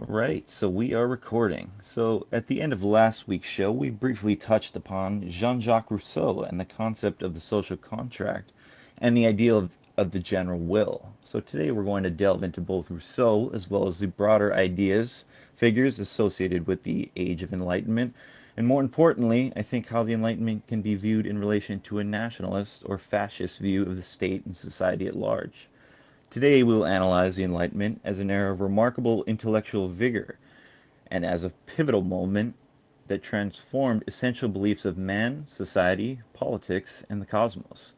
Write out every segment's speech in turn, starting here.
All right, so we are recording. So at the end of last week's show, we briefly touched upon Jean-Jacques Rousseau and the concept of the social contract and the ideal of the general will. So today we're going to delve into both Rousseau as well as the broader ideas, figures associated with the Age of Enlightenment, and more importantly, I think how the Enlightenment can be viewed in relation to a nationalist or fascist view of the state and society at large. Today we will analyze the Enlightenment as an era of remarkable intellectual vigor and as a pivotal moment that transformed essential beliefs of man, society, politics, and the cosmos.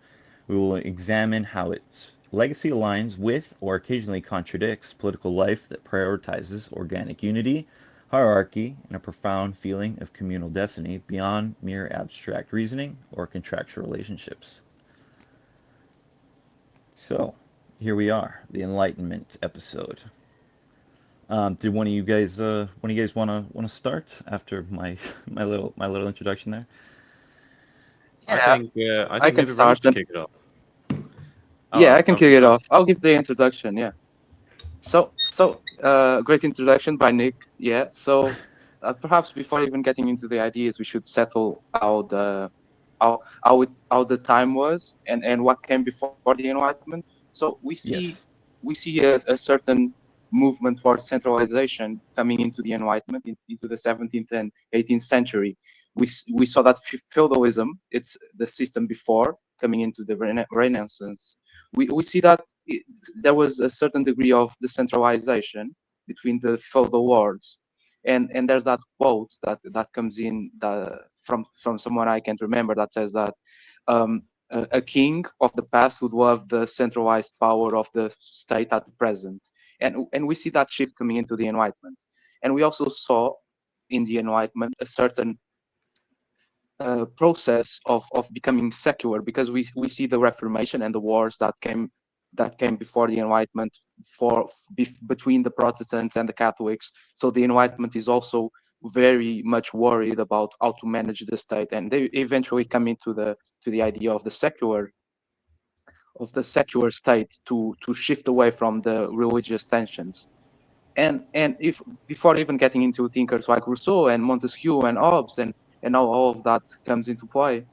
We will examine how its legacy aligns with or occasionally contradicts political life that prioritizes organic unity, hierarchy, and a profound feeling of communal destiny beyond mere abstract reasoning or contractual relationships. So, here we are, the Enlightenment episode. Did one of you guys wanna start after my my little introduction there? Yeah, I I think can maybe Rose start. should And kick it off. yeah, I can Okay, kick it go off. I'll give the introduction. Yeah. Great introduction by Nick. Yeah. Perhaps before even getting into the ideas, we should settle how the time was and what came before the Enlightenment. So Yes. we see a certain movement towards centralization coming into the Enlightenment into the 17th and 18th century. We saw that feudalism, it's the system before coming into the Renaissance. We see that there was a certain degree of decentralization between the feudal lords. And there's that quote that comes in from someone I can't remember that says that a king of the past would love the centralized power of the state at the present, and we see that shift coming into the Enlightenment, and we also saw in the Enlightenment a certain process of becoming secular, because we see the Reformation and the wars that came before the Enlightenment between the Protestants and the Catholics. So the Enlightenment is also very much worried about how to manage the state, and they eventually come into the idea of the secular state to shift away from the religious tensions. And if before even getting into thinkers like Rousseau and Montesquieu and Hobbes and all of that comes into play,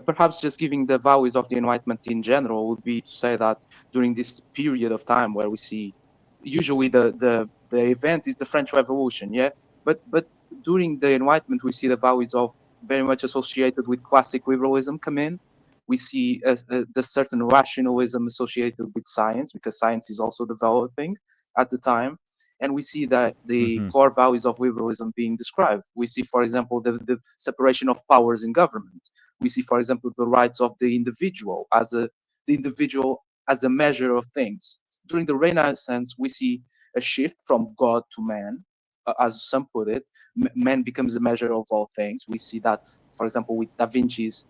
perhaps just giving the values of the Enlightenment in general would be to say that during this period of time where we see usually the event is the French Revolution, yeah, but during the Enlightenment we see the values of very much associated with classic liberalism come in. We see the certain rationalism associated with science, because science is also developing at the time, and we see that the Mm-hmm. core values of liberalism being described. We see, for example, the separation of powers in government. We see, for example, the rights of the individual as a measure of things. During the Renaissance, we see a shift from God to man. As some put it, man becomes a measure of all things. We see that, for example, with Da Vinci's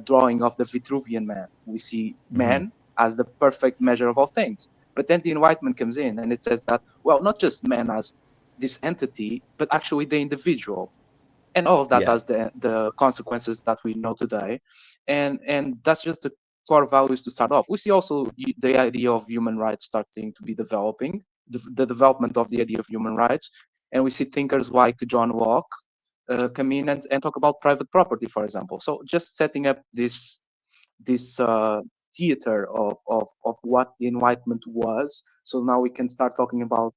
drawing of the Vitruvian man. We see Mm-hmm. man as the perfect measure of all things. But then the Enlightenment comes in and it says that, well, not just man as this entity, but actually the individual. And all of that Yeah. has the consequences that we know today. And that's just the core values to start off. We see also the idea of human rights starting to be developing, the development of the idea of human rights. And we see thinkers like John Locke come in and talk about private property, for example. So just setting up this theater of what the Enlightenment was. So now we can start talking about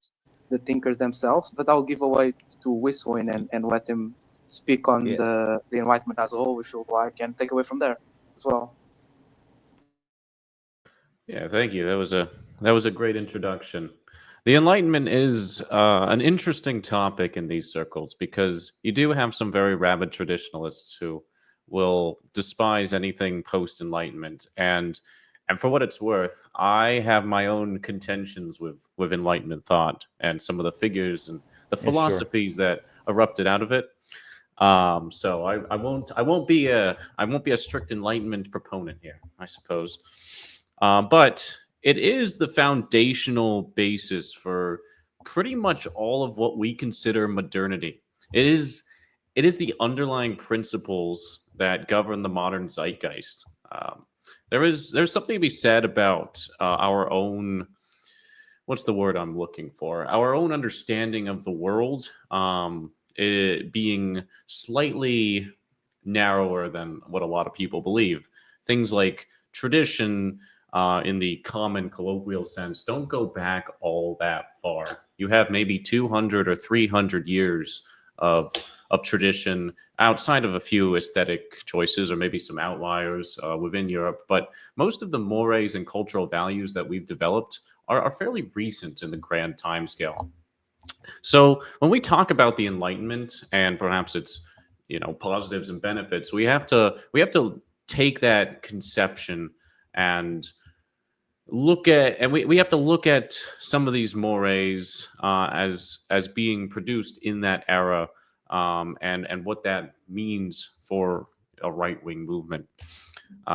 the thinkers themselves. But I'll give away to Wiswin and let him speak on Yeah. the Enlightenment as a whole, if you like, and take away from there as well. Yeah, thank you. That was a great introduction. The Enlightenment is an interesting topic in these circles because you do have some very rabid traditionalists who will despise anything post Enlightenment, and for what it's worth, I have my own contentions with Enlightenment thought and some of the figures and the Yeah. Sure. philosophies that erupted out of it. So I won't be a strict Enlightenment proponent here, I suppose. But it is the foundational basis for pretty much all of what we consider modernity. It is the underlying principles that govern the modern zeitgeist. There's something to be said about our own what's the word I'm looking for? Our own understanding of the world, it being slightly narrower than what a lot of people believe. Things like tradition, in the common colloquial sense, don't go back all that far. You have maybe 200 or 300 years of tradition outside of a few aesthetic choices or maybe some outliers within Europe. But most of the mores and cultural values that we've developed are fairly recent in the grand timescale. So when we talk about the Enlightenment and perhaps its positives and benefits, we have to take that conception and we have to look at some of these mores as being produced in that era, and what that means for a right wing movement.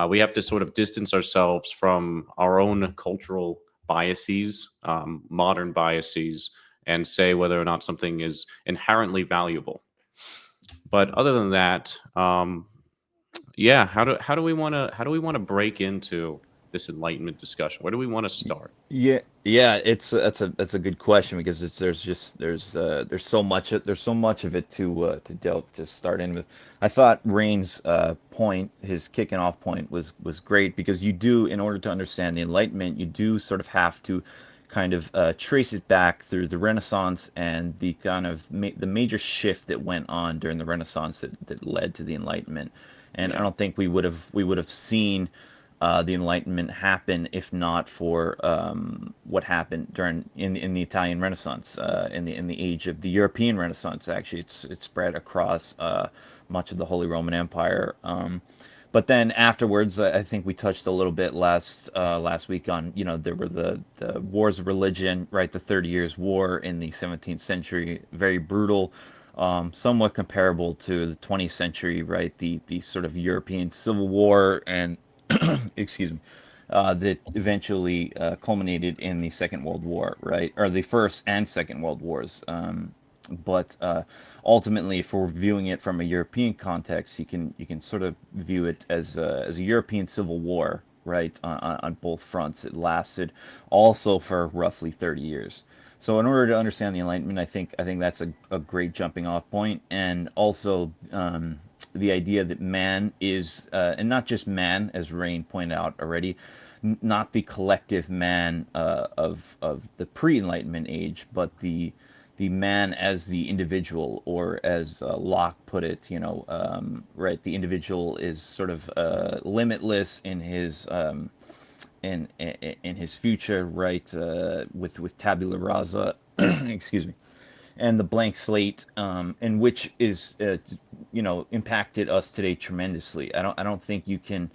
We have to sort of distance ourselves from our own cultural biases, modern biases, and say whether or not something is inherently valuable. But other than that, yeah, how do we want to break into this Enlightenment discussion? Where do we want to start? Yeah, yeah, that's a good question because there's so much of it to delve to start in with. I thought Rain's point, his kicking off point was great because you do, in order to understand the Enlightenment, you do sort of have to kind of trace it back through the Renaissance and the kind of the major shift that went on during the Renaissance that led to the Enlightenment. And I Yeah. don't think we would have seen the Enlightenment happen if not for what happened during in the Italian Renaissance, in the age of the European Renaissance. Actually, it's spread across much of the Holy Roman Empire. But then afterwards, I think we touched a little bit last week on, there were the wars of religion, right? The 30 Years' War in the 17th century, very brutal, somewhat comparable to the 20th century, right? The sort of European Civil War and excuse me, that eventually culminated in the Second World War, right? Or the First and Second World Wars. But ultimately, if we're viewing it from a European context, you can sort of view it as a European Civil War, right? On both fronts, it lasted also for roughly 30 years. So in order to understand the Enlightenment, I think that's a great jumping off point, and also the idea that man is, and not just man, as Rain pointed out already, not the collective man of the pre-Enlightenment age, but the man as the individual, or as Locke put it, right? The individual is sort of limitless in his in his future, right? With tabula rasa, excuse me, and the blank slate, and which is impacted us today tremendously. I don't think you can.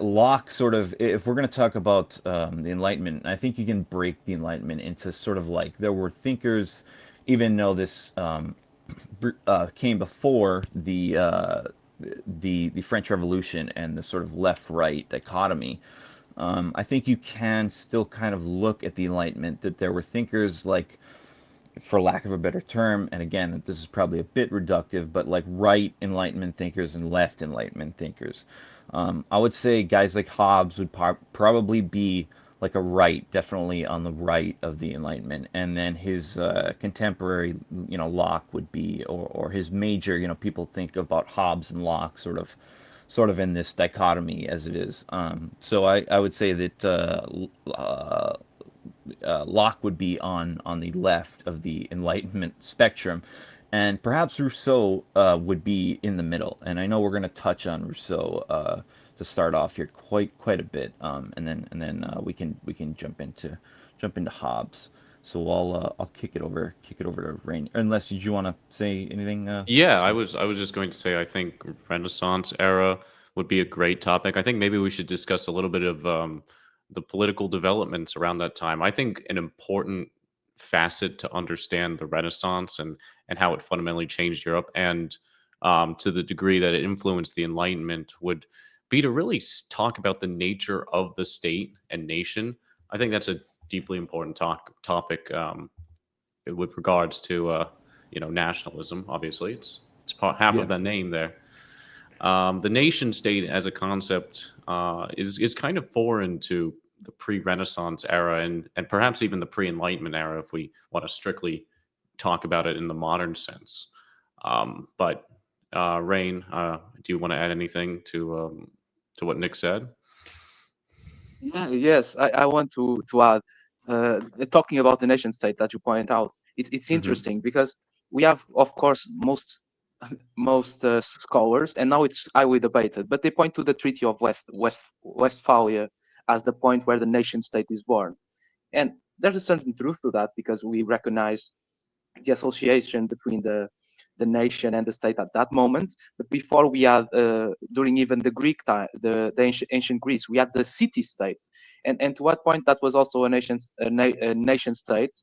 Locke sort of, if we're going to talk about the Enlightenment, I think you can break the Enlightenment into sort of like, there were thinkers, even though this came before the French Revolution and the sort of left-right dichotomy. I think you can still kind of look at the Enlightenment, that there were thinkers like, for lack of a better term, and again, this is probably a bit reductive, but like right Enlightenment thinkers and left Enlightenment thinkers. I would say guys like Hobbes would probably be like a right, definitely on the right of the Enlightenment, and then his contemporary, Locke would be, or his major, people think about Hobbes and Locke sort of in this dichotomy as it is. So I would say that Locke would be on the left of the Enlightenment spectrum, and perhaps Rousseau would be in the middle. And I know we're going to touch on Rousseau to start off here quite a bit, and then we can jump into Hobbes. So I'll kick it over to Rain. Unless, did you want to say anything? Yeah, I was just going to say I think Renaissance era would be a great topic. I think maybe we should discuss a little bit of the political developments around that time. I think an important facet to understand the Renaissance and how it fundamentally changed Europe, and to the degree that it influenced the Enlightenment, would be to really talk about the nature of the state and nation. I think that's a deeply important topic, with regards to nationalism. Obviously, it's half Yeah. of the name there. The nation state as a concept is kind of foreign to pre-Renaissance era, and perhaps even the pre-Enlightenment era, if we want to strictly talk about it in the modern sense. But Rain, do you want to add anything to what Nick said? Yeah, yes, I want to add, talking about the nation state that you point out, it's Hmm. interesting because we have, of course, most scholars, and now it's highly debated, but they point to the Treaty of Westphalia as the point where the nation state is born, and there's a certain truth to that because we recognize the association between the nation and the state at that moment. But before we had, during even the Greek time, the ancient Greece, we had the city state, and to what point that was also a nation state,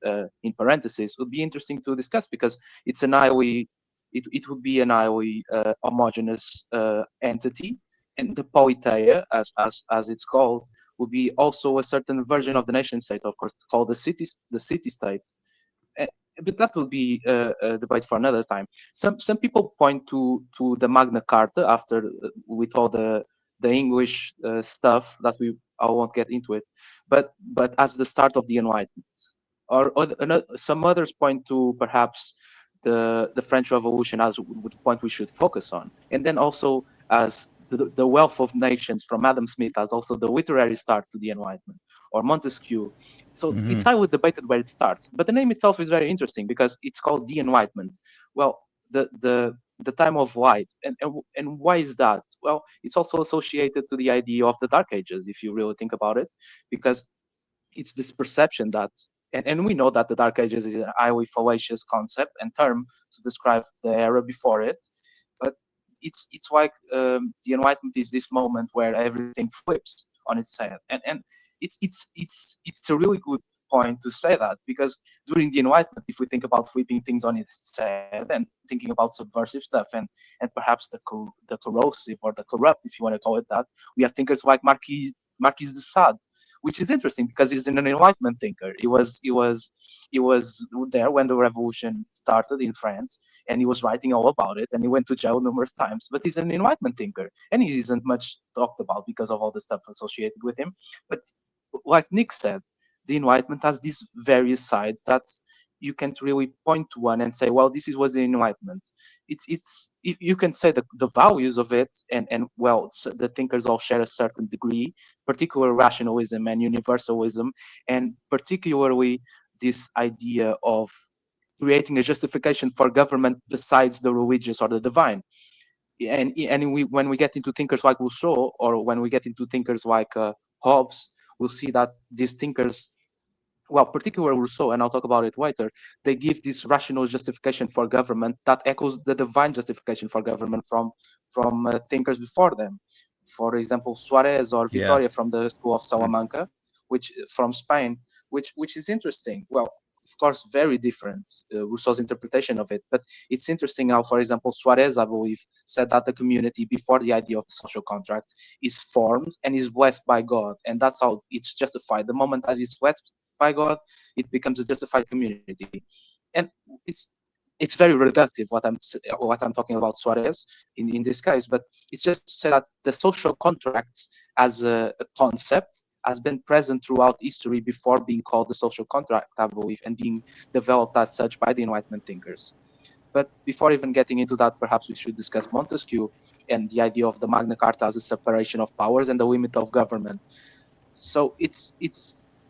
in parentheses, would be interesting to discuss because it's an highly it would be an highly homogeneous entity, and the politeia, as it's called, would be also a certain version of the nation state, of course, called the city state. Uh, but that will be a debate for another time. Some people point to the Magna Carta after, with all the English stuff that I won't get into it, but as the start of the Enlightenment, some others point to perhaps the French Revolution as the point we should focus on, and then also as the wealth of nations from Adam Smith as also the literary start to the Enlightenment, or Montesquieu. So it's Hmm. highly debated where it starts, but the name itself is very interesting because it's called the Enlightenment. Well, the time of light, and why is that? Well, it's also associated to the idea of the Dark Ages, if you really think about it, because it's this perception that, and we know that the Dark Ages is a highly fallacious concept and term to describe the era before it, but it's like, the Enlightenment is this moment where everything flips on its head, and it's a really good point to say that because during the Enlightenment, if we think about flipping things on its head and thinking about subversive stuff and perhaps the corrosive or the corrupt, if you want to call it that, we have thinkers like Marquis de Sade, which is interesting because he's an Enlightenment thinker. He was there when the revolution started in France, and he was writing all about it. And he went to jail numerous times. But he's an Enlightenment thinker, and he isn't much talked about because of all the stuff associated with him. But like Nick said, the Enlightenment has these various sides that you can't really point to one and say, well, this is was the Enlightenment. It's you can say the values of it, and well, the thinkers all share a certain degree, particular rationalism and universalism, and particularly this idea of creating a justification for government besides the religious or the divine. When we get into thinkers like Rousseau, or when we get into thinkers like Hobbes, we'll see that these thinkers, well, particularly Rousseau, and I'll talk about it later, they give this rational justification for government that echoes the divine justification for government from thinkers before them. For example, Suarez or Yeah. Vitoria from the School of Mm. Salamanca, which from Spain, which is interesting. Well, of course, very different, Rousseau's interpretation of it, but it's interesting how, for example, Suarez, I believe, said that the community before the idea of the social contract is formed and is blessed by God, and that's how it's justified. The moment that it's blessed by God, it becomes a justified community. And it's very reductive what I'm talking about Suarez in this case, but it's just to say that the social contract as a concept has been present throughout history before being called the social contract, I believe, and being developed as such by the Enlightenment thinkers. But before even getting into that, perhaps we should discuss Montesquieu and the idea of the Magna Carta as a separation of powers and the limit of government. So it's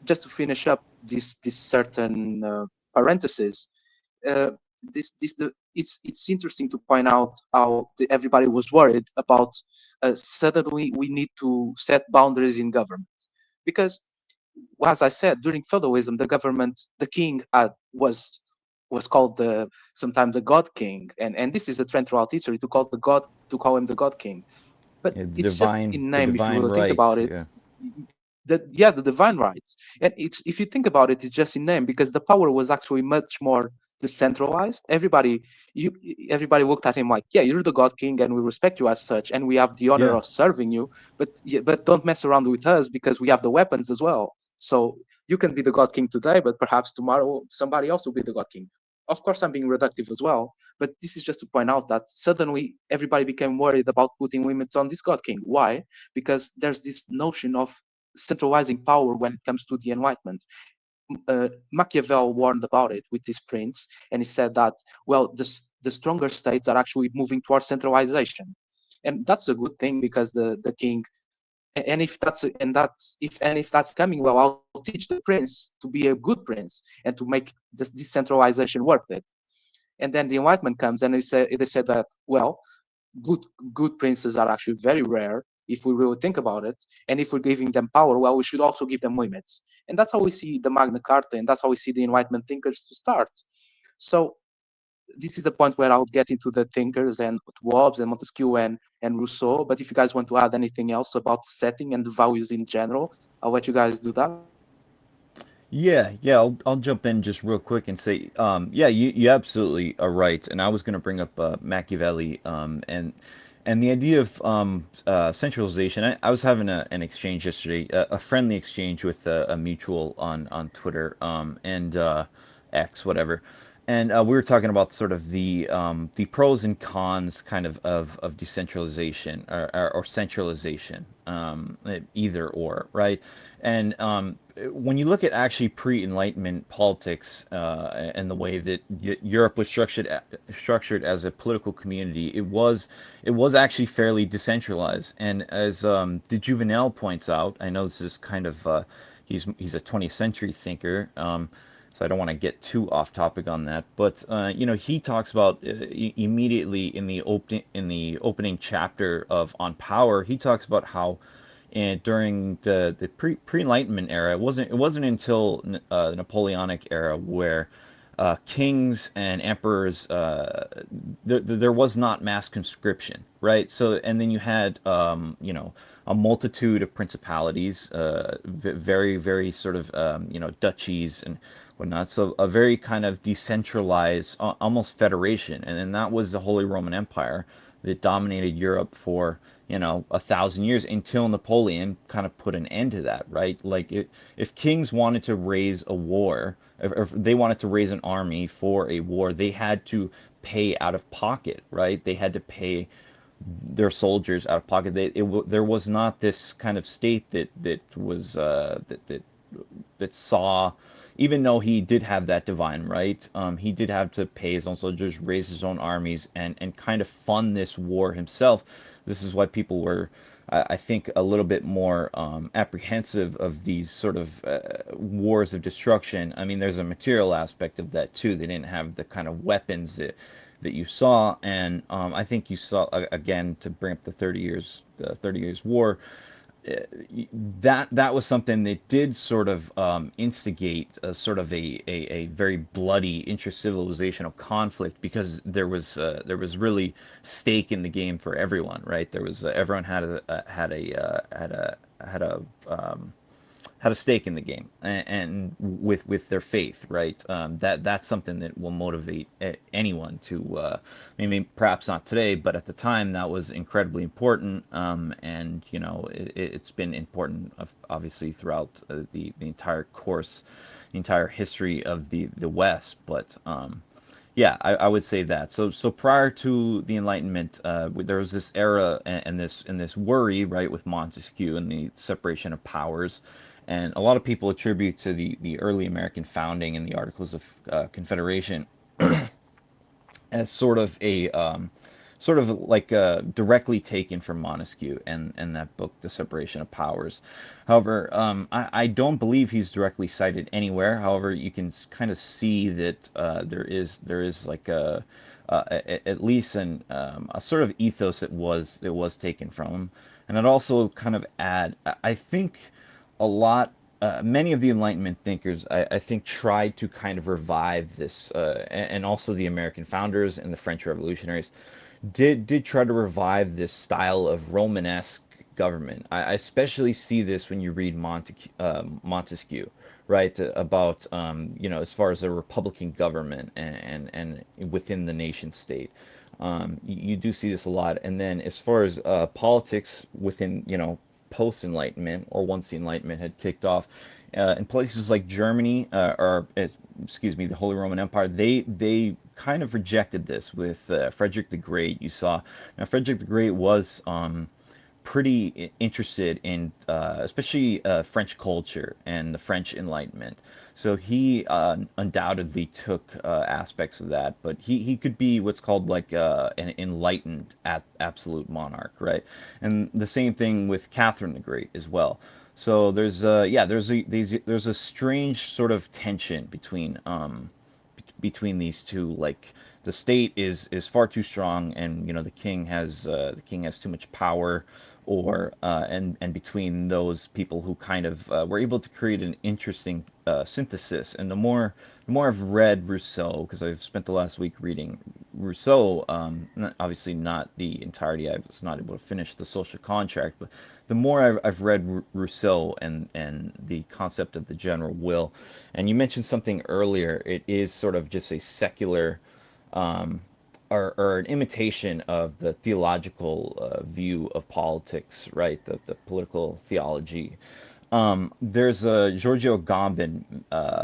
just to finish up this certain parenthesis. Uh, it's interesting to point out how everybody was worried about, suddenly we need to set boundaries in government because, as I said, during feudalism, the government, the king was called sometimes the God King, and this is a trend throughout history to call him the God King, but Yeah, it's just in the name if you divine really think right. about it. Yeah. The divine rights, and it's, if you think about it, it's just in name because the power was actually much more decentralized. Everybody looked at him like, yeah, you're the God King and we respect you as such and we have the honor Yeah. of serving you, but but don't mess around with us because we have the weapons as well. So you can be the God King today, but perhaps tomorrow somebody else will be the God King. Of course, I'm being reductive as well, but this is just to point out that suddenly everybody became worried about putting limits on this God King. Why? Because there's this notion of centralizing power when it comes to the Enlightenment. Machiavelli warned about it with his prince, and he said that, well, the stronger states are actually moving towards centralization, and that's a good thing because the king, and if that's coming, well, I'll teach the prince to be a good prince and to make this decentralization worth it. And then the Enlightenment comes, and they said that, well, good good princes are actually very rare if we really think about it. And if we're giving them power, well, we should also give them limits. And that's how we see the Magna Carta, and that's how we see the Enlightenment thinkers to start. So this is the point where I'll get into the thinkers and Hobbes and Montesquieu and Rousseau. But if you guys want to add anything else about setting and the values in general, I'll let you guys do that. Yeah, I'll jump in just real quick and say, yeah, you absolutely are right. And I was going to bring up Machiavelli, and the idea of centralization. I was having an exchange yesterday, a friendly exchange with a mutual on Twitter, and X, whatever. And we were talking about sort of the pros and cons kind of decentralization or centralization, either or, right? And when you look at actually pre-Enlightenment politics and the way that Europe was structured as a political community, it was actually fairly decentralized. And as de Juvenel points out, I know this is kind of he's a 20th century thinker. So I don't want to get too off topic on that, but he talks about immediately in the opening chapter of On Power. He talks about how during the pre-Enlightenment era, it wasn't until the Napoleonic era where kings and emperors, there was not mass conscription, right? So, and then you had a multitude of principalities, very very sort of duchies and whatnot. So a very kind of decentralized, almost federation, and then that was the Holy Roman Empire that dominated Europe for 1,000 years until Napoleon kind of put an end to that, right? Like if kings wanted to raise a war, if they wanted to raise an army for a war, they had to pay out of pocket, right? They had to pay their soldiers out of pocket. There was not this kind of state that was that saw, even though he did have that divine right, he did have to pay his own soldiers, raise his own armies, and kind of fund this war himself. This is why people were, I think, a little bit more apprehensive of these sort of wars of destruction. I mean, there's a material aspect of that too. They didn't have the kind of weapons that you saw, and I think you saw again, to bring up the 30 Years War. That was something that did sort of instigate a sort of a very bloody inter-civilizational conflict, because there was really stake in the game for everyone, right? There was everyone had a stake in the game, and with their faith, right? That's something that will motivate anyone to, maybe perhaps not today, but at the time that was incredibly important, and it's been important, obviously, throughout the entire course, the entire history of the West, but. Yeah, I would say that. So prior to the Enlightenment, there was this era and this worry, right, with Montesquieu and the separation of powers, and a lot of people attribute to the early American founding and the Articles of Confederation as sort of like directly taken from Montesquieu and that book, The Separation of Powers. However, I don't believe he's directly cited anywhere. However, you can kind of see that there is like at least a sort of ethos that was taken from him, and it also kind of I think a lot. Many of the Enlightenment thinkers, I think, tried to kind of revive this, and also the American founders and the French revolutionaries did try to revive this style of Romanesque government. I especially see this when you read Montesquieu, right? About as far as a republican government and within the nation state. You do see this a lot, and then as far as politics within post Enlightenment, or once the Enlightenment had kicked off, in places like Germany, or excuse me, the Holy Roman Empire, they kind of rejected this with Frederick the Great. You saw now Frederick the Great was pretty interested in, especially French culture and the French Enlightenment. So he undoubtedly took aspects of that, but he could be what's called like an enlightened absolute monarch, right? And the same thing with Catherine the Great as well. So there's a strange sort of tension between these two. Like the state is far too strong, and the king has too much power, or and between those people who kind of were able to create an interesting synthesis. And the more I've read Rousseau, because I've spent the last week reading Rousseau, obviously not the entirety. I was not able to finish the Social Contract, but the more I've read Rousseau and the concept of the general will. And you mentioned something earlier. It is sort of just a secular, um, or an imitation of the theological view of politics, right? The political theology. There's a Giorgio Agamben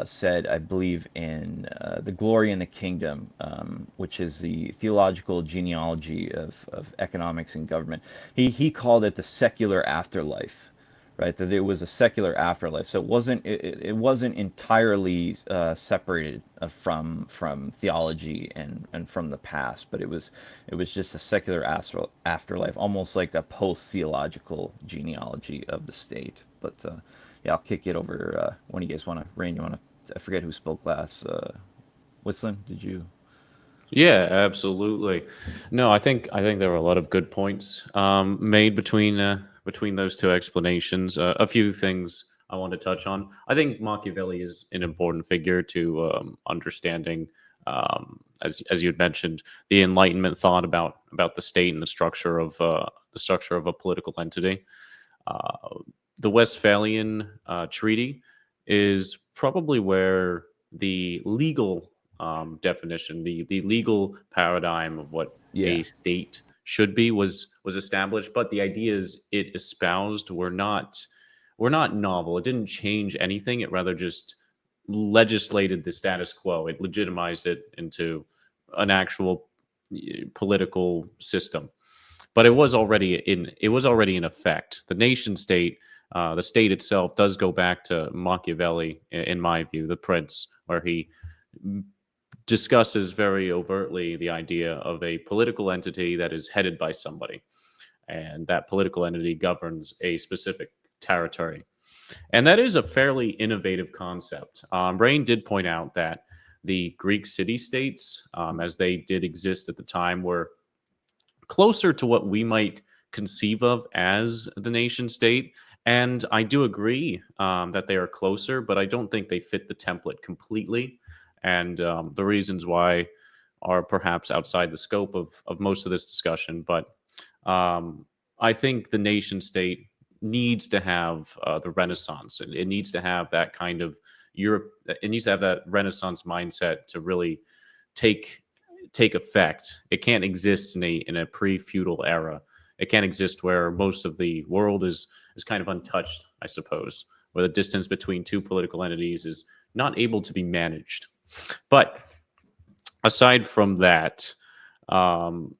said, I believe, in The Glory and the Kingdom, which is the theological genealogy of economics and government. He called it the secular afterlife, right? That it was a secular afterlife. So it wasn't entirely separated from theology and from the past, but it was just a secular afterlife, almost like a post theological genealogy of the state. But yeah, I'll kick it over. When you guys want to, Rain, you want to? I forget who spoke last. Whistling, did you? Yeah, absolutely. No, I think there were a lot of good points made between those two explanations. A few things I want to touch on. I think Machiavelli is an important figure to understanding, as you had mentioned, the Enlightenment thought about the state and the structure of a political entity. Uh, the Westphalian Treaty is probably where the legal definition, the legal paradigm of what Yeah. a state should be was established. But the ideas it espoused were not novel. It didn't change anything. It rather just legislated the status quo. It legitimized it into an actual political system, but it was already in effect. The nation state, the state itself, does go back to Machiavelli, in my view, the Prince, where he discusses very overtly the idea of a political entity that is headed by somebody, and that political entity governs a specific territory. And that is a fairly innovative concept. Rain did point out that the Greek city states, as they did exist at the time, were closer to what we might conceive of as the nation state. And I do agree that they are closer, but I don't think they fit the template completely. And the reasons why are perhaps outside the scope of most of this discussion. But um, I think the nation state needs to have the Renaissance. It needs to have that kind of Europe. It needs to have that Renaissance mindset to really take take effect. It can't exist in a pre-feudal era. It can't exist where most of the world is kind of untouched, I suppose, where the distance between two political entities is not able to be managed. But aside from that, um,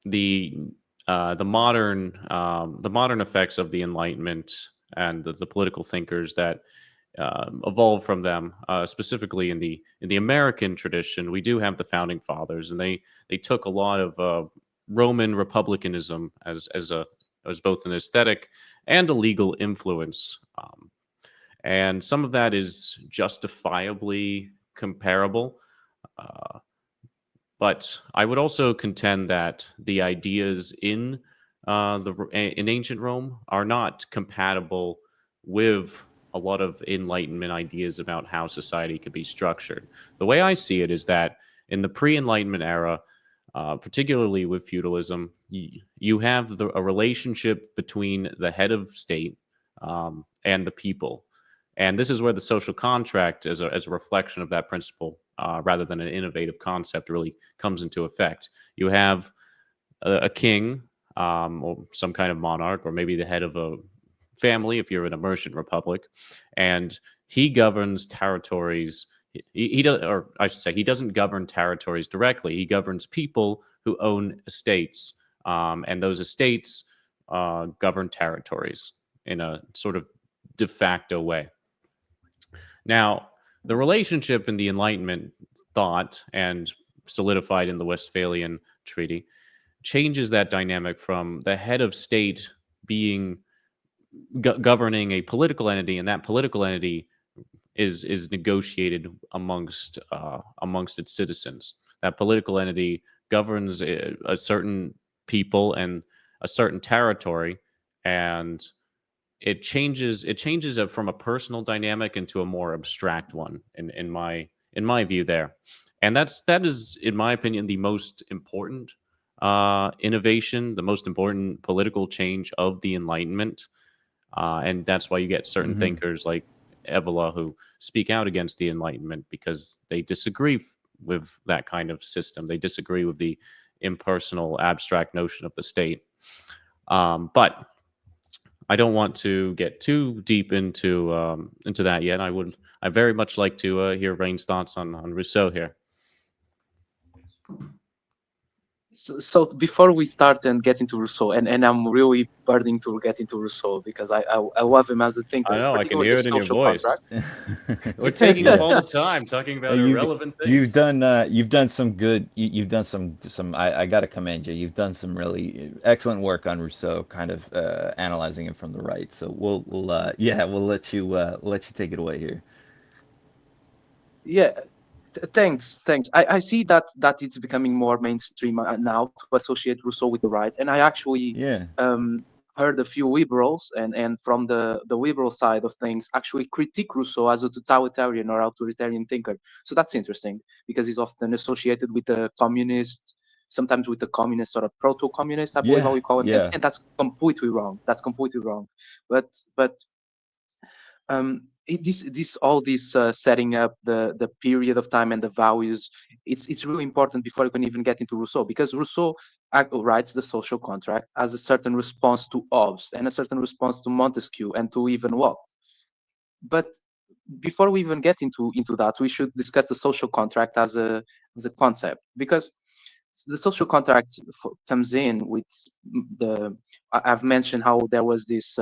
the the modern effects of the Enlightenment and the political thinkers that evolved from them, specifically in the American tradition, we do have the founding fathers, and they took a lot of Roman republicanism as both an aesthetic and a legal influence, and some of that is justifiably comparable. Uh, but I would also contend that the ideas in ancient Rome are not compatible with a lot of Enlightenment ideas about how society could be structured. The way I see it is that in the pre-Enlightenment era, particularly with feudalism, you have a relationship between the head of state and the people. And this is where the social contract, as a reflection of that principle, rather than an innovative concept, really comes into effect. You have a king, or some kind of monarch, or maybe the head of a family if you're in a merchant republic, and he governs territories. He does, or I should say, he doesn't govern territories directly. He governs people who own estates, and those estates govern territories in a sort of de facto way. Now, the relationship in the Enlightenment thought and solidified in the Westphalian Treaty changes that dynamic from the head of state being governing a political entity, and that political entity is negotiated amongst its citizens. That political entity governs a certain people and a certain territory, and it changes it from a personal dynamic into a more abstract one in my view there. And that is in my opinion the most important innovation, the most important political change of the Enlightenment. And that's why you get certain Hmm. thinkers like Evola who speak out against the Enlightenment, because they disagree with that kind of system. They disagree with the impersonal, abstract notion of the state. But I don't want to get too deep into that yet. I very much like to hear Rain's thoughts on Rousseau here. So before we start and get into Rousseau, and I'm really burning to get into Rousseau because I love him as a I thinker, know, I can particularly hear his it in your social voice. contract. We're taking up Yeah. all the time talking about You've irrelevant things. you've done some good. You've done some. I got to commend you. You've done some really excellent work on Rousseau, kind of analyzing it from the right. So we'll yeah, we'll let you take it away here. Yeah, thanks. I see that it's becoming more mainstream now to associate Rousseau with the right, and I actually Yeah. um, heard a few liberals and from the liberal side of things actually critique Rousseau as a totalitarian or authoritarian thinker. So that's interesting because he's often associated with the communist, sometimes with the communist or a proto-communist, I believe how Yeah. we call him, Yeah. and that's completely wrong. That's completely wrong. But this all this setting up the period of time and the values, it's really important before you can even get into Rousseau, because Rousseau writes the social contract as a certain response to Hobbes and a certain response to Montesquieu and to even Locke. But before we even get into that, we should discuss the social contract as a concept, because the social contract comes in with the I've mentioned how there was this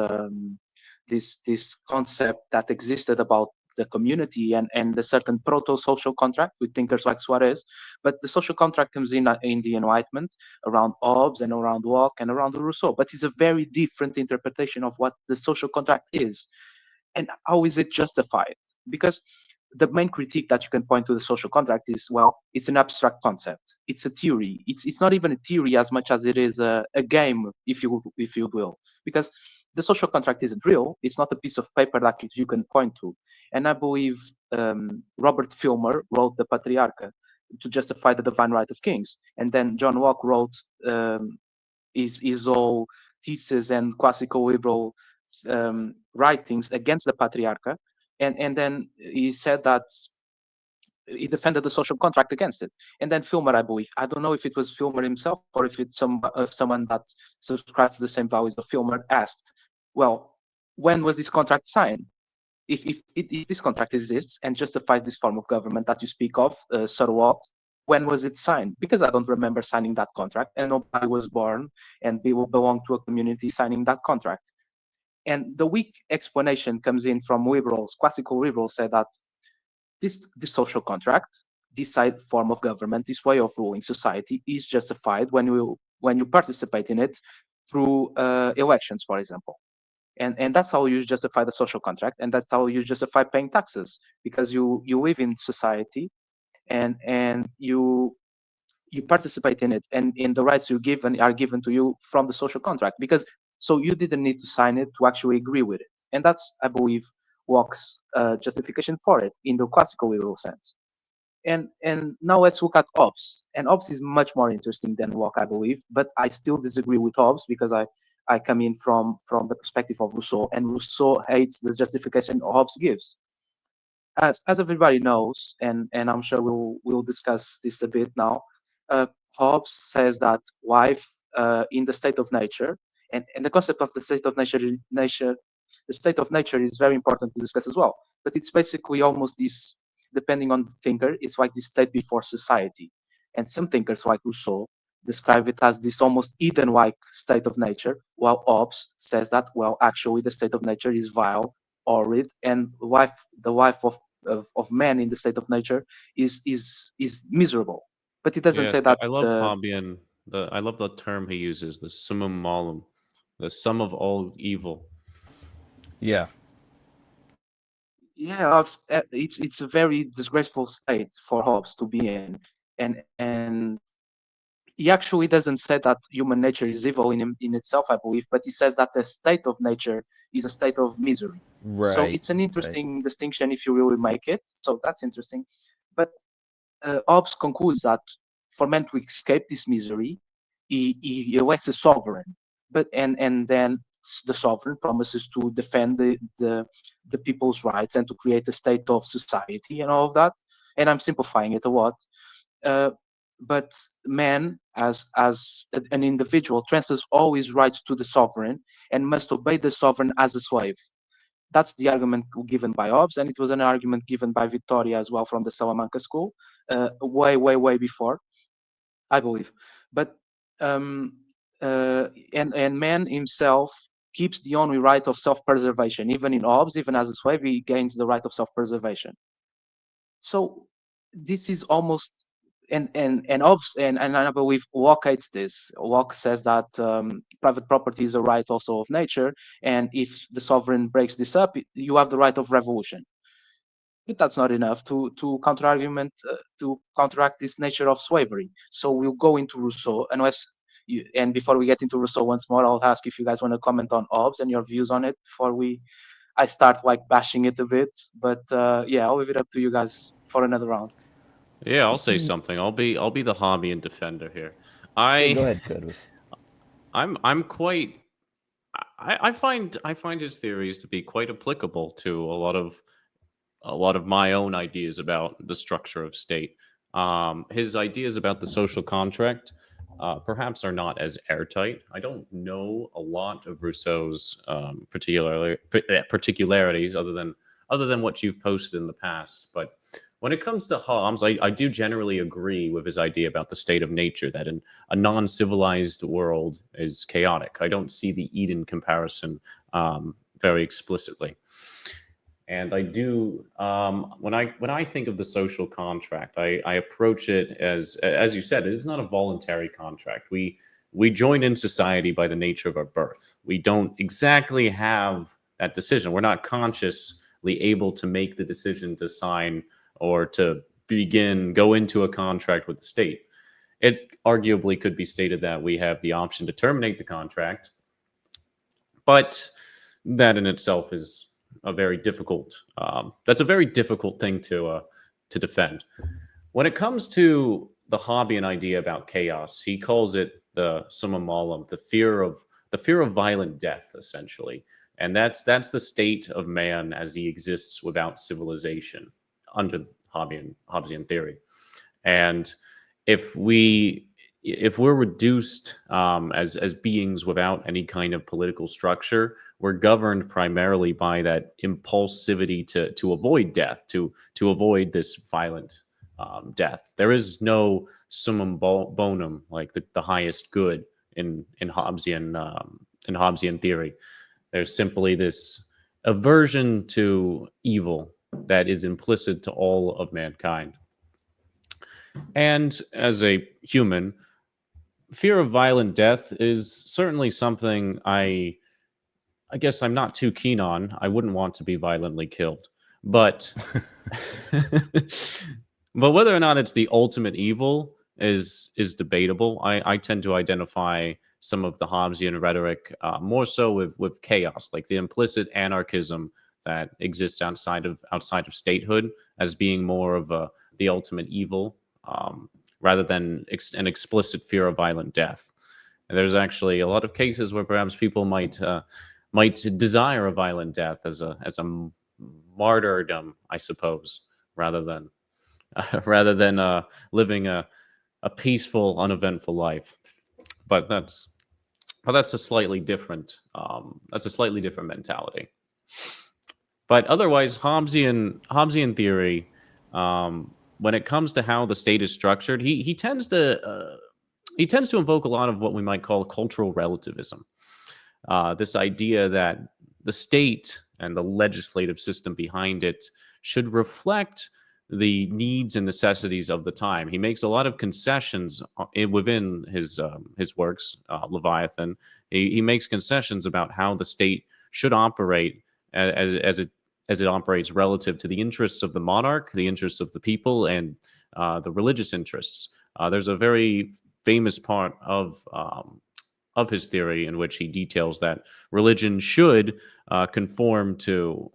concept that existed about the community and the certain proto-social contract with thinkers like Suarez. But the social contract comes in the Enlightenment around Hobbes and around Locke and around Rousseau. But it's a very different interpretation of what the social contract is and how is it justified? Because the main critique that you can point to the social contract is, well, it's an abstract concept. It's a theory. It's not even a theory as much as it is a game, if you will, because the social contract isn't real. It's not a piece of paper that you can point to. And I believe Robert Filmer wrote the Patriarcha to justify the divine right of kings, and then John Locke wrote his whole thesis and classical liberal writings against the Patriarcha, and then he said that he defended the social contract against it. And then Filmer, I believe, I don't know if it was Filmer himself or if it's someone that subscribes to the same values of Filmer, asked, well, when was this contract signed? If this contract exists and justifies this form of government that you speak of, Sir Locke, when was it signed? Because I don't remember signing that contract, and nobody was born and belong to a community signing that contract. And the weak explanation comes in from liberals. Classical liberals say that this social contract, this form of government, this way of ruling society is justified when you participate in it through elections, for example. And that's how you justify the social contract, and that's how you justify paying taxes, because you live in society and you participate in it, and in the rights you give are given to you from the social contract, because so you didn't need to sign it to actually agree with it. And that's, I believe, Locke's justification for it in the classical liberal sense. And now let's look at Hobbes. And Hobbes is much more interesting than Locke, I believe, but I still disagree with Hobbes because I come in from the perspective of Rousseau, and Rousseau hates the justification Hobbes gives. As everybody knows, and I'm sure we'll discuss this a bit now, Hobbes says that life in the state of nature, and the concept of the state of nature, the state of nature is very important to discuss as well. But it's basically almost this, depending on the thinker, it's like this state before society. And some thinkers like Rousseau, describe it as this almost Eden-like state of nature, while Hobbes says that, well, actually the state of nature is vile, horrid, and the life of man in the state of nature is miserable. But it doesn't Yes, say that I love the Fabian. I love the term he uses, the summum malum, the sum of all evil. Yeah. yeah, it's a very disgraceful state for Hobbes to be in, and he actually doesn't say that human nature is evil in itself, I believe, but he says that the state of nature is a state of misery. So Right. it's an Right. interesting distinction if you really make it. So that's interesting. But Hobbes concludes that for man to escape this misery, he elects a sovereign, but and then the sovereign promises to defend the people's rights and to create a state of society and all of that. And I'm simplifying it a lot. Uh, but man, as an individual, transfers all his rights to the sovereign and must obey the sovereign as a slave. That's the argument given by Hobbes, and it was an argument given by Victoria as well from the Salamanca school, way before, I believe. But um, and man himself keeps the only right of self-preservation. Even in Hobbes, even as a slave, he gains the right of self-preservation. So this is almost and Hobbes and I believe Locke hates this. Locke says that private property is a right also of nature, and if the sovereign breaks this up, you have the right of revolution. But that's not enough to counter argument to counteract this nature of slavery. So we'll go into Rousseau, and before we get into Rousseau once more, I'll ask if you guys want to comment on Hobbes and your views on it before I start like bashing it a bit. But yeah, I'll leave it up to you guys for another round. Yeah, I'll say something. I'll be the hobby and defender here. Yeah, go I ahead, Codus. I'm quite I find his theories to be quite applicable to a lot of my own ideas about the structure of state. His ideas about the social contract perhaps are not as airtight. I don't know a lot of Rousseau's particularities other than what you've posted in the past. But when it comes to Hobbes, I do generally agree with his idea about the state of nature, that in a non-civilized world is chaotic. I don't see the Eden comparison very explicitly. And I do when I think of the social contract, I approach it as you said, it is not a voluntary contract. We join in society by the nature of our birth. We don't exactly have that decision. We're not consciously able to make the decision to sign or to go into a contract with the state. It arguably could be stated that we have the option to terminate the contract, but that in itself is a very difficult. That's a very difficult thing to defend. When it comes to the Hobbesian idea about chaos, he calls it the summum malum, the fear of violent death, essentially, and that's the state of man as he exists without civilization under Hobbesian theory. And if we're reduced as beings without any kind of political structure, we're governed primarily by that impulsivity to avoid death, to avoid this violent death. There is no summum bonum, like the highest good in Hobbesian theory. There's simply this aversion to evil that is implicit to all of mankind. And as a human, fear of violent death is certainly something I guess I'm not too keen on. I wouldn't want to be violently killed. But but whether or not it's the ultimate evil is debatable. I tend to identify some of the Hobbesian rhetoric more so with chaos, like the implicit anarchism that exists outside of statehood, as being more of the ultimate evil, rather than an explicit fear of violent death. And there's actually a lot of cases where perhaps people might desire a violent death as a martyrdom, I suppose, rather than living a peaceful, uneventful life. But that's a slightly different mentality. But otherwise, Hobbesian theory, when it comes to how the state is structured, he tends to he tends to invoke a lot of what we might call cultural relativism. This idea that the state and the legislative system behind it should reflect the needs and necessities of the time. He makes a lot of concessions within his works, Leviathan. He makes concessions about how the state should operate as it operates relative to the interests of the monarch, the interests of the people, and the religious interests. There's a very famous part of his theory in which he details that religion should conform to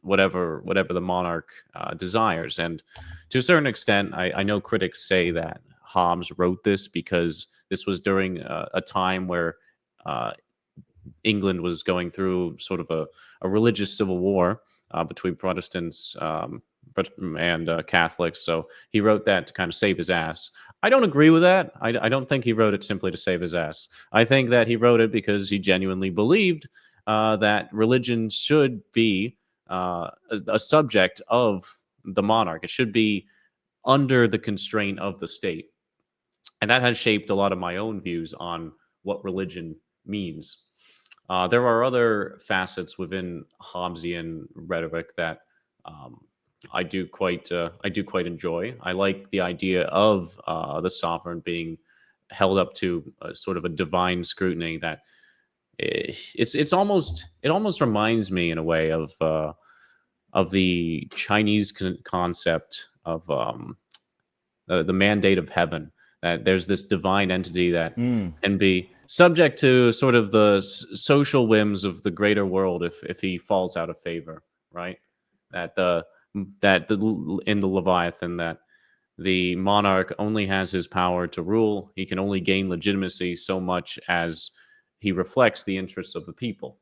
whatever the monarch desires. And to a certain extent, I know critics say that Hobbes wrote this because this was during a time where uh, England was going through sort of a religious civil war between Protestants and Catholics. So he wrote that to kind of save his ass. I don't agree with that. I don't think he wrote it simply to save his ass. I think that he wrote it because he genuinely believed that religion should be a subject of the monarch. It should be under the constraint of the state. And that has shaped a lot of my own views on what religion means. There are other facets within Hobbesian rhetoric that um, I do quite enjoy. I like the idea of the sovereign being held up to sort of a divine scrutiny that it almost reminds me in a way of the Chinese concept of the mandate of heaven, that there's this divine entity that Mm. can be subject to sort of the social whims of the greater world if he falls out of favor, right? That in the Leviathan, that the monarch only has his power to rule. He can only gain legitimacy so much as he reflects the interests of the people.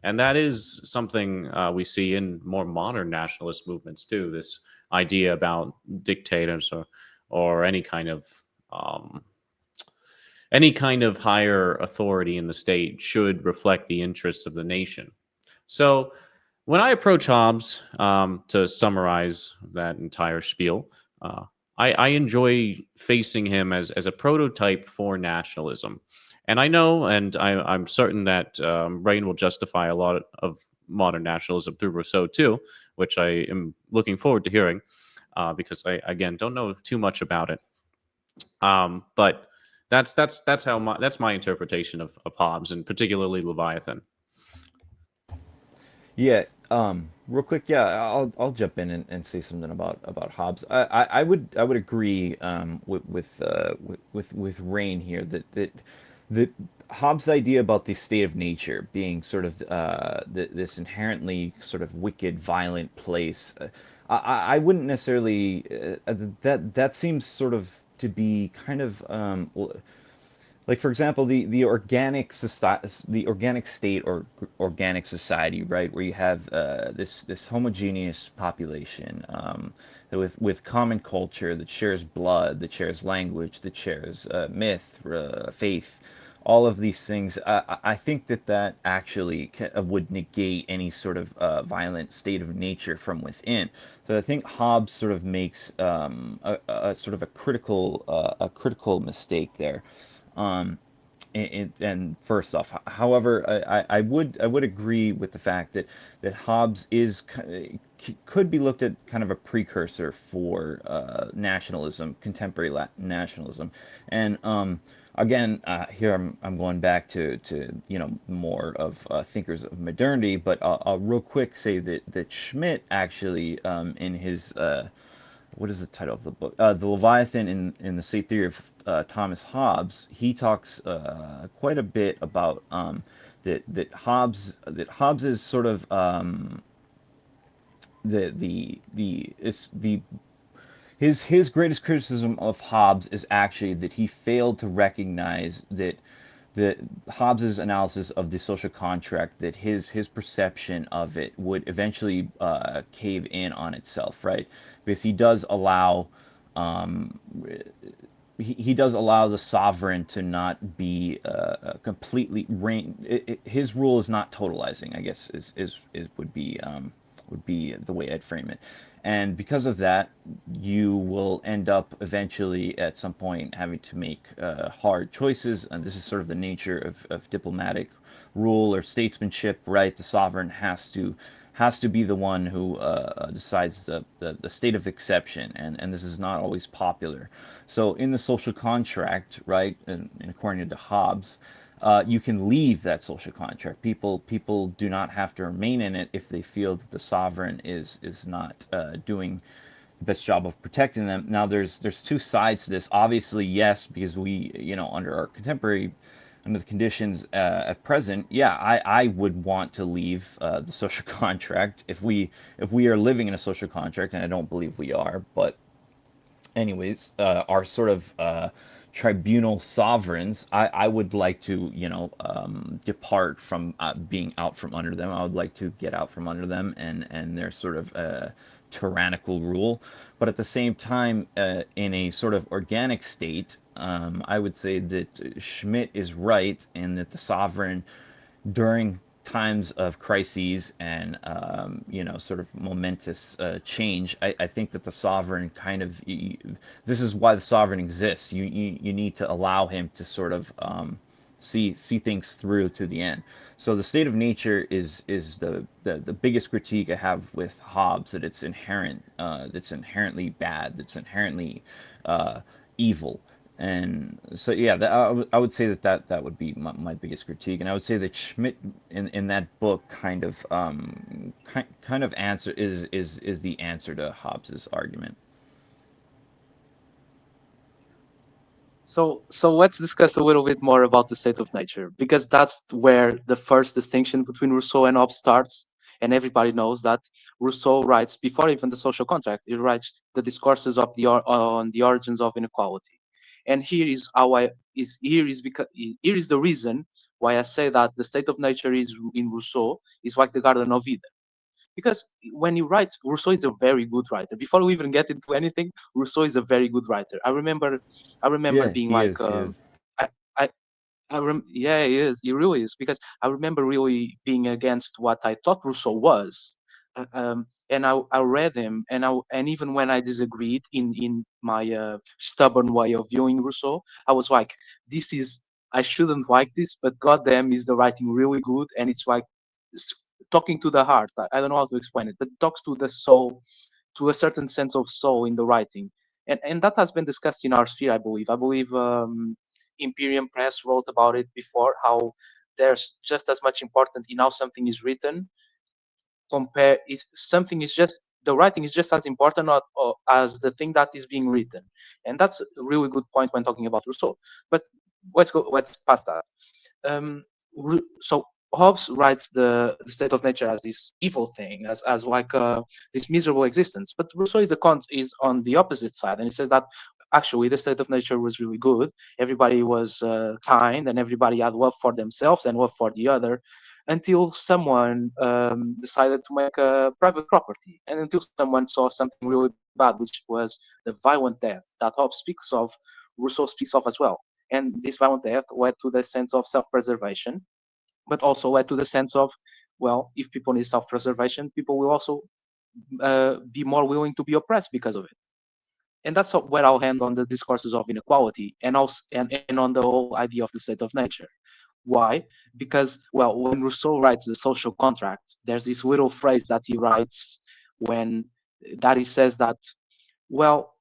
And that is something we see in more modern nationalist movements too. This idea about dictators or um, any kind of higher authority in the state should reflect the interests of the nation. So when I approach Hobbes, to summarize that entire spiel, uh, I enjoy facing him as a prototype for nationalism. And I know, and I'm certain that Rain will justify a lot of modern nationalism through Rousseau too, which I am looking forward to hearing, because I again don't know too much about it. But that's my interpretation of Hobbes, and particularly Leviathan. Yeah, real quick, yeah, I'll jump in and say something about Hobbes. I would agree with Rain here that Hobbes' idea about the state of nature being sort of this inherently sort of wicked, violent place. I wouldn't necessarily that seems sort of to be kind of like for example the organic society, the organic state or organic society, right, where you have this homogeneous population with common culture that shares blood, that shares language, that shares myth, faith, all of these things. I think that actually would negate any sort of violent state of nature from within. So I think Hobbes sort of makes a sort of a critical mistake there. Um, and first off, however, I would agree with the fact that Hobbes could be looked at kind of a precursor for nationalism, contemporary nationalism, and again, here I'm going back to more of thinkers of modernity, but I'll real quick say that Schmidt actually in his what is the title of the book? The Leviathan in the State Theory of Thomas Hobbes. He talks quite a bit about that Hobbes is sort of the is the his greatest criticism of Hobbes is actually that he failed to recognize that Hobbes's analysis of the social contract, that his perception of it would eventually cave in on itself, right? Because he does allow um, he does allow the sovereign to not be completely reign. His rule is not totalizing, I guess is would be the way I'd frame it. And because of that, you will end up eventually at some point having to make hard choices. And this is sort of the nature of diplomatic rule or statesmanship, right? The sovereign has to be the one who decides the state of exception, and this is not always popular. So in the social contract, right, and according to Hobbes, you can leave that social contract. People do not have to remain in it if they feel that the sovereign is not doing the best job of protecting them. Now, there's two sides to this. Obviously, yes, because we, under our contemporary, under the conditions at present, yeah, I would want to leave the social contract if we are living in a social contract, and I don't believe we are, but anyways, our sort of tribunal sovereigns, I would like to, depart from being out from under them. I would like to get out from under them and their sort of tyrannical rule. But at the same time, in a sort of organic state, I would say that Schmidt is right in that the sovereign during times of crises and sort of momentous change, I think that the sovereign kind of this is why the sovereign exists. You need to allow him to sort of see things through to the end. So the state of nature is the biggest critique I have with Hobbes, that it's that's inherently bad, that's inherently evil. And so, yeah, I would say that would be my biggest critique, and I would say that Schmidt in that book kind of answer is the answer to Hobbes's argument. So let's discuss a little bit more about the state of nature, because that's where the first distinction between Rousseau and Hobbes starts. And everybody knows that Rousseau writes, before even the social contract, he writes the discourses of on the origins of inequality. And here is the reason why I say that the state of nature is in Rousseau is like the Garden of Eden. Because when he writes, Rousseau is a very good writer. Before we even get into anything, Rousseau is a very good writer. I remember Yeah, being he like, is. He is. I, I, yeah, he is. He really is. Because I remember really being against what I thought Rousseau was, and I read him, and even when I disagreed in my stubborn way of viewing Rousseau, I was like, this is I shouldn't like this, but goddamn, is the writing really good, and it's like s- talking to the heart. I don't know how to explain it, but it talks to the soul, to a certain sense of soul in the writing, and that has been discussed in our sphere, I believe. Imperium Press wrote about it before, how there's just as much important in how something is written, compare if something is just the writing is just as important as the thing that is being written. And that's a really good point when talking about Rousseau. But let's pass that. So Hobbes writes the state of nature as this evil thing, as like this miserable existence. But Rousseau is on the opposite side, and he says that actually the state of nature was really good. Everybody was kind, and everybody had love for themselves and love for the other, until someone decided to make a private property, and until someone saw something really bad, which was the violent death that Hobbes speaks of, Rousseau speaks of as well. And this violent death led to the sense of self-preservation, but also led to the sense of, well, if people need self-preservation, people will also be more willing to be oppressed because of it. And that's where I'll end on the discourses of inequality, and also and on the whole idea of the state of nature. Why? Because, well, when Rousseau writes the social contract, there's this little phrase that he writes when that he says that, well,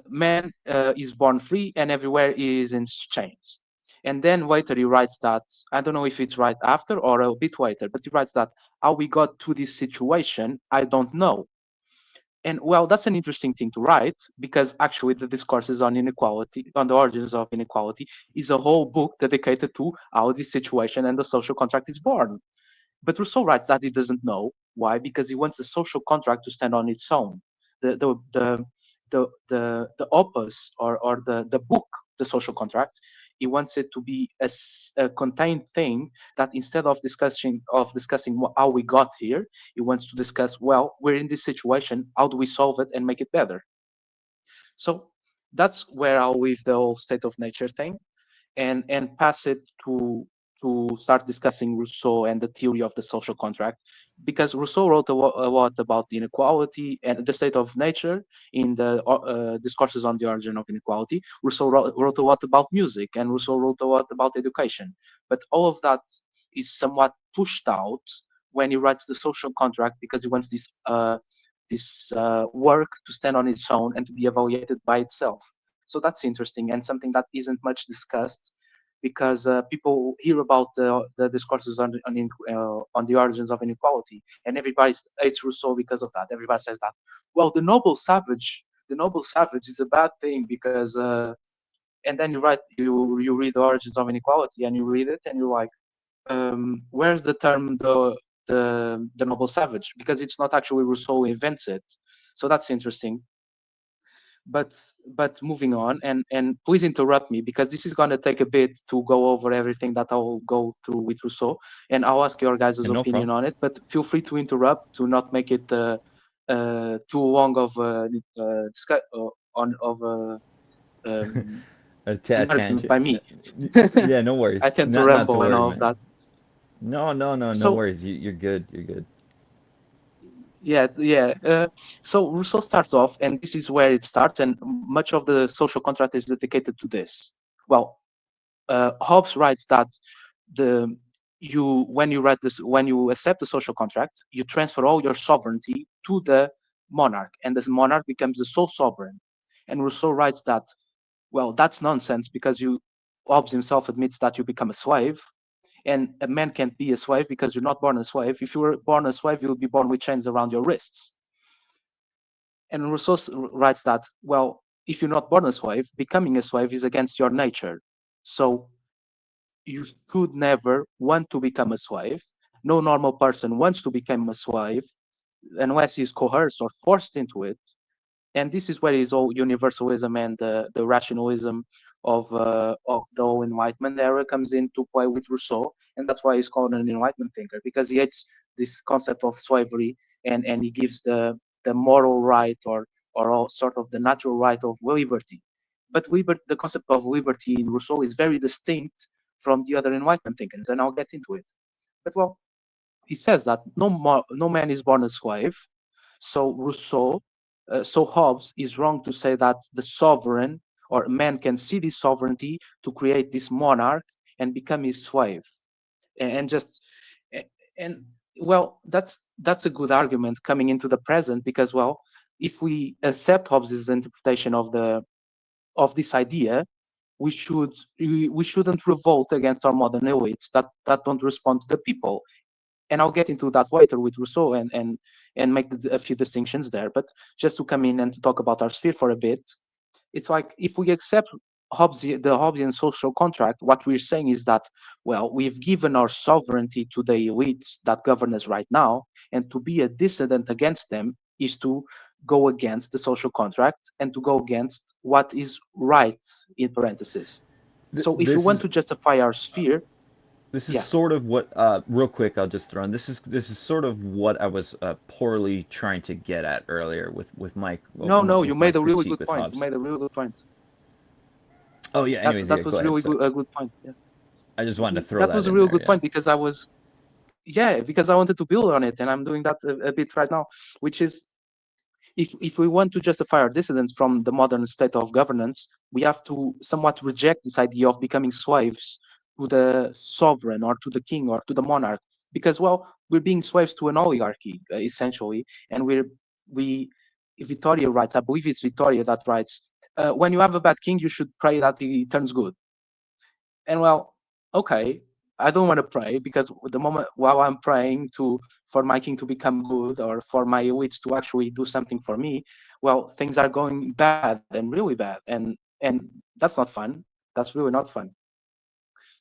man is born free and everywhere he is in chains. And then later he writes that, I don't know if it's right after or a bit later, but he writes that how we got to this situation, I don't know. And well, that's an interesting thing to write, because actually the discourses on inequality, on the origins of inequality, is a whole book dedicated to how this situation and the social contract is born. But Rousseau writes that he doesn't know. Why? Because he wants the social contract to stand on its own. The opus, or the book, the social contract, he wants it to be a contained thing, that instead of discussing how we got here, he wants to discuss, well, we're in this situation, how do we solve it and make it better? So that's where I'll leave the whole state of nature thing, and pass it to start discussing Rousseau and the theory of the social contract, because Rousseau wrote a lot about inequality and the state of nature in the discourses on the origin of inequality. Rousseau wrote a lot about music, and Rousseau wrote a lot about education. But all of that is somewhat pushed out when he writes the social contract, because he wants this work to stand on its own and to be evaluated by itself. So that's interesting and something that isn't much discussed, because people hear about the discourses on the origins of inequality, and everybody hates Rousseau because of that. Everybody says that, well, the noble savage is a bad thing because, and then you read the origins of inequality and you read it and you're like, where's the term the noble savage? Because it's not actually Rousseau invents it. So that's interesting. But moving on, and please interrupt me, because this is going to take a bit to go over everything that I'll go through with Rousseau, and I'll ask your guys' No opinion problem. on it. But feel free to interrupt to not make it too long of A argument tangent. by me. Yeah, no I worries. tend to Not to ramble and worry, all of man. that. No So worries. You're good. You're good. yeah. So Rousseau starts off, and this is where it starts, and much of the social contract is dedicated to this. Well, Hobbes writes that when you accept the social contract, you transfer all your sovereignty to the monarch, and the monarch becomes the sole sovereign. And Rousseau writes that, well, that's nonsense, because Hobbes himself admits that you become a slave, and a man can't be a slave because you're not born a slave. If you were born a slave, you'll be born with chains around your wrists. And Rousseau writes that, well, if you're not born a slave, becoming a slave is against your nature. So you should never want to become a slave. No normal person wants to become a slave unless he's coerced or forced into it. And this is where is all universalism and the rationalism of the whole Enlightenment era comes into play with Rousseau, and that's why he's called an Enlightenment thinker, because he hates this concept of slavery, and he gives the moral right or all sort of the natural right of liberty. But the concept of liberty in Rousseau is very distinct from the other Enlightenment thinkers, and I'll get into it. But well, he says that no man is born a slave. So so Hobbes is wrong to say that the sovereign or man can see this sovereignty to create this monarch and become his slave, and just and well, that's a good argument coming into the present, because well, if we accept Hobbes's interpretation of this idea, we shouldn't revolt against our modern elites that don't respond to the people. And I'll get into that later with Rousseau and make a few distinctions there. But just to come in and to talk about our sphere for a bit, it's like if we accept the Hobbesian social contract, what we're saying is that, well, we've given our sovereignty to the elites that govern us right now, and to be a dissident against them is to go against the social contract and to go against what is right, in parentheses. So if we This want is to justify our sphere, this is yeah. sort of what. Real quick, I'll just throw in. This is sort of what I was poorly trying to get at earlier with No, you with my made a really critique good with point. You Hobbes. made a really good point. Oh yeah. That Anyways, yeah. that Go was ahead. really So a good point. Yeah. I just wanted to throw That that was a in real there. good Yeah. point, because because I wanted to build on it, and I'm doing that a bit right now, which is, if we want to justify our dissidence from the modern state of governance, we have to somewhat reject this idea of becoming slaves to the sovereign or to the king or to the monarch, because well, we're being slaves to an oligarchy, essentially. And we Vittoria writes, I believe it's Vittoria that writes, when you have a bad king, you should pray that he turns good. And well, okay, I don't want to pray, because the moment while I'm praying to for my king to become good, or for my elites to actually do something for me, well, things are going bad and really bad, and that's not fun. That's really not fun.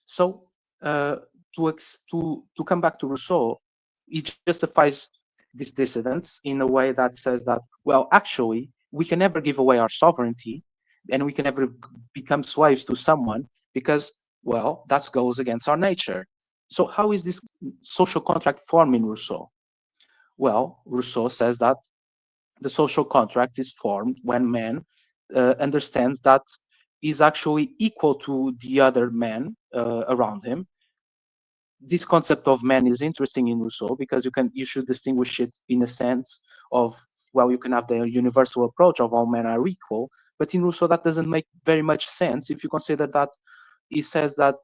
So to come back to Rousseau, he justifies these dissidents in a way that says that, well, actually, we can never give away our sovereignty, and we can never become slaves to someone, because, well, that goes against our nature. So how is this social contract formed in Rousseau? Well, Rousseau says that the social contract is formed when man understands that he's actually equal to the other man around him, this concept of man is interesting in Rousseau because you should distinguish it in a sense of, well, you can have the universal approach of all men are equal, but in Rousseau that doesn't make very much sense if you consider that he says that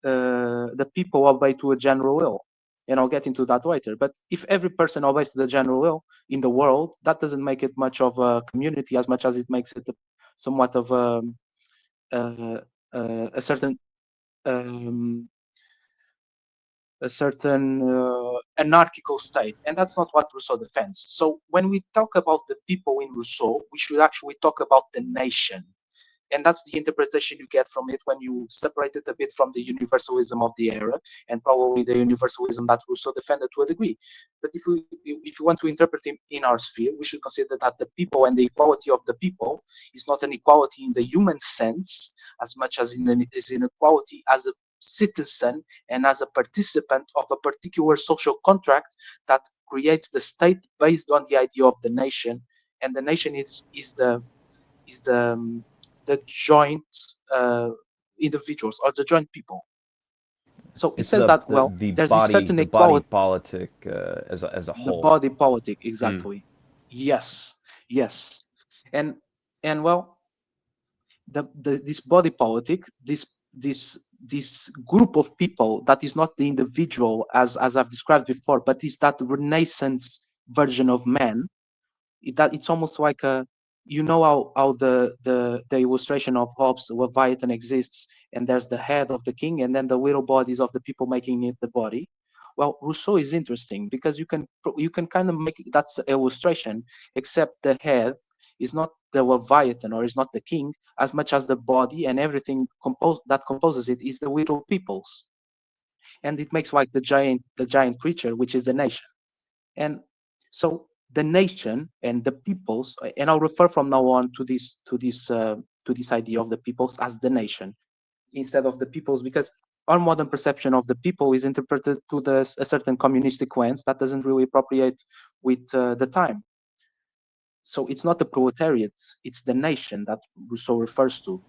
the people obey to a general will, and I'll get into that later. But if every person obeys to the general will in the world, that doesn't make it much of a community as much as it makes it somewhat of a certain um, anarchical state, and that's not what Rousseau defends. So when we talk about the people in Rousseau, we should actually talk about the nation, and that's the interpretation you get from it when you separate it a bit from the universalism of the era and probably the universalism that Rousseau defended to a degree. But if you want to interpret him in our sphere, we should consider that the people and the equality of the people is not an equality in the human sense as much as is an equality as a citizen and as a participant of a particular social contract that creates the state based on the idea of the nation, and the nation is the joint individuals or the joint people. So it It's says that, well, the there's this body certain the body equality, politic as a the whole. body politic, exactly. Yes, yes, and well, this body politic, this group of people that is not the individual as I've described before, but is that Renaissance version of man. That it's almost like a, you know, how the illustration of Hobbes Leviathan exists, and there's the head of the king and then the little bodies of the people making it the body. Well, Rousseau is interesting because you can kind of make that's illustration, except the head is not the Leviathan or is not the king as much as the body, and everything that composes it is the little peoples, and it makes like the giant creature, which is the nation. And so the nation and the peoples, and I'll refer from now on to this idea of the peoples as the nation instead of the peoples, because our modern perception of the people is interpreted to a certain communistic lens that doesn't really appropriate with the time. So it's not the proletariat, it's the nation that Rousseau refers to.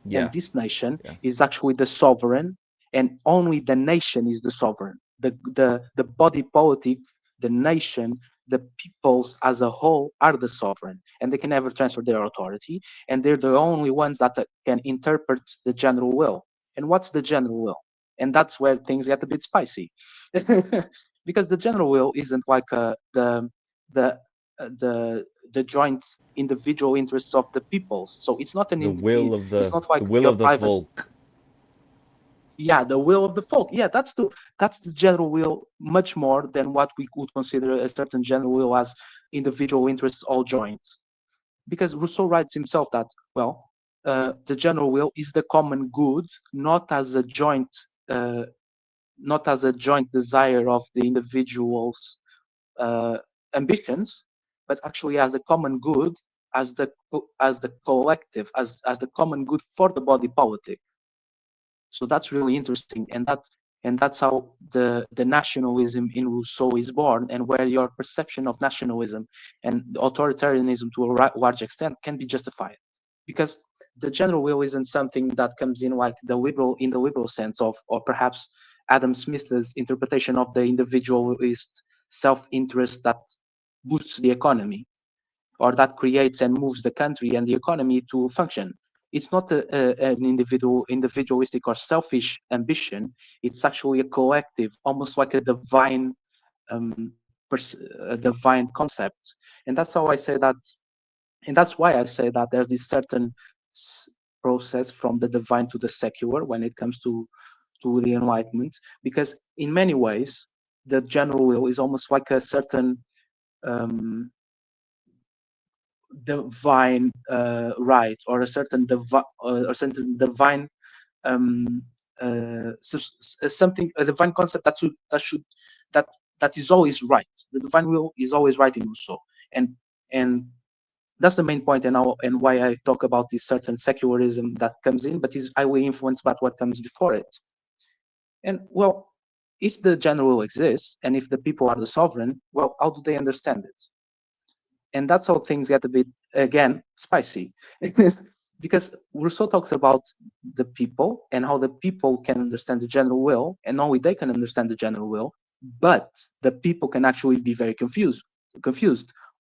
Yeah. And this nation Yeah. is actually the sovereign, and only the nation is the sovereign. The body politic, the nation, the peoples as a whole are the sovereign, and they can never transfer their authority, and they're the only ones that can interpret the general will. And what's the general will? And that's where things get a bit spicy, because the general will isn't like the the joint individual interests of the peoples. So it's not it's not like the will your of the private, folk. yeah, the will of the folk. Yeah, that's the general will, much more than what we could consider a certain general will as individual interests all joint. Because Rousseau writes himself that, well, the general will is the common good, not as a joint uh, not as a joint desire of the individual's uh, ambitions, but actually as a common good, as the collective, as the common good for the body politic. So that's really interesting, and that's how the nationalism in Rousseau is born, and where your perception of nationalism and authoritarianism to a large extent can be justified, because the general will isn't something that comes in like in the liberal sense of, or perhaps Adam Smith's interpretation of the individualist self-interest that boosts the economy, or that creates and moves the country and the economy to function. It's not an individualistic or selfish ambition. It's actually a collective, almost like um, a divine concept. And that's how I say that, and that's why I say that there's this certain process from the divine to the secular when it comes to the Enlightenment, because in many ways the general will is almost like a certain um, divine right, or a certain divine um, something, a divine concept that that is always right. The divine will is always right in Rousseau, and that's the main point, and why I talk about this certain secularism that comes in, but is highly influenced by what comes before it. And well, if the general will exists, and if the people are the sovereign, well, how do they understand it? And that's how things get a bit, again, spicy. because Rousseau talks about the people and how the people can understand the general will, and only they can understand the general will, but the people can actually be very confused.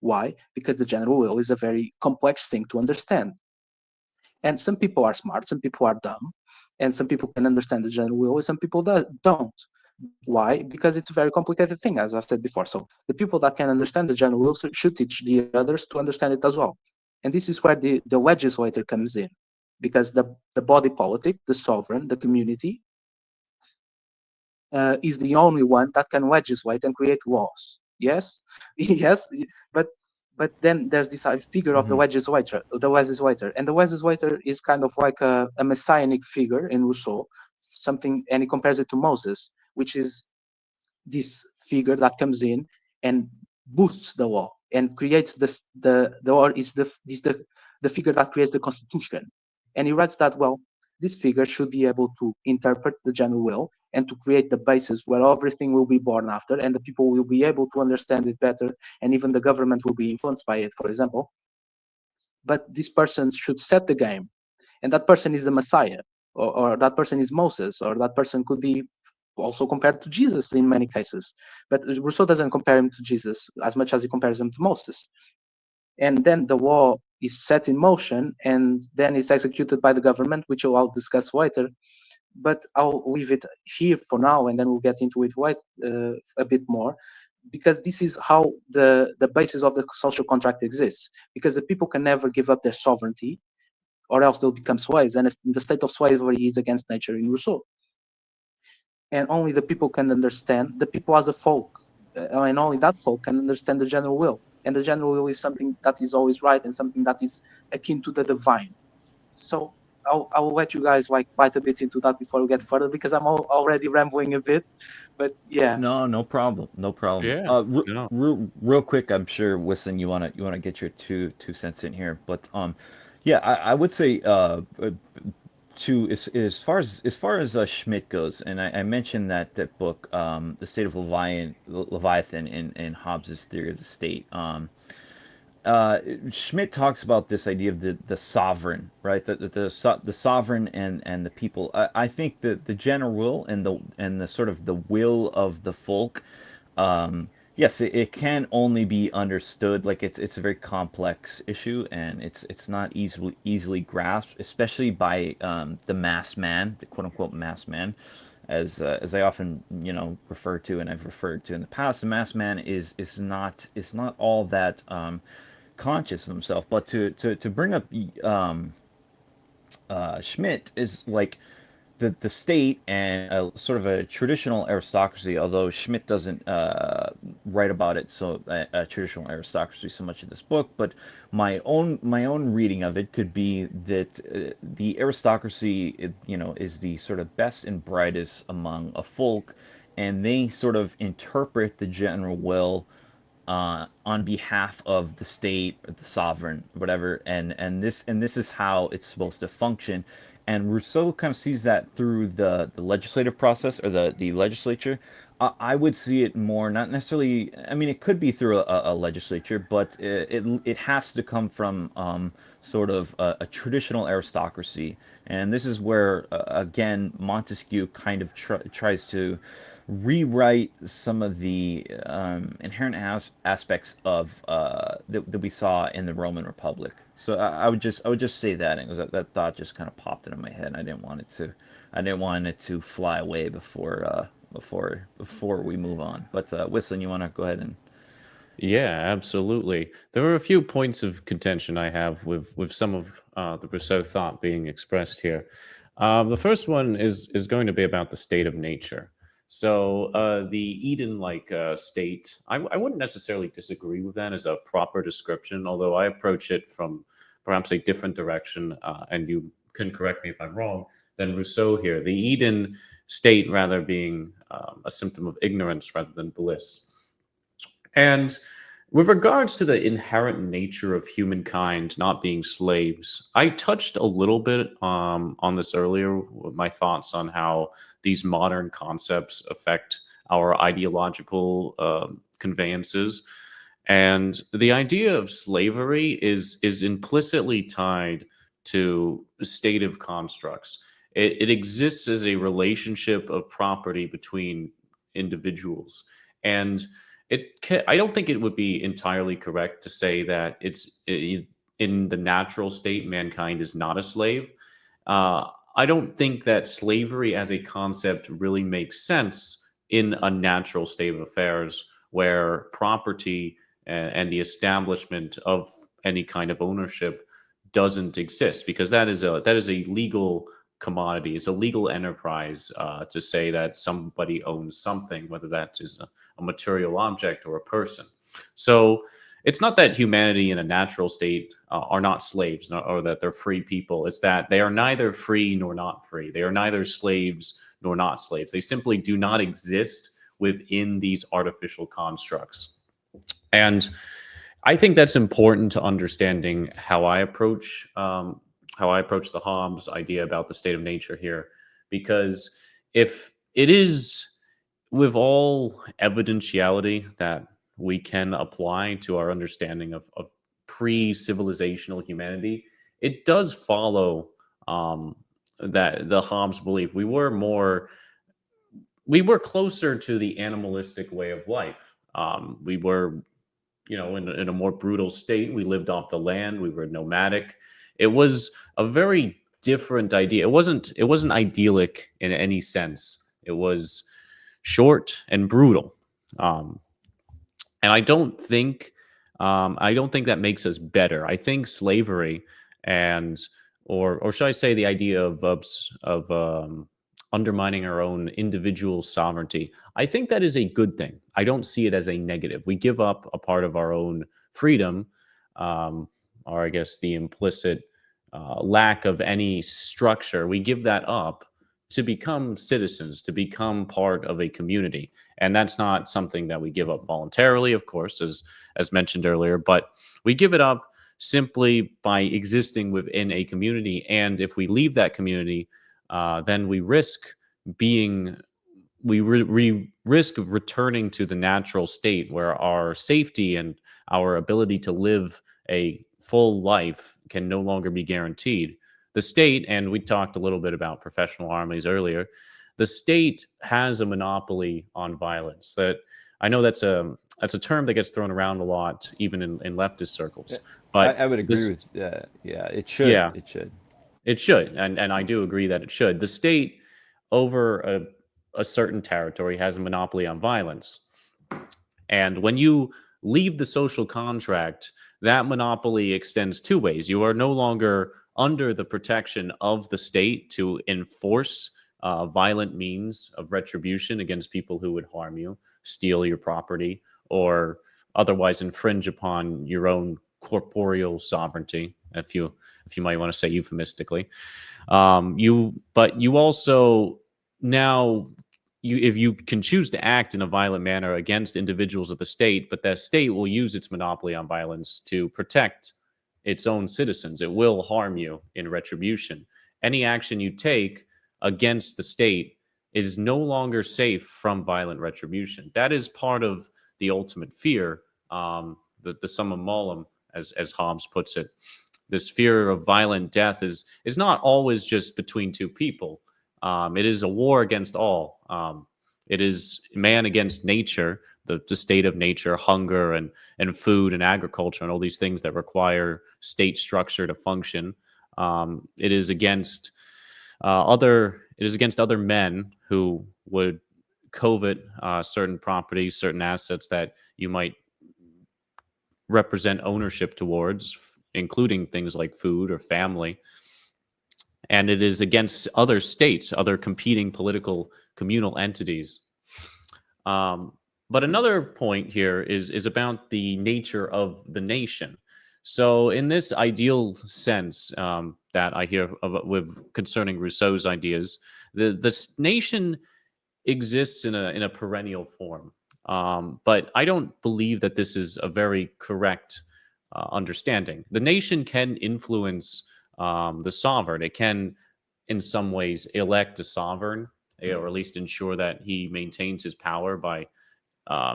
Why? Because the general will is a very complex thing to understand. And some people are smart, some people are dumb, and some people can understand the general will, and some people don't. Why? Because it's a very complicated thing, as I've said before. So the people that can understand the general will should teach the others to understand it as well. And this is where the legislator comes in, because the body politic, the sovereign, the community, is the only one that can legislate and create laws. Yes, yes, but then there's this figure of the Mhm. legislator, and the legislator is kind of like a messianic figure in Rousseau, something, and he compares it to Moses, which is this figure that comes in and boosts the law and creates the law is the figure that creates the constitution. And he writes that, well, this figure should be able to interpret the general will and to create the basis where everything will be born after, and the people will be able to understand it better, and even the government will be influenced by it, for example. But this person should set the game, and that person is the Messiah, or that person is Moses, or that person could be also compared to Jesus in many cases. But Rousseau doesn't compare him to Jesus as much as he compares him to Moses. And then the law is set in motion, and then it's executed by the government, which I'll discuss later. But I'll leave it here for now, and then we'll get into it a bit more, because this is how the basis of the social contract exists. Because the people can never give up their sovereignty, or else they'll become slaves. And the state of slavery is against nature in Rousseau. And only the people can understand, the people as a folk, and only that folk can understand the general will. And the general will is something that is always right and something that is akin to the divine. So I'll let you guys like bite a bit into that before we get further, because I'm already rambling a bit. But yeah, No, no problem. No problem. Yeah. No. Real quick, I'm sure, Wisson, you wanna get your two cents in here, but yeah, I would say to as far as Schmidt goes, and I mentioned that book, The State of Leviathan in Hobbes's Theory of the State. Uh, Schmidt talks about this idea of the sovereign, right? The sovereign and the people. I think that the general will and the sort of the will of the folk, yes, it can only be understood. Like it's a very complex issue, and it's not easily grasped, especially by the mass man, the quote unquote mass man, as I often refer to, and I've referred to in the past. The mass man is not all that conscious of himself. But to bring up Schmidt is like the state and sort of a traditional aristocracy, although Schmidt doesn't write about it, so a traditional aristocracy so much in this book. But my own reading of it could be that the aristocracy, is the sort of best and brightest among a folk, and they sort of interpret the general will on behalf of the state, or the sovereign, whatever, and this is how it's supposed to function. And Rousseau kind of sees that through the legislative process, or the legislature. I would see it more, not necessarily. I mean, it could be through a legislature, but it has to come from sort of a traditional aristocracy. And this is where again Montesquieu kind of tries to rewrite some of the inherent aspects of that we saw in the Roman Republic. So I would just say that, and that thought just kind of popped into my head. And I didn't want it to fly away before we move on. But Whistling, you want to go ahead and Yeah, absolutely. There are a few points of contention I have with some of the Rousseau thought being expressed here. The first one is going to be about the state of nature. So the Eden-like state, I wouldn't necessarily disagree with that as a proper description, although I approach it from perhaps a different direction, and you can correct me if I'm wrong, than Rousseau here. The Eden state rather being a symptom of ignorance rather than bliss. And with regards to the inherent nature of humankind not being slaves, I touched a little bit on this earlier with my thoughts on how these modern concepts affect our ideological conveyances. And the idea of slavery is implicitly tied to stative constructs. It exists as a relationship of property between individuals. And I don't think it would be entirely correct to say that in the natural state, mankind is not a slave. I don't think that slavery as a concept really makes sense in a natural state of affairs where property and the establishment of any kind of ownership doesn't exist, because that is a legal commodity. It's a legal enterprise to say that somebody owns something, whether that is a material object or a person. So it's not that humanity in a natural state are not slaves, or that they're free people. It's that they are neither free nor not free. They are neither slaves nor not slaves. They simply do not exist within these artificial constructs. And I think that's important to understanding how I approach the Hobbes idea about the state of nature here, because if it is with all evidentiality that we can apply to our understanding of pre-civilizational humanity, it does follow that the Hobbes belief we were closer to the animalistic way of life. We were, in a more brutal state. We lived off the land. We were nomadic. It was a very different idea. It wasn't idyllic in any sense. It was short and brutal. Um, and I don't think that makes us better. I think slavery and or should I say the idea of undermining our own individual sovereignty. I think that is a good thing. I don't see it as a negative. We give up a part of our own freedom, um, or I guess the implicit lack of any structure. We give that up to become citizens, to become part of a community. And that's not something that we give up voluntarily, of course, as mentioned earlier, but we give it up simply by existing within a community. And if we leave that community, then being we risk returning to the natural state where our safety and our ability to live a full life can no longer be guaranteed. The state, and we talked a little bit about professional armies earlier, the state has a monopoly on violence. That I know that's a term that gets thrown around a lot, even in leftist circles. But I would agree this, with that. Yeah, it should. yeah, It should. it should, and I do agree that it should. The state over a certain territory has a monopoly on violence. And when you leave the social contract, that monopoly extends two ways. You are no longer under the protection of the state to enforce violent means of retribution against people who would harm you, steal your property, or otherwise infringe upon your own corporeal sovereignty, if you might want to say euphemistically. But you also now if you can choose to act in a violent manner against individuals of the state, but the state will use its monopoly on violence to protect its own citizens. It will harm you in retribution. Any action you take against the state is no longer safe from violent retribution. That is part of the ultimate fear, the summum malum, as Hobbes puts it. This fear of violent death is not always just between two people. It is a war against all. It is man against nature, the state of nature, hunger and food and agriculture and all these things that require state structure to function. It is against other men who would covet certain properties, certain assets that you might represent ownership towards, including things like food or family. And it is against other states, other competing political communal entities. Um, but another point here is about the nature of the nation. So, in this ideal sense that I hear with concerning Rousseau's ideas, the nation exists in a perennial form. But I don't believe that this is a very correct understanding. The nation can influence the sovereign. It can, in some ways, elect a sovereign, or at least ensure that he maintains his power by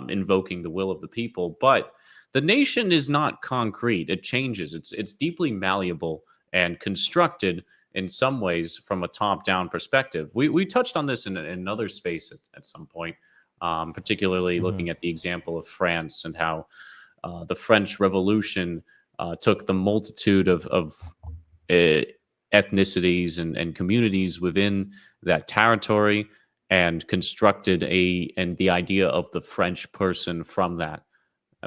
invoking the will of the people. But the nation is not concrete. It changes. It's deeply malleable, and constructed in some ways from a top-down perspective. We touched on this in another space at some point, particularly Hmm. looking at the example of France and how the French Revolution took the multitude of uh, ethnicities and communities within that territory and constructed and the idea of the French person from that.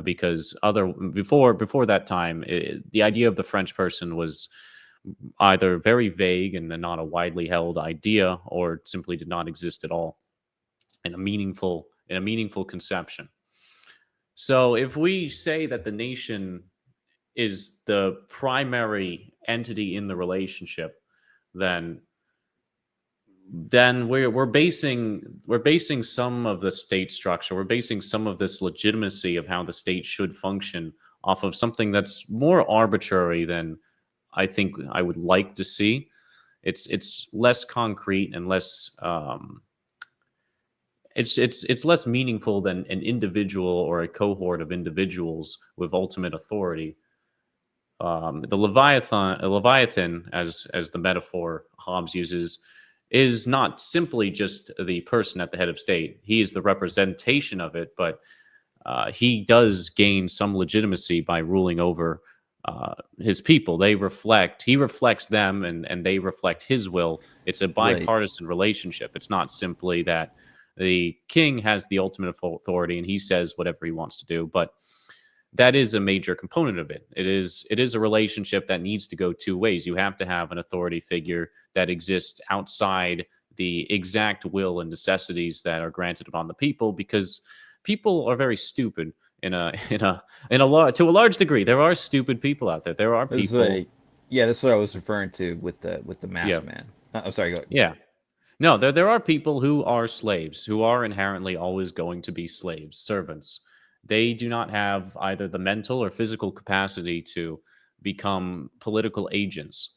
Because other before that time, the idea of the French person was either very vague and not a widely held idea, or simply did not exist at all in a meaningful conception. So if we say that the nation is the primary entity in the relationship, then we're basing some of the state structure, we're basing some of this legitimacy of how the state should function off of something that's more arbitrary than I think I would like to see. It's less concrete and less it's less meaningful than an individual or a cohort of individuals with ultimate authority. The Leviathan, as the metaphor Hobbes uses, is not simply just the person at the head of state. He is the representation of it, but he does gain some legitimacy by ruling over his people. He reflects them, and they reflect his will. It's a Right. bipartisan relationship. It's not simply that the king has the ultimate authority and he says whatever he wants to do, but that is a major component of it. It is a relationship that needs to go two ways. You have to have an authority figure that exists outside the exact will and necessities that are granted upon the people, because people are very stupid to a large degree. There are stupid people out there. There are This is people. yeah, that's what I was referring to with the Yeah, masked man. I'm sorry. Go ahead. yeah. No, there are people who are slaves, who are inherently always going to be slaves, servants. They do not have either the mental or physical capacity to become political agents.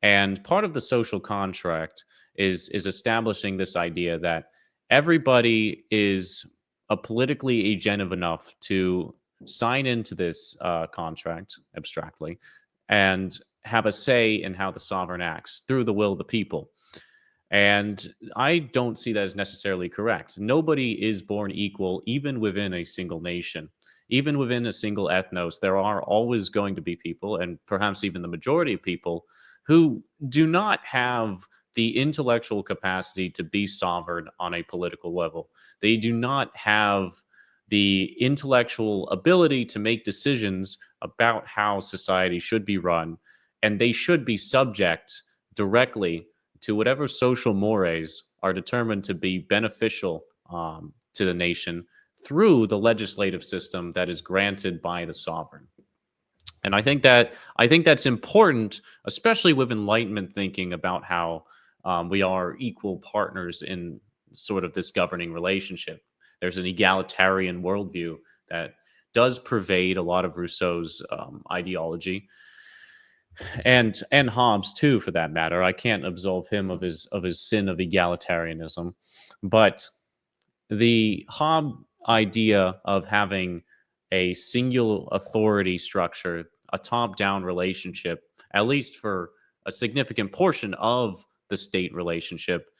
And part of the social contract is establishing this idea that everybody is a politically agentive enough to sign into this contract abstractly and have a say in how the sovereign acts through the will of the people. And I don't see that as necessarily correct. Nobody is born equal, even within a single nation, even within a single ethnos. There are always going to be people, and perhaps even the majority of people, who do not have the intellectual capacity to be sovereign on a political level. They do not have the intellectual ability to make decisions about how society should be run, and they should be subject directly to whatever social mores are determined to be beneficial to the nation through the legislative system that is granted by the sovereign. And I think that's important, especially with Enlightenment thinking about how we are equal partners in sort of this governing relationship. There's an egalitarian worldview that does pervade a lot of Rousseau's ideology, and Hobbes too, for that matter. I can't absolve him of his sin of egalitarianism, but the Hobbes idea of having a singular authority structure, a top-down relationship, at least for a significant portion of the state relationship,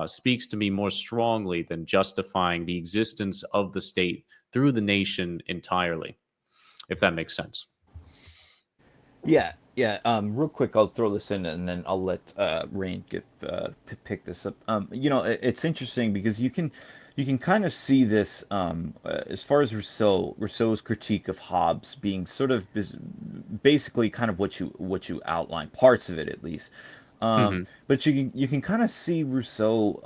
speaks to me more strongly than justifying the existence of the state through the nation entirely, if that makes sense. Yeah, yeah. Real quick, I'll throw this in, and then I'll let Rain pick this up. It's interesting because you can kind of see this as far as Rousseau's critique of Hobbes being sort of basically kind of what you outlined, parts of it at least. Hmm. But you can kind of see Rousseau.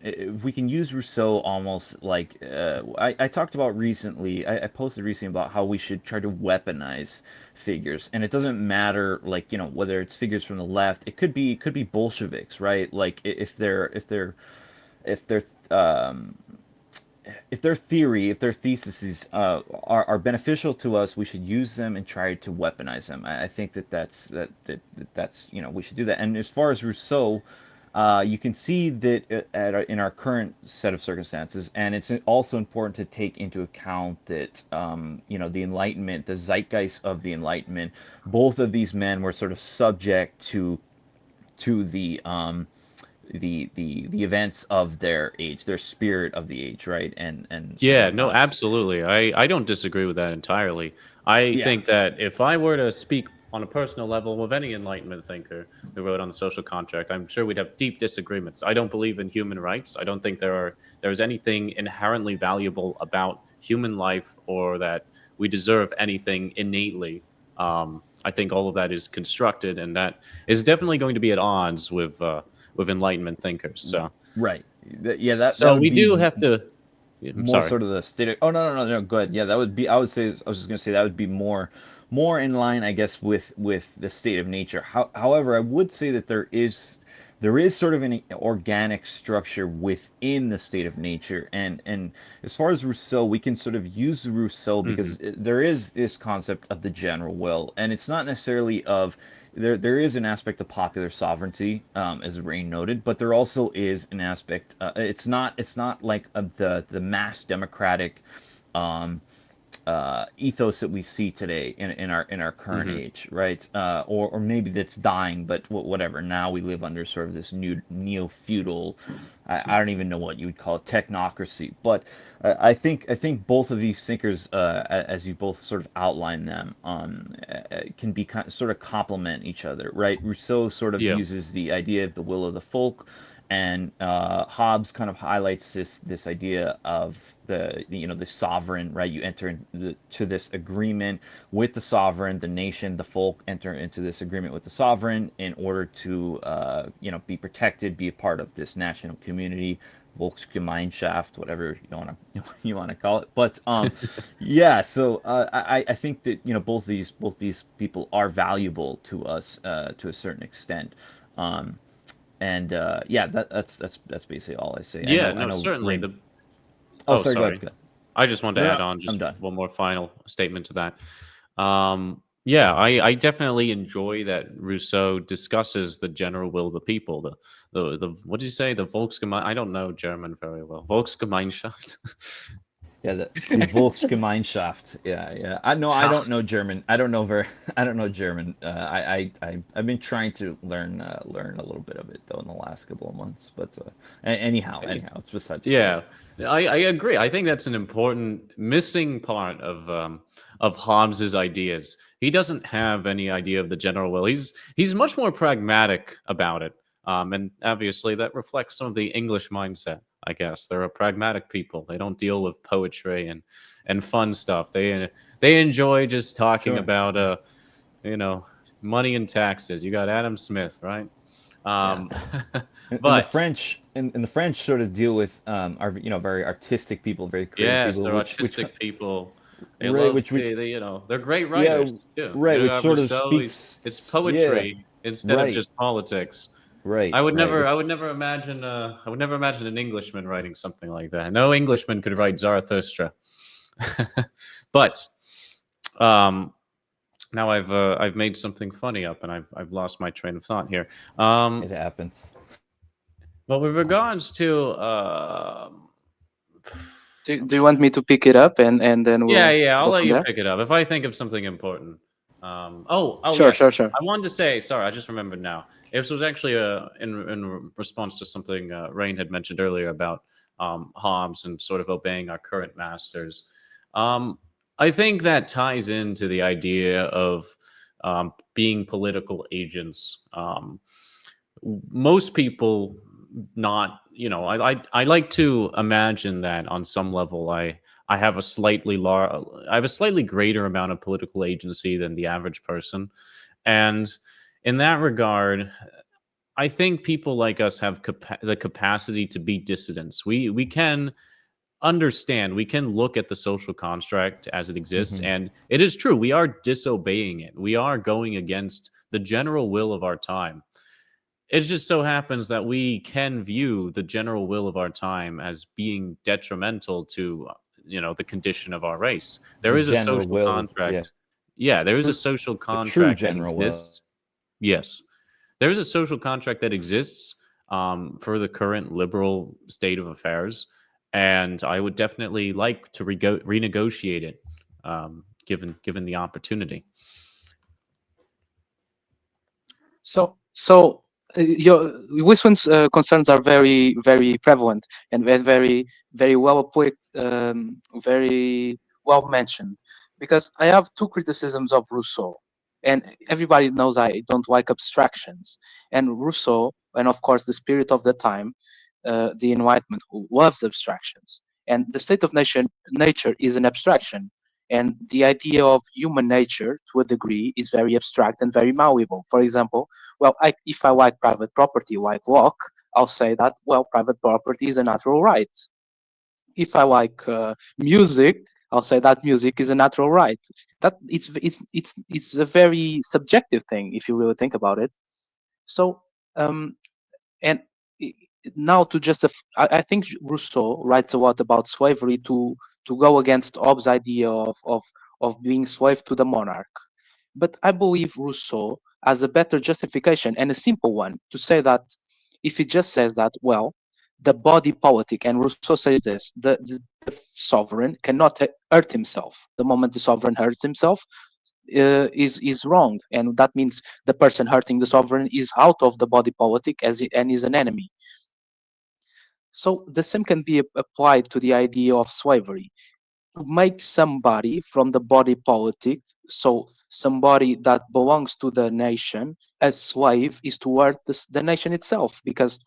If we can use Rousseau almost like I talked about recently. I posted recently about how we should try to weaponize figures, and it doesn't matter like whether it's figures from the left. It could be Bolsheviks, right? Like if they're if their theory, if their theses are beneficial to us, we should use them and try to weaponize them. I think that's we should do that. And as far as Rousseau, you can see that in our current set of circumstances, and it's also important to take into account that the Enlightenment, the zeitgeist of the Enlightenment, both of these men were sort of subject to the events of their age, their spirit of the age, right? Yeah, no, absolutely. I don't disagree with that entirely. I Yeah. think that if I were to speak on a personal level with any Enlightenment thinker who wrote on the social contract, I'm sure we'd have deep disagreements. I don't believe in human rights. I don't think there's anything inherently valuable about human life or that we deserve anything innately. I think all of that is constructed, and that is definitely going to be at odds with Enlightenment thinkers. Right. Yeah, that So would we be do have to. I'm more sorry. sort of the state of, oh, no, go ahead. Yeah, that would be, I would say, I was just going to say that would be more in line, I guess, with the state of nature. However, I would say that there is sort of an organic structure within the state of nature, and as far as Rousseau, we can sort of use Rousseau Hmm. because there is this concept of the general will, and it's not necessarily of there is an aspect of popular sovereignty, as Rain noted, but there also is an aspect. It's not like the mass democratic um, ethos that we see today in our current Hmm. age, right? Or maybe that's dying, but whatever. Now we live under sort of this new neo-feudal. I don't even know what you would call it, technocracy. But I think both of these thinkers, as you both sort of outline them, can be sort of complement each other, right? Rousseau sort of Yeah. uses the idea of the will of the folk, and Hobbes kind of highlights this idea of the sovereign, right? You enter into this agreement with the sovereign, the nation, the folk enter into this agreement with the sovereign in order to be protected, be a part of this national community, Volksgemeinschaft, whatever you want to call it. But yeah, so I think that both these people are valuable to us to a certain extent. Um, and yeah, that's basically all I say. I Yeah, know I no, know certainly Rain. the Oh, Oh, sorry. Go ahead. sorry. Go ahead. I just wanted to No, add no, on I'm just done. one more final statement to that. Yeah, I definitely enjoy that Rousseau discusses the general will of the people. The what did you say? The Volksgemein. I don't know German very well. Volksgemeinschaft. Yeah, the Volksgemeinschaft. Yeah, yeah. I Yeah. don't know German. I don't know very. I don't know German. I've been trying to learn a little bit of it though in the last couple of months. But anyhow, it's besides the point. Yeah, I agree. I think that's an important missing part of Hobbes's ideas. He doesn't have any idea of the general will. He's much more pragmatic about it, and obviously that reflects some of the English mindset. I guess they're a pragmatic people. They don't deal with poetry and fun stuff. They enjoy just talking Sure. about you know money and taxes. You got Adam Smith, right? Yeah. Um, And the but French and the French sort of deal with are very artistic people, very creative Yes, people, they're which autistic people. They right, love which they're great yeah, writers too. right, You which got sort of Rousseau, it's speaks, yeah, poetry instead of right, just politics. right, I would which never imagine I would never imagine an Englishman writing something like that. No Englishman could write Zarathustra. But um now I've made something funny up and I've lost my train of thought here. it happens. But with regards to Do you want me to pick it up and then Yeah, we'll yeah, I'll go let from you there? pick it up if I think of something important. Sure, Yes, sure, sure. I wanted to say. Sorry, I just remembered now. This was actually in response to something Rain had mentioned earlier about Hobbes and sort of obeying our current masters. Um, I think that ties into the idea of being political agents. Most people not I like to imagine that on some level I have a I have a slightly greater amount of political agency than the average person, and in that regard I think people like us have the capacity to be dissidents. We can understand, we can look at the social construct as it exists, Hmm. and it is true we are disobeying it. We are going against the general will of our time. It just so happens that we can view the general will of our time as being detrimental to, the condition of our race. There The is a general social will, yeah, contract. Yeah, there is a true, social the true contract that general will. exists. Yes, there is a social contract that exists for the current liberal state of affairs, and I would definitely like to renegotiate it, given the opportunity. Your Wisman's concerns are very, very prevalent and very well equipped, very well mentioned. Because I have two criticisms of Rousseau, and everybody knows I don't like abstractions. And Rousseau, and of course the spirit of the time, the Enlightenment, who loves abstractions. And the state of nature is an abstraction. And the idea of human nature, to a degree, is very abstract and very malleable. For example, well, if I like private property, like Locke, I'll say that, well, private property is a natural right. If I like music, I'll say that music is a natural right. That it's a very subjective thing if you really think about it. So um, and now to I think Rousseau writes a lot about slavery to go against Hobbes' idea of being slave to the monarch. But I believe Rousseau has a better justification and a simple one to say that if he just says that, well, the body politic, and Rousseau says this, the sovereign cannot hurt himself. The moment the sovereign hurts himself, is wrong, and that means the person hurting the sovereign is out of the body politic and is an enemy. So the same can be applied to the idea of slavery. To make somebody from the body politic, so somebody that belongs to the nation, a slave, is to hurt the nation itself. Because,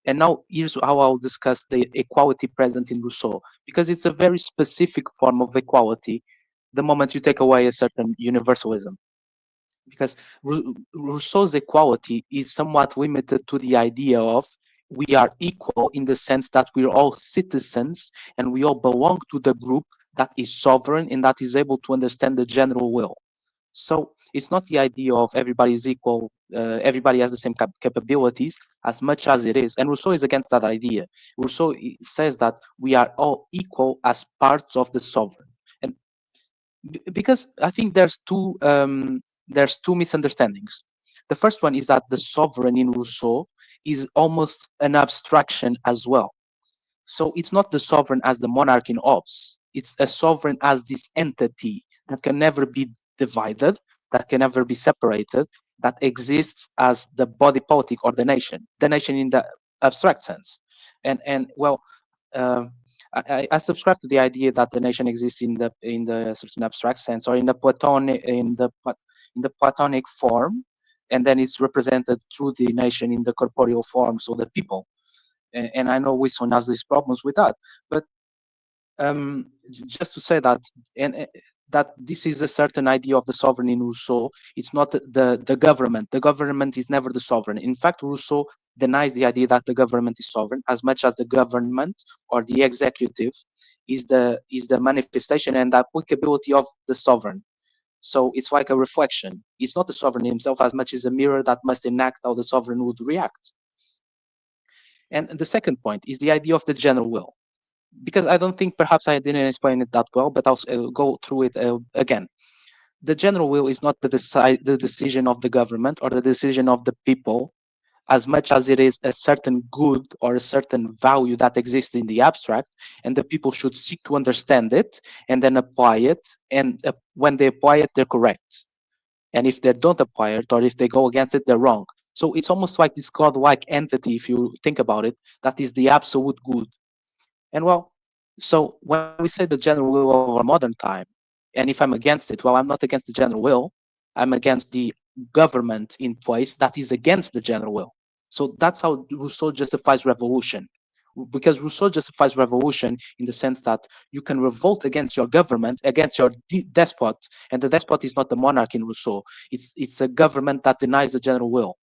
and now here's how I'll discuss the equality present in Rousseau, because it's a very specific form of equality the moment you take away a certain universalism. Because Rousseau's equality is somewhat limited to the idea of we are equal in the sense that we're all citizens and we all belong to the group that is sovereign and that is able to understand the general will. So it's not the idea of everybody is equal, everybody has the same capabilities, as much as it is. And Rousseau is against that idea. Rousseau says that we are all equal as parts of the sovereign. And because I think there's two misunderstandings. The first one is that the sovereign in Rousseau is almost an abstraction as well. So it's not the sovereign as the monarch in Hobbes. It's a sovereign as this entity that can never be divided, that can never be separated, that exists as the body politic or the nation in the abstract sense. And well, uh, I subscribe to the idea that the nation exists in the certain abstract sense, or in the Platonic form, and then it's represented through the nation in the corporeal form, so the people. And I know Wilson has these problems with that, but just to say that, and that this is a certain idea of the sovereign in Rousseau. It's not the government. The government is never the sovereign. In fact, Rousseau denies the idea that the government is sovereign, as much as the government or the executive is the manifestation and the applicability of the sovereign. So it's like a reflection. It's not the sovereign himself as much as a mirror that must enact how the sovereign would react. And the second point is the idea of the general will, because I don't think perhaps I didn't explain it that well, but I'll go through it again. The general will is not the decision of the government or the decision of the people, as much as it is a certain good or a certain value that exists in the abstract, and the people should seek to understand it and then apply it. And when they apply it, they're correct. And if they don't apply it, or if they go against it, they're wrong. So it's almost like this godlike entity, if you think about it, that is the absolute good. And well, so when we say the general will of our modern time, and if I'm against it, well, I'm not against the general will. I'm against the government in place that is against the general will. So that's how Rousseau justifies revolution. Because Rousseau justifies revolution in the sense that you can revolt against your government, against your despot, and the despot is not the monarch in Rousseau. It's a government that denies the general will.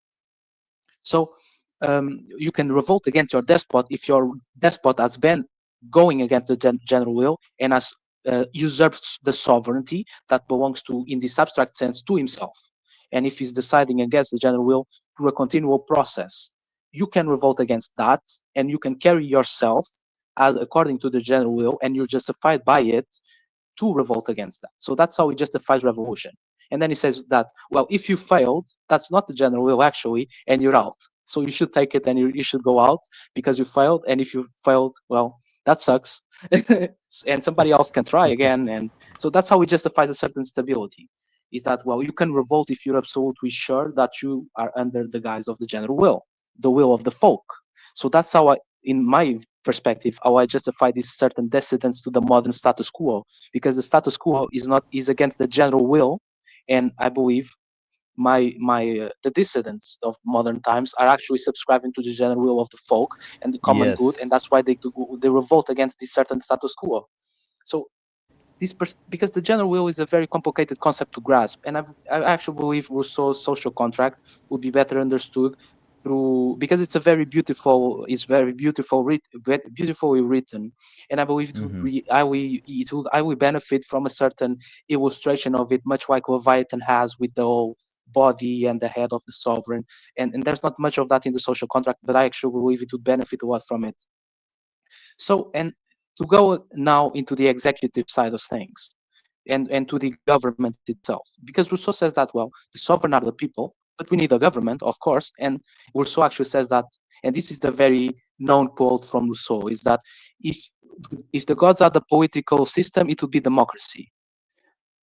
So you can revolt against your despot if your despot has been going against the general will and has usurped the sovereignty that belongs to, in this abstract sense, to himself. And if he's deciding against the general will through a continual process, you can revolt against that, and you can carry yourself as according to the general will, and you're justified by it to revolt against that. So that's how he justifies revolution. And then he says that, well, if you failed, that's not the general will actually, and you're out. so you should take it and you should go out because you failed. And if you failed, well, that sucks. And somebody else can try again. And so that's how it justifies a certain stability, is that, well, you can revolt if you're absolutely sure that you are under the guise of the general will, the will of the folk. So that's how in my perspective, how I justify this certain dissidence to the modern status quo, because the status quo is against the general will. And I believe the dissidents of modern times are actually subscribing to the general will of the folk and the common good, Yes. and that's why they revolt against this certain status quo. So because the general will is a very complicated concept to grasp, and I actually believe Rousseau's social contract would be better understood through, because it's beautifully written, and I believe it would Hmm. I will benefit from a certain illustration of it, much like Leviathan has with the whole body and the head of the sovereign, and there's not much of that in the social contract, but I actually believe it would benefit a lot from it. So, and to go now into the executive side of things, and to the government itself, because Rousseau says that, well, the sovereign are the people, but we need a government, of course. And Rousseau actually says that, and this is the very known quote from Rousseau, is that if if the gods are the political system, it would be democracy.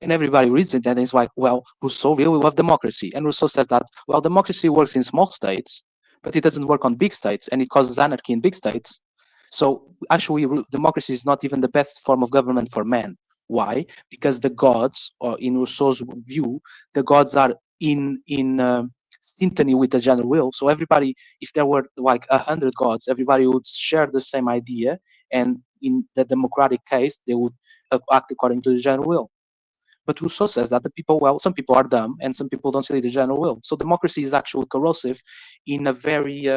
And everybody reads it and it's like, well, Rousseau really loved democracy. And Rousseau says that, well, democracy works in small states, but it doesn't work on big states, and it causes anarchy in big states. So actually, democracy is not even the best form of government for man. Why? Because the gods, or in Rousseau's view, the gods are in synchrony with the general will. So everybody, if there were like 100 gods, everybody would share the same idea, and in the democratic case, they would act according to the general will. But Rousseau says that the people, well, some people are dumb and some people don't see the general will. So democracy is actually corrosive in a very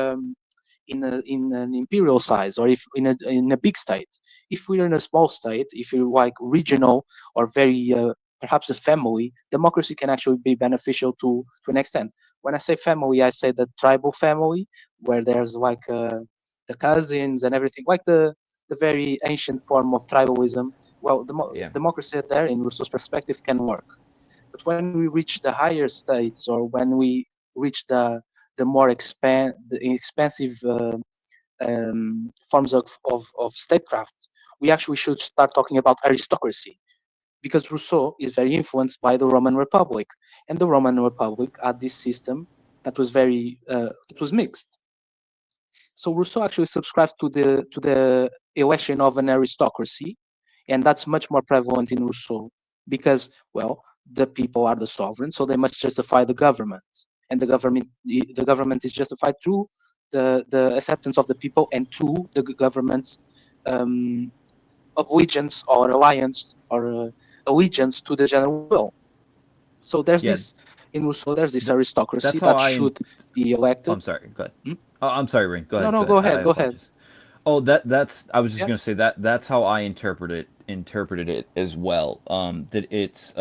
in an imperial size, or if in a big state. If we're in a small state, if you're like regional or very perhaps a family, democracy can actually be beneficial to an extent. When I say family, I say the tribal family, where there's like the cousins and everything, like the very ancient form of tribalism. Well, Yeah. democracy there, in Rousseau's perspective, can work. But when we reach the higher states, or when we reach the more expensive forms of statecraft, we actually should start talking about aristocracy, because Rousseau is very influenced by the Roman Republic, and the Roman Republic had this system that was that was mixed. So Rousseau actually subscribes to the election of an aristocracy, and that's much more prevalent in Rousseau because, well, the people are the sovereign, so they must justify the government, and the government is justified through the acceptance of the people and through the government's um, allegiance or alliance or allegiance to the general will. So there's Yeah. this in Rousseau. There's this Th- aristocracy that's how that I. should be Oh, elected. I'm sorry. Go ahead. Hmm? Oh, I'm sorry, Ring. Go No, ahead. no, Go go ahead. I ahead, go ahead. apologize. Oh, that's. I was just Yeah. gonna say that's how I interpreted it as well. That it's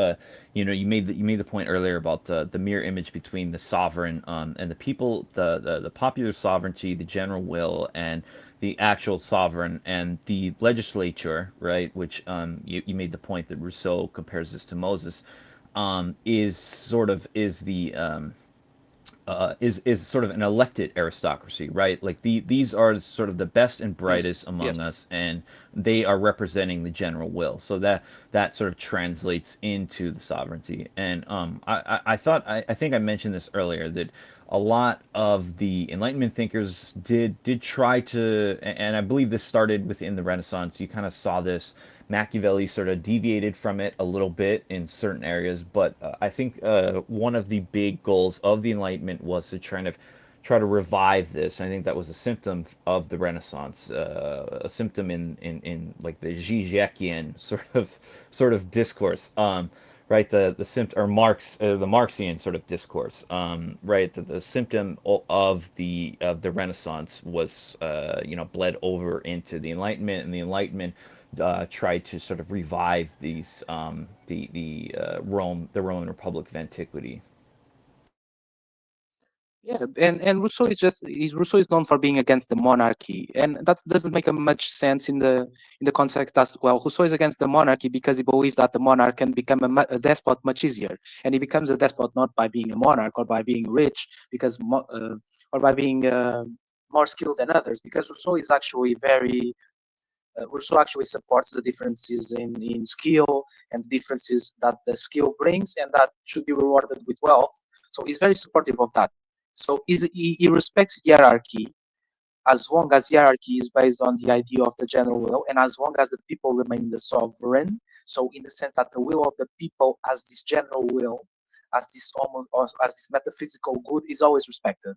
you made the point earlier about the mirror image between the sovereign and the people, the popular sovereignty, the general will, and the actual sovereign and the legislature, right? Which you made the point that Rousseau compares this to Moses, is sort of is sort of an elected aristocracy, right? Like these are sort of the best and Yes. brightest Yes. among us, and they are representing the general will. So that sort of translates into the sovereignty. And I thought I think I mentioned this earlier that a lot of the Enlightenment thinkers did try to, and I believe this started within the Renaissance. You kind of saw this. Machiavelli sort of deviated from it a little bit in certain areas, but I think one of the big goals of the Enlightenment was to try to revive this. I think that was a symptom of the Renaissance, a symptom in like the Zizek'ian sort of discourse. Right, the Marxian sort of discourse, right, the symptom of the Renaissance was bled over into the Enlightenment, and the Enlightenment tried to sort of revive these the Roman Republic of antiquity. Yeah, and Rousseau is known for being against the monarchy, and that doesn't make much sense in the context as well. Rousseau is against the monarchy because he believes that the monarch can become a despot much easier, and he becomes a despot not by being a monarch or by being rich, because or by being more skilled than others, because Rousseau is actually very Rousseau actually supports the differences in skill and differences that the skill brings, and that should be rewarded with wealth. So he's very supportive of that. So he respects hierarchy as long as hierarchy is based on the idea of the general will, and as long as the people remain the sovereign. So in the sense that the will of the people as this general will, as this almost as this metaphysical good, is always respected.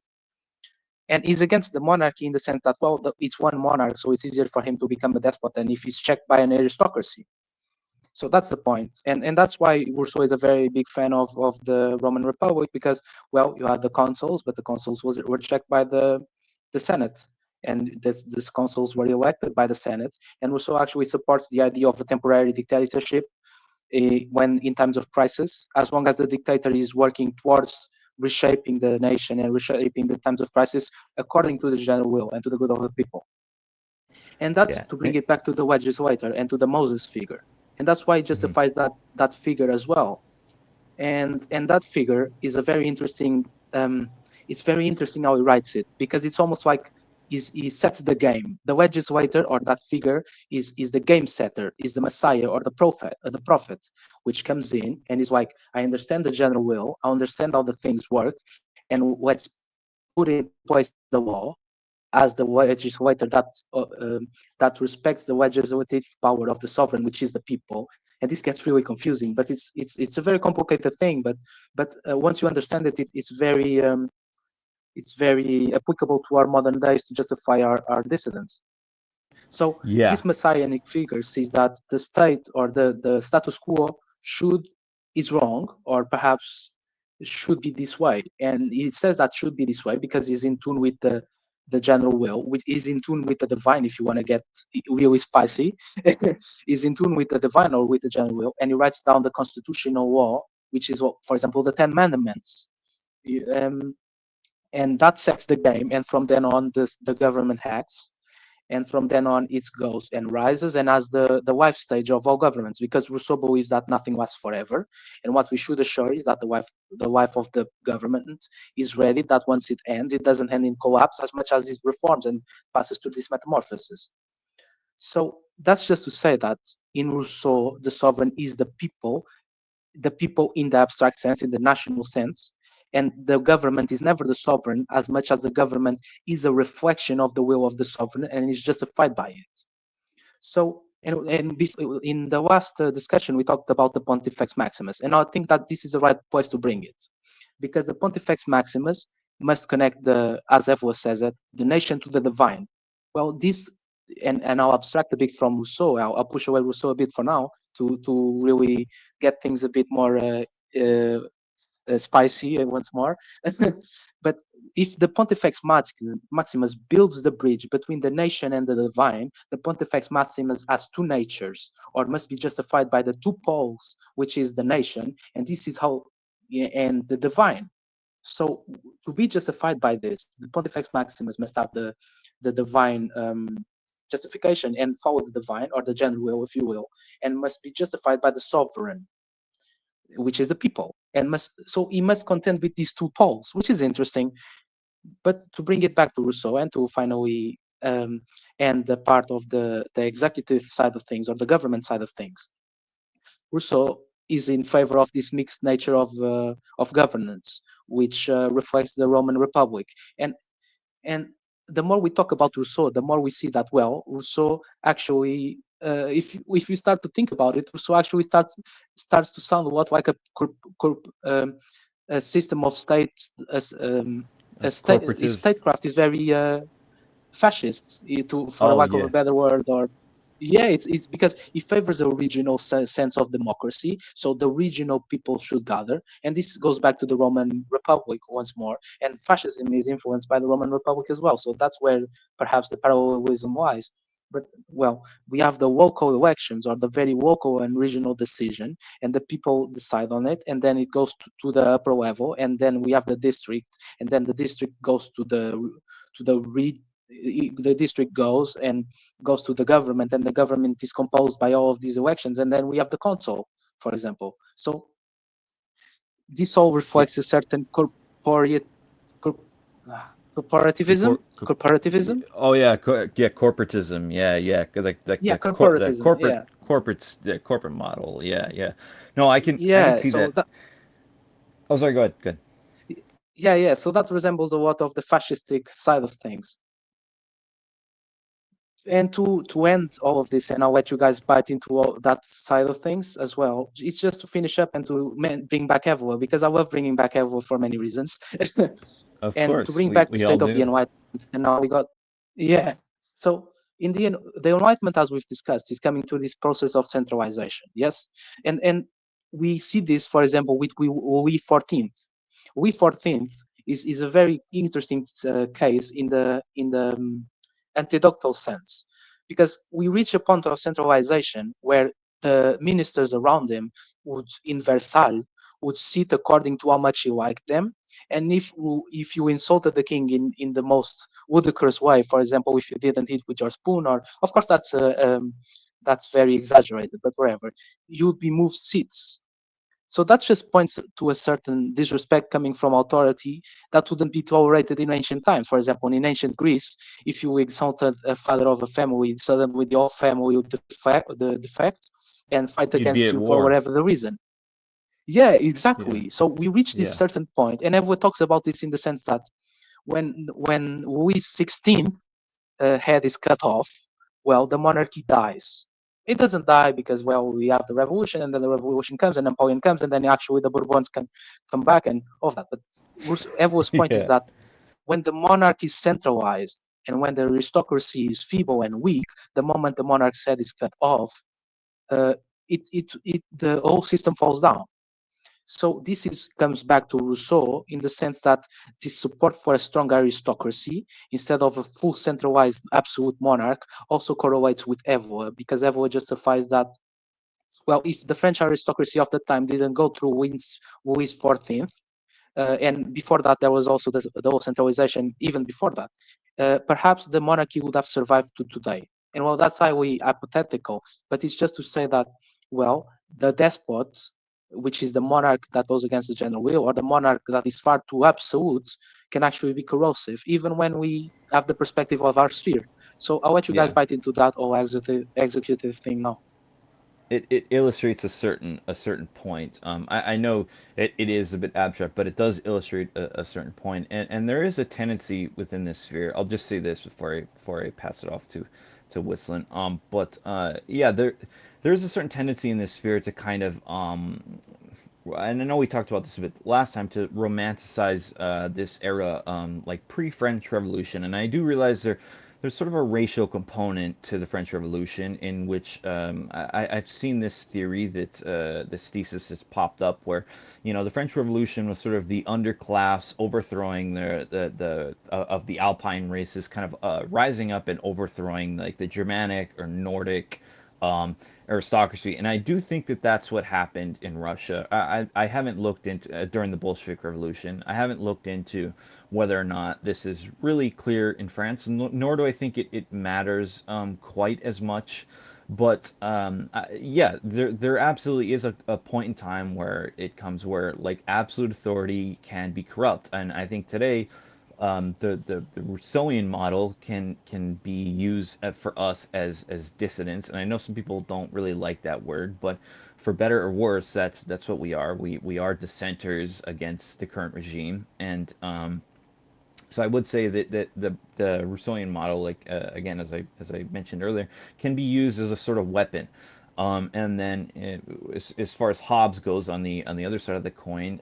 And he's against the monarchy in the sense that, well, it's one monarch, so it's easier for him to become a despot than if he's checked by an aristocracy. So that's the point. And that's why Rousseau is a very big fan of the Roman Republic, because, well, you had the consuls, but the consuls were checked by the Senate. And these consuls were elected by the Senate. And Rousseau actually supports the idea of a temporary dictatorship when in times of crisis, as long as the dictator is working towards reshaping the nation and reshaping the times of crisis according to the general will and to the good of the people. And that's to bring it back to the legislator and to the Moses figure. And that's why it justifies that figure as well. And that figure is a very interesting. It's very interesting how he writes it, because it's almost like he sets the game. The legislator, or that figure, is the game setter, is the Messiah or the prophet, which comes in and is like, I understand the general will, I understand how the things work, and let's put in place the law as the legislator that respects the legislative power of the sovereign, which is the people. And this gets really confusing, but it's a very complicated thing. But once you understand it, it's very applicable to our modern days to justify our dissidence. So this messianic figure sees that the state or the status quo is wrong, or perhaps should be this way. And it says that should be this way because he's in tune with the general will, which is in tune with the divine. If you want to get really spicy, is in tune with the divine or with the general will. And he writes down the constitutional law, which is, for example, the 10 Mandaments. And that sets the game. And from then on, the government acts. And from then on, it goes and rises and has the life stage of all governments, because Rousseau believes that nothing lasts forever. And what we should assure is that the life of the government is ready, that once it ends, it doesn't end in collapse as much as it reforms and passes through this metamorphosis. So that's just to say that in Rousseau, the sovereign is the people in the abstract sense, in the national sense, and the government is never the sovereign as much as the government is a reflection of the will of the sovereign and is justified by it. So, and in the last discussion, we talked about the Pontifex Maximus, and I think that this is the right place to bring it, because the Pontifex Maximus must connect as Evola says it, the nation to the divine. Well, this, and I'll abstract a bit from Rousseau. I'll push away Rousseau a bit for now to really get things a bit more spicy once more. But if the Pontifex Maximus builds the bridge between the nation and the divine, the Pontifex Maximus has two natures, or must be justified by the two poles, which is the nation, and this is how, and the divine. So to be justified by this, the Pontifex Maximus must have the divine justification and follow the divine, or the general will, if you will, and must be justified by the sovereign, which is the people, and so he must contend with these two poles, which is interesting. But to bring it back to Rousseau and to finally end the part of the executive side of things, or the government side of things, Rousseau is in favor of this mixed nature of governance, which reflects the Roman Republic. And the more we talk about Rousseau, the more we see that, well, Rousseau actually, if you start to think about it, Rousseau actually starts to sound a lot like a system of states. Statecraft is very fascist, for lack of a better word, or it's because it favors a regional sense of democracy. So the regional people should gather, and this goes back to the Roman Republic once more. And fascism is influenced by the Roman Republic as well. So that's where perhaps the parallelism lies. But, well, we have the local elections, or the very local and regional decision, and the people decide on it, and then it goes to the upper level, and then we have the district, and then the district goes to the district goes to the government, and the government is composed by all of these elections, and then we have the council, for example. So this all reflects a certain Corporativism, corporativism. Oh yeah, yeah, corporatism. Yeah, like Yeah, the corporatism. Yeah, corporate model. Yeah. No, I can yeah. see So that. that, Oh, sorry. Go ahead. Good. yeah. So that resembles a lot of the fascistic side of things. And to end all of this, and I'll let you guys bite into all that side of things as well. It's just to finish up and to bring back Evola, because I love bringing back Evola for many reasons, Of and to course, bring back the we all state of the do. Enlightenment. And now we got, yeah. So in the end, the Enlightenment, as we've discussed, is coming to this process of centralization. Yes, and we see this, for example, with Louis XIV. Louis XIV is a very interesting case in the antidoctal sense, because we reach a point of centralization where the ministers around him would, in Versailles, would sit according to how much he liked them. And if you insulted the king in the most ludicrous way, for example, if you didn't eat with your spoon, or of course that's very exaggerated, but wherever, you'd be moved seats. So that just points to a certain disrespect coming from authority that wouldn't be tolerated in ancient times. For example, in ancient Greece, if you exalted a father of a family, suddenly the whole family would defect and fight You'd be against at you for war. whatever the reason. Yeah, Yeah. exactly. So we reach this Yeah. certain point, and everyone talks about this in the sense that when Louis XVI head is cut off, well, the monarchy dies. It doesn't die because, well, we have the revolution, and then the revolution comes, and Napoleon comes, and then actually the Bourbons can come back, and all of that. But Evo's point is Yeah. that when the monarchy is centralized and when the aristocracy is feeble and weak, the moment the monarch's head is cut off, uh, the whole system falls down. So this comes back to Rousseau in the sense that this support for a strong aristocracy instead of a full centralized absolute monarch also correlates with Evola, because Evola justifies that, well, if the French aristocracy of the time didn't go through Louis XIV, and before that there was also the whole centralization even before that, perhaps the monarchy would have survived to today. And well, that's highly hypothetical, but it's just to say that, well, the despot, which is the monarch that goes against the general will, or the monarch that is far too absolute, can actually be corrosive, even when we have the perspective of our sphere. So I'll let you guys Yeah. bite into that whole executive thing now. It illustrates a certain point. I know it is a bit abstract, but it does illustrate a certain point, and there is a tendency within this sphere. I'll just say this before I pass it off to Whistling. But yeah, there's a certain tendency in this sphere to kind of and I know we talked about this a bit last time, to romanticize this era, like pre-French Revolution, and I do realize there's sort of a racial component to the French Revolution in which I've seen this theory that this thesis has popped up where, the French Revolution was sort of the underclass overthrowing the of the Alpine races, kind of rising up and overthrowing like the Germanic or Nordic aristocracy. And I do think that that's what happened in Russia. I haven't looked into during the Bolshevik Revolution. I haven't looked into whether or not this is really clear in France, nor do I think it matters quite as much. But yeah, there absolutely is a point in time where it comes where like absolute authority can be corrupt, and I think today the Rousseauian model can be used for us as dissidents. And I know some people don't really like that word, but for better or worse, that's what we are. We are dissenters against the current regime, and so I would say that the Rousseauian model, like again, as I mentioned earlier, can be used as a sort of weapon. And then, as far as Hobbes goes, on the other side of the coin,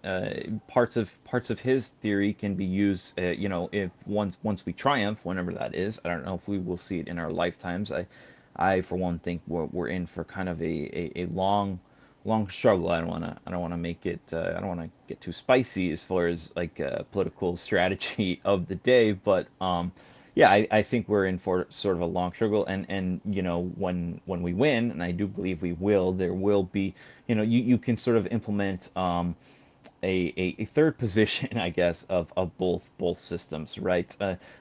parts of his theory can be used. If once we triumph, whenever that is, I don't know if we will see it in our lifetimes. I for one think we're in for kind of a long struggle. I don't want to make it. I don't want to get too spicy as far as like political strategy of the day, but yeah, I think we're in for sort of a long struggle, and when we win, and I do believe we will, there will be, you can sort of implement a third position, I guess, of both systems, right?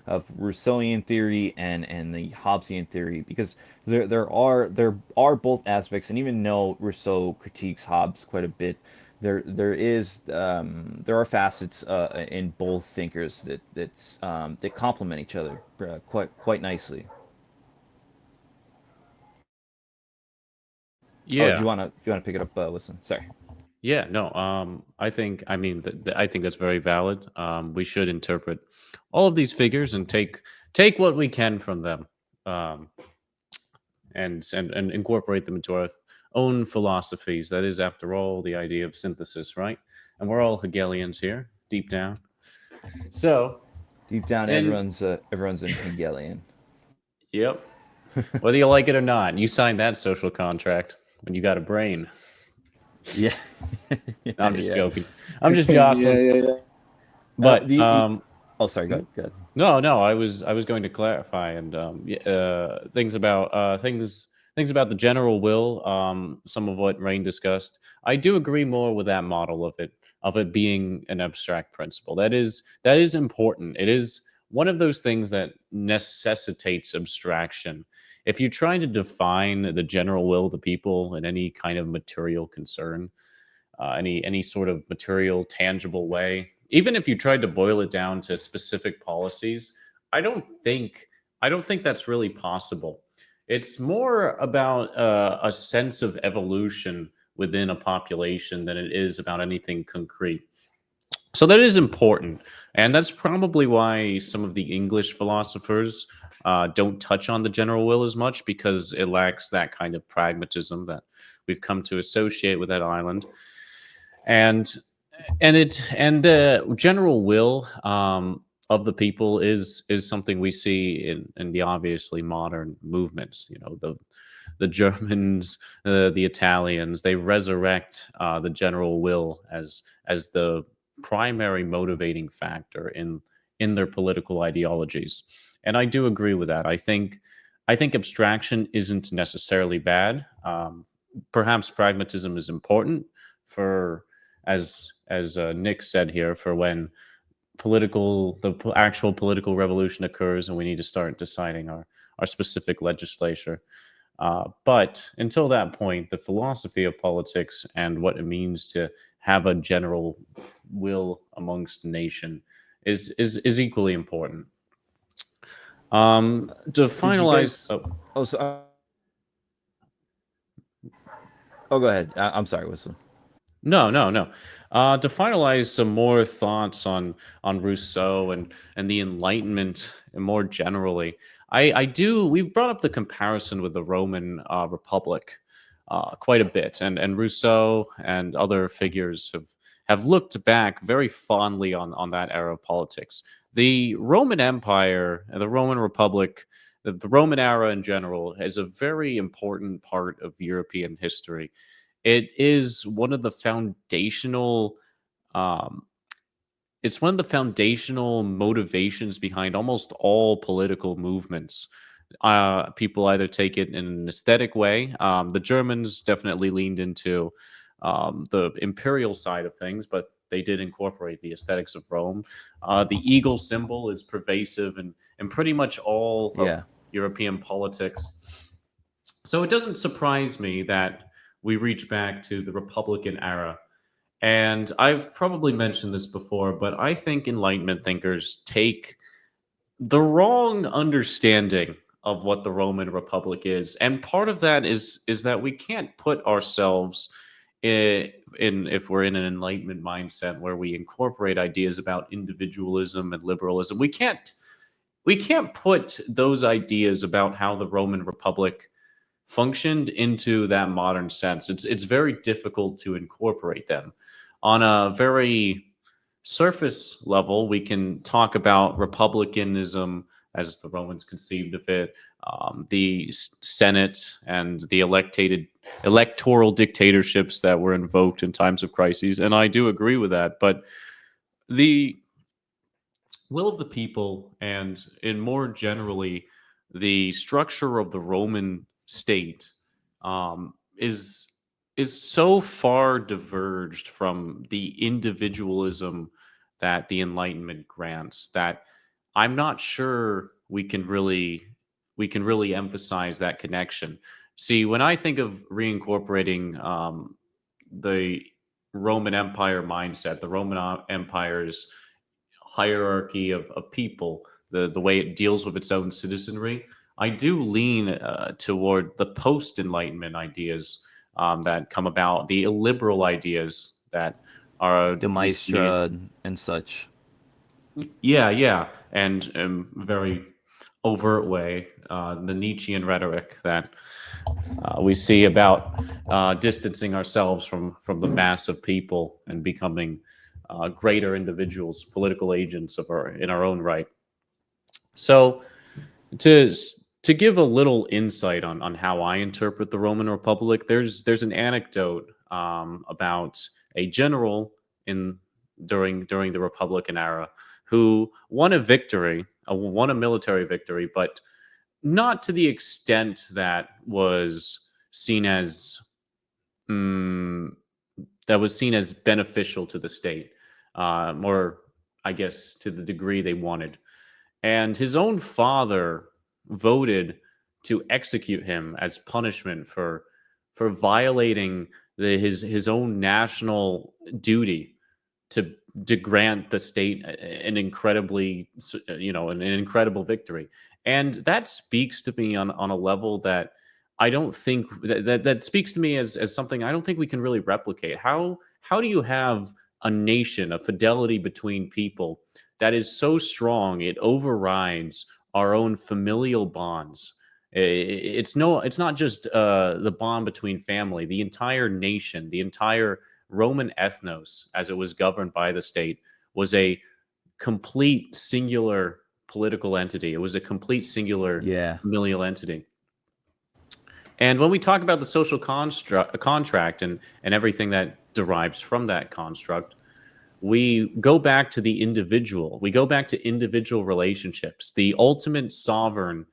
Of Rousseauian theory and the Hobbesian theory, because there are both aspects, and even though Rousseau critiques Hobbes quite a bit, there are facets in both thinkers that complement each other quite nicely. Oh, Yeah. do you want to pick it up? Listen, sorry. Yeah, no. I mean, I think that's very valid. We should interpret all of these figures and take what we can from them, um, and incorporate them into our own philosophies. That is, after all, the idea of synthesis, right? And we're all Hegelians here, deep down. So, Deep down, and everyone's an Hegelian. yep, whether you like it or not, you signed that social contract when you got a brain. Yeah, No, yeah, I'm just yeah. joking. I'm just Yeah, jostling. yeah, yeah. But The oh, sorry, hmm? go ahead. No, no, I was going to clarify and things about the general will. Some of what Rain discussed. I do agree more with that model of it being an abstract principle. That is important. It is one of those things that necessitates abstraction. If you're trying to define the general will of the people in any kind of material concern, any sort of material, tangible way. Even if you tried to boil it down to specific policies, I don't think I don't think that's really possible. It's more about a sense of evolution within a population than it is about anything concrete. So that is important, and that's probably why some of the English philosophers don't touch on the general will as much because it lacks that kind of pragmatism that we've come to associate with that island. And and the general will of the people is something we see in the obviously modern movements. You know, the Germans, the Italians, they resurrect the general will as the primary motivating factor in their political ideologies. And I do agree with that. I think abstraction isn't necessarily bad. Perhaps pragmatism is important for, as Nick said here, for when actual political revolution occurs and we need to start deciding our specific legislature. But until that point, the philosophy of politics and what it means to have a general will amongst a nation is equally important. To Did you finalize, guys? Oh, so, oh, go ahead. I'm sorry, Whistle. no, no, no. To finalize some more thoughts on Rousseau and the Enlightenment and more generally, I do. We've brought up the comparison with the Roman Republic quite a bit, and Rousseau and other figures have looked back very fondly on that era of politics. The Roman Empire and the Roman Republic, the Roman era in general, is a very important part of European history. It is one of the foundational um, it's one of the foundational motivations behind almost all political movements. People either take it in an aesthetic way. The Germans definitely leaned into the imperial side of things, but they did incorporate the aesthetics of Rome. The eagle symbol is pervasive in pretty much all of Yeah. European politics. So it doesn't surprise me that we reach back to the Republican era. And I've probably mentioned this before, but I think Enlightenment thinkers take the wrong understanding of what the Roman Republic is. And part of that is that we can't put ourselves in if we're in an Enlightenment mindset where we incorporate ideas about individualism and liberalism. We can't put those ideas about how the Roman Republic functioned into that modern sense. It's very difficult to incorporate them. On a very surface level, we can talk about republicanism as the Romans conceived of it, the Senate and the electoral dictatorships that were invoked in times of crises, and I do agree with that. But the will of the people and in more generally the structure of the Roman state is so far diverged from the individualism that the Enlightenment grants that I'm not sure we can really emphasize that connection. See, when I think of reincorporating the Roman Empire mindset, the Roman Empire's hierarchy of people, the way it deals with its own citizenry, I do lean toward the post Enlightenment ideas that come about, the illiberal ideas that are De we see. Maistre and such. Yeah, yeah, and very overt way, the Nietzschean rhetoric that we see about distancing ourselves from the mass of people and becoming greater individuals, political agents of our in our own right. So to to give a little insight on how I interpret the Roman Republic, there's an anecdote about a general in during the Republican era who won a victory, won a military victory, but not to the extent that was seen as mm, beneficial to the state, or I guess to the degree they wanted. And his own father voted to execute him as punishment for violating his own national duty to grant the state an incredibly an incredible victory. And that speaks to me on a level that I don't think that speaks to me as something I don't think we can really replicate. How do you have a nation, a fidelity between people that is so strong it overrides our own familial bonds? It's not just the bond between family. The entire nation, the entire Roman ethnos, as it was governed by the state, was a complete singular political entity. It was a complete singular Yeah. familial entity. And when we talk about the social contract and everything that derives from that construct, we go back to the individual. We go back to individual relationships. The ultimate sovereign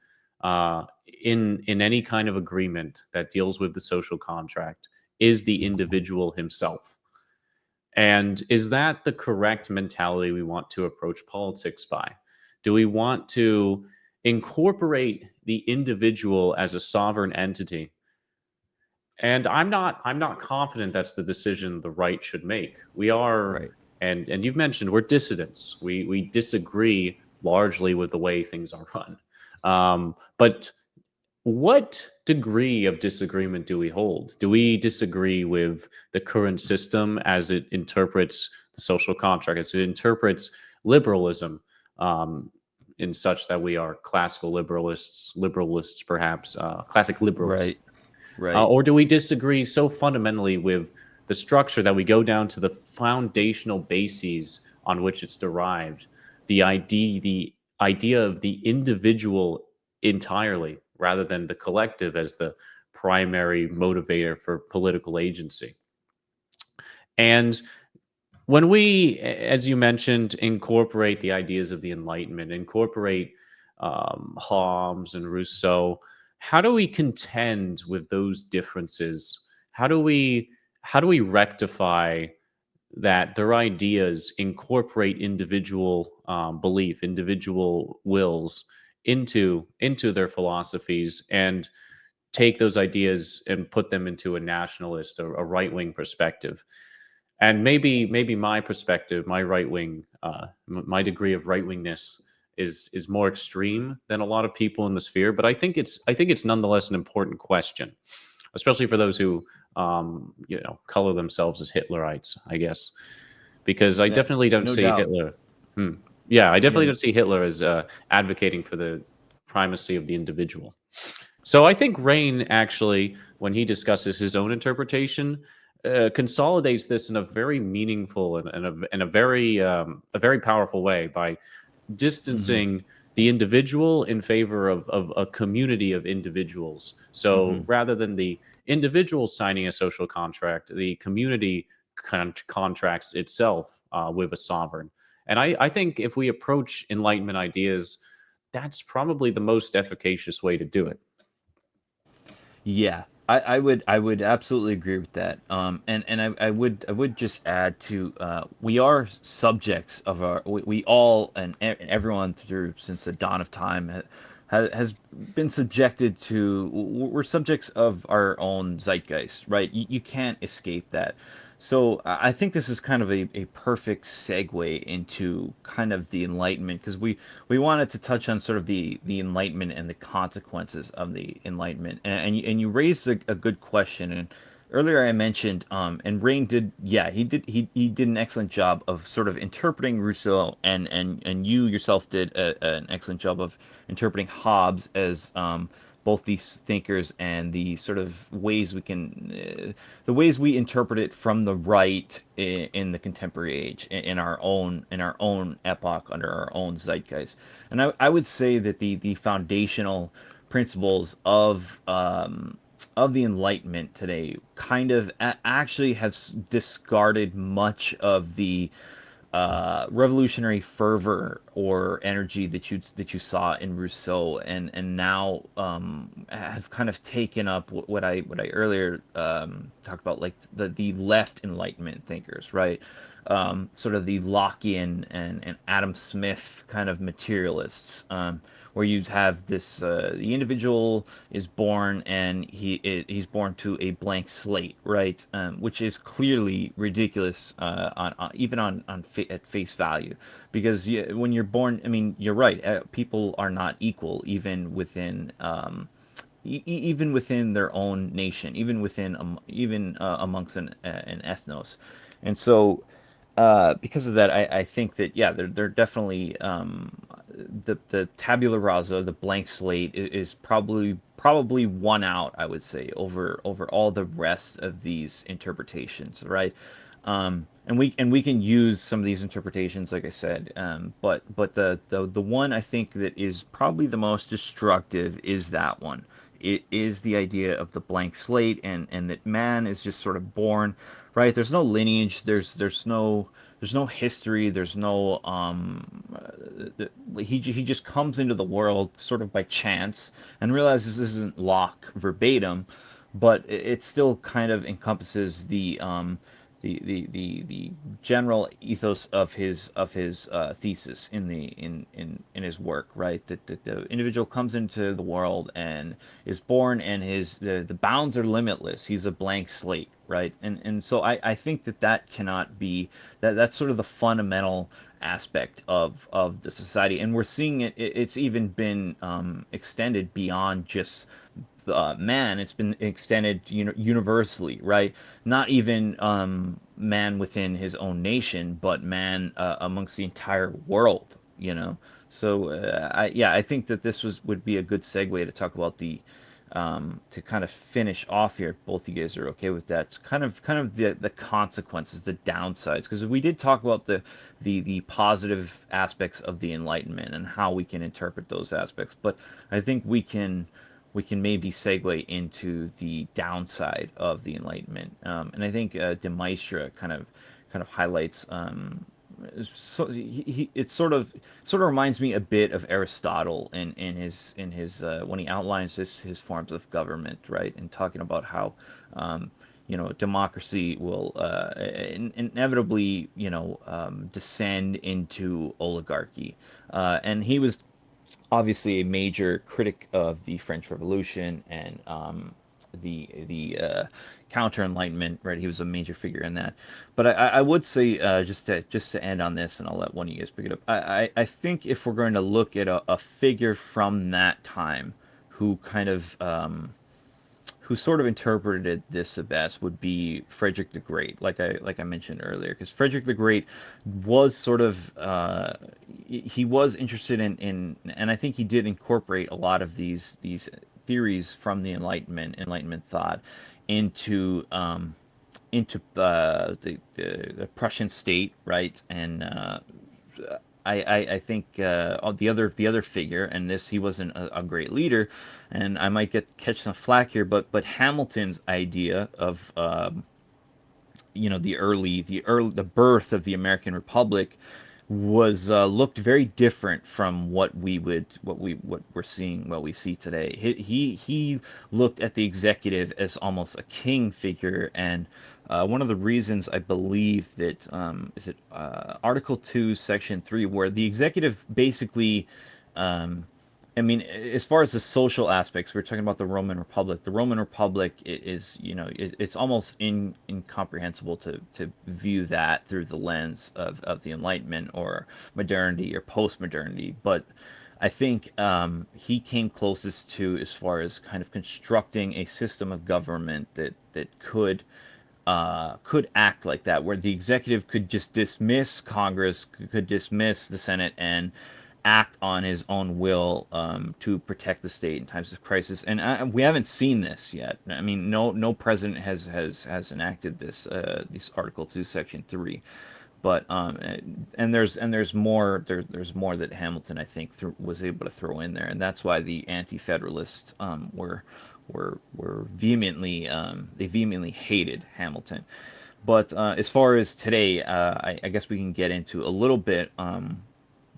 in any kind of agreement that deals with the social contract is the individual himself. And is that the correct mentality we want to approach politics by? Do we want to incorporate the individual as a sovereign entity? And I'm not confident that's the decision the right should make. We are, Right. and you've mentioned we're dissidents. We disagree largely with the way things are run. But what degree of disagreement do we hold? Do we disagree with the current system as it interprets the social contract, as it interprets liberalism, in such that we are classical liberalists perhaps, classic liberals? Right. Right. Or do we disagree so fundamentally with the structure that we go down to the foundational bases on which it's derived, the idea of the individual entirely, rather than the collective as the primary motivator for political agency? And when we, as you mentioned, incorporate the ideas of the Enlightenment, incorporate Hobbes and Rousseau, how do we contend with those differences? How do we rectify that their ideas incorporate individual belief, individual wills into their philosophies, and take those ideas and put them into a nationalist or a right wing perspective? And maybe my perspective, my right wing, my degree of right wingness is more extreme than a lot of people in the sphere. But I think it's nonetheless an important question, especially for those who color themselves as Hitlerites, I guess, because I Yeah. definitely don't No see doubt. Hitler. Hmm. Yeah, I Yeah. definitely don't see Hitler as advocating for the primacy of the individual. So I think Rain actually, when he discusses his own interpretation, consolidates this in a very meaningful and a very powerful way by Hmm. distancing the individual in favor of a community of individuals. So Hmm. rather than the individual signing a social contract, the community contracts itself with a sovereign. And I think if we approach Enlightenment ideas, that's probably the most efficacious way to do it. Yeah, I would absolutely agree with that. And I would just add to we are subjects of we all and everyone through since the dawn of time has been subjected to we're subjects of our own zeitgeist, right? You can't escape that. So I think this is kind of a perfect segue into kind of the Enlightenment, because we wanted to touch on sort of the Enlightenment and the consequences of the Enlightenment, and you raised a good question. And earlier I mentioned, and Rain did, yeah, he did an excellent job of sort of interpreting Rousseau, and you yourself did an excellent job of interpreting Hobbes as both these thinkers and the sort of ways we can, the ways we interpret it from the right in the contemporary age, in our own epoch, under our own zeitgeist. And I would say that the foundational principles of the Enlightenment today kind of actually have discarded much of the revolutionary fervor or energy that you saw in Rousseau, and now have kind of taken up what I earlier talked about, like the left Enlightenment thinkers, right? Sort of the Lockean and Adam Smith kind of materialists, where you have this the individual is born and he's born to a blank slate, right? Which is clearly ridiculous even at face value, because when you're born, I mean, you're right. People are not equal, even within even within their own nation, even within even amongst an ethnos, and so because of that, I think that, yeah, they're definitely the tabula rasa, the blank slate, is probably won out, I would say, over all the rest of these interpretations, right? And we can use some of these interpretations, like I said, but the one I think that is probably the most destructive is that one. It is the idea of the blank slate, and that man is just sort of born, right? There's no lineage. There's no history. There's no he just comes into the world sort of by chance and realizes this isn't Locke verbatim, but it still kind of encompasses the general ethos of his thesis in his work, right? That the individual comes into the world and is born, and the bounds are limitless. He's a blank slate, right? And so I think that cannot be, that's sort of the fundamental aspect of the society, and we're seeing it's even been extended beyond just man. It's been extended universally, right? Not even man within his own nation, but man amongst the entire world, so I think that this would be a good segue to talk about the to kind of finish off here. If both you guys are okay with that, it's kind of the consequences, the downsides, because we did talk about the positive aspects of the Enlightenment and how we can interpret those aspects, but I think we can maybe segue into the downside of the Enlightenment, and I think De Maistre kind of highlights. So it sort of reminds me a bit of Aristotle in his when he outlines his forms of government, right, and talking about how democracy will inevitably descend into oligarchy, and he was obviously a major critic of the French Revolution and the counter Enlightenment. Right, he was a major figure in that. But I would say, just to end on this, and I'll let one of you guys pick it up. I think if we're going to look at a figure from that time who kind of who sort of interpreted this the best, would be Frederick the Great, like I mentioned earlier, because Frederick the Great was sort of he was interested and I think he did incorporate a lot of these theories from the Enlightenment thought into the Prussian state, right? And I think the other figure, and this, he wasn't a great leader, and I might catch some flack here, but Hamilton's idea of the birth of the American Republic was looked very different from what we see today. He looked at the executive as almost a king figure, and one of the reasons I believe that is it Article 2, Section 3, where the executive basically I mean, as far as the social aspects, we're talking about the Roman Republic. The Roman Republic is, it's almost incomprehensible to view that through the lens of the Enlightenment or modernity or post-modernity. But I think he came closest to, as far as kind of constructing a system of government that could act like that, where the executive could just dismiss Congress, could dismiss the Senate, and act on his own will to protect the state in times of crisis. And we haven't seen this yet. I mean, no president has enacted this Article 2, Section 3. But there's more that Hamilton, I think, was able to throw in there, and that's why the anti-federalists were vehemently hated Hamilton. But as far as today, I guess we can get into a little bit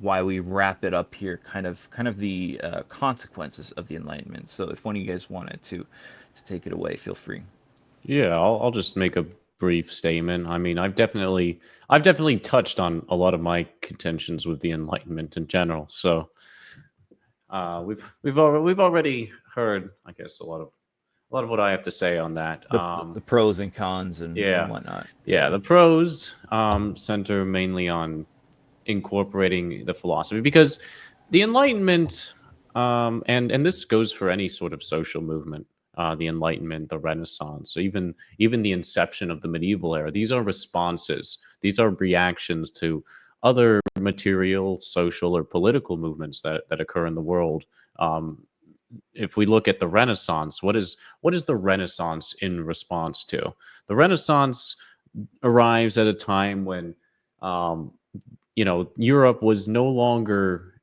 why we wrap it up here, kind of the consequences of the Enlightenment. So if one of you guys wanted to take it away, feel free. Yeah, I'll just make a brief statement. I mean, I've definitely touched on a lot of my contentions with the Enlightenment in general. So we've already heard, I guess, a lot of what I have to say on that. The pros and cons and Yeah. whatnot. Yeah, the pros center mainly on incorporating the philosophy, because the Enlightenment, and this goes for any sort of social movement, the Enlightenment, the Renaissance, so even the inception of the medieval era. These are responses. These are reactions to other material, social, or political movements that occur in the world. If we look at the Renaissance, what is the Renaissance in response to? The Renaissance arrives at a time when Europe was no longer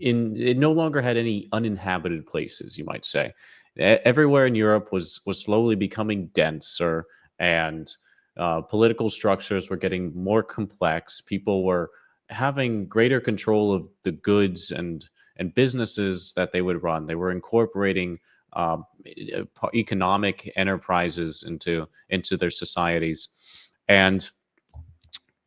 it no longer had any uninhabited places, you might say. Everywhere in Europe was slowly becoming denser, and political structures were getting more complex. People were having greater control of the goods and businesses that they would run. They were incorporating economic enterprises into their societies. And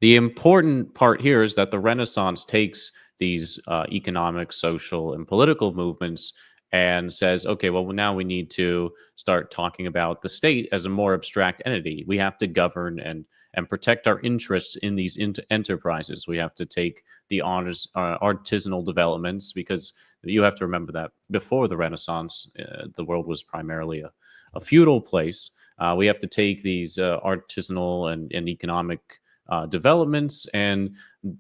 the important part here is that the Renaissance takes these economic, social, and political movements and says, okay, well, now we need to start talking about the state as a more abstract entity. We have to govern and protect our interests in these enterprises. We have to take the artisanal developments, because you have to remember that before the Renaissance, the world was primarily a feudal place. We have to take these artisanal and economic developments and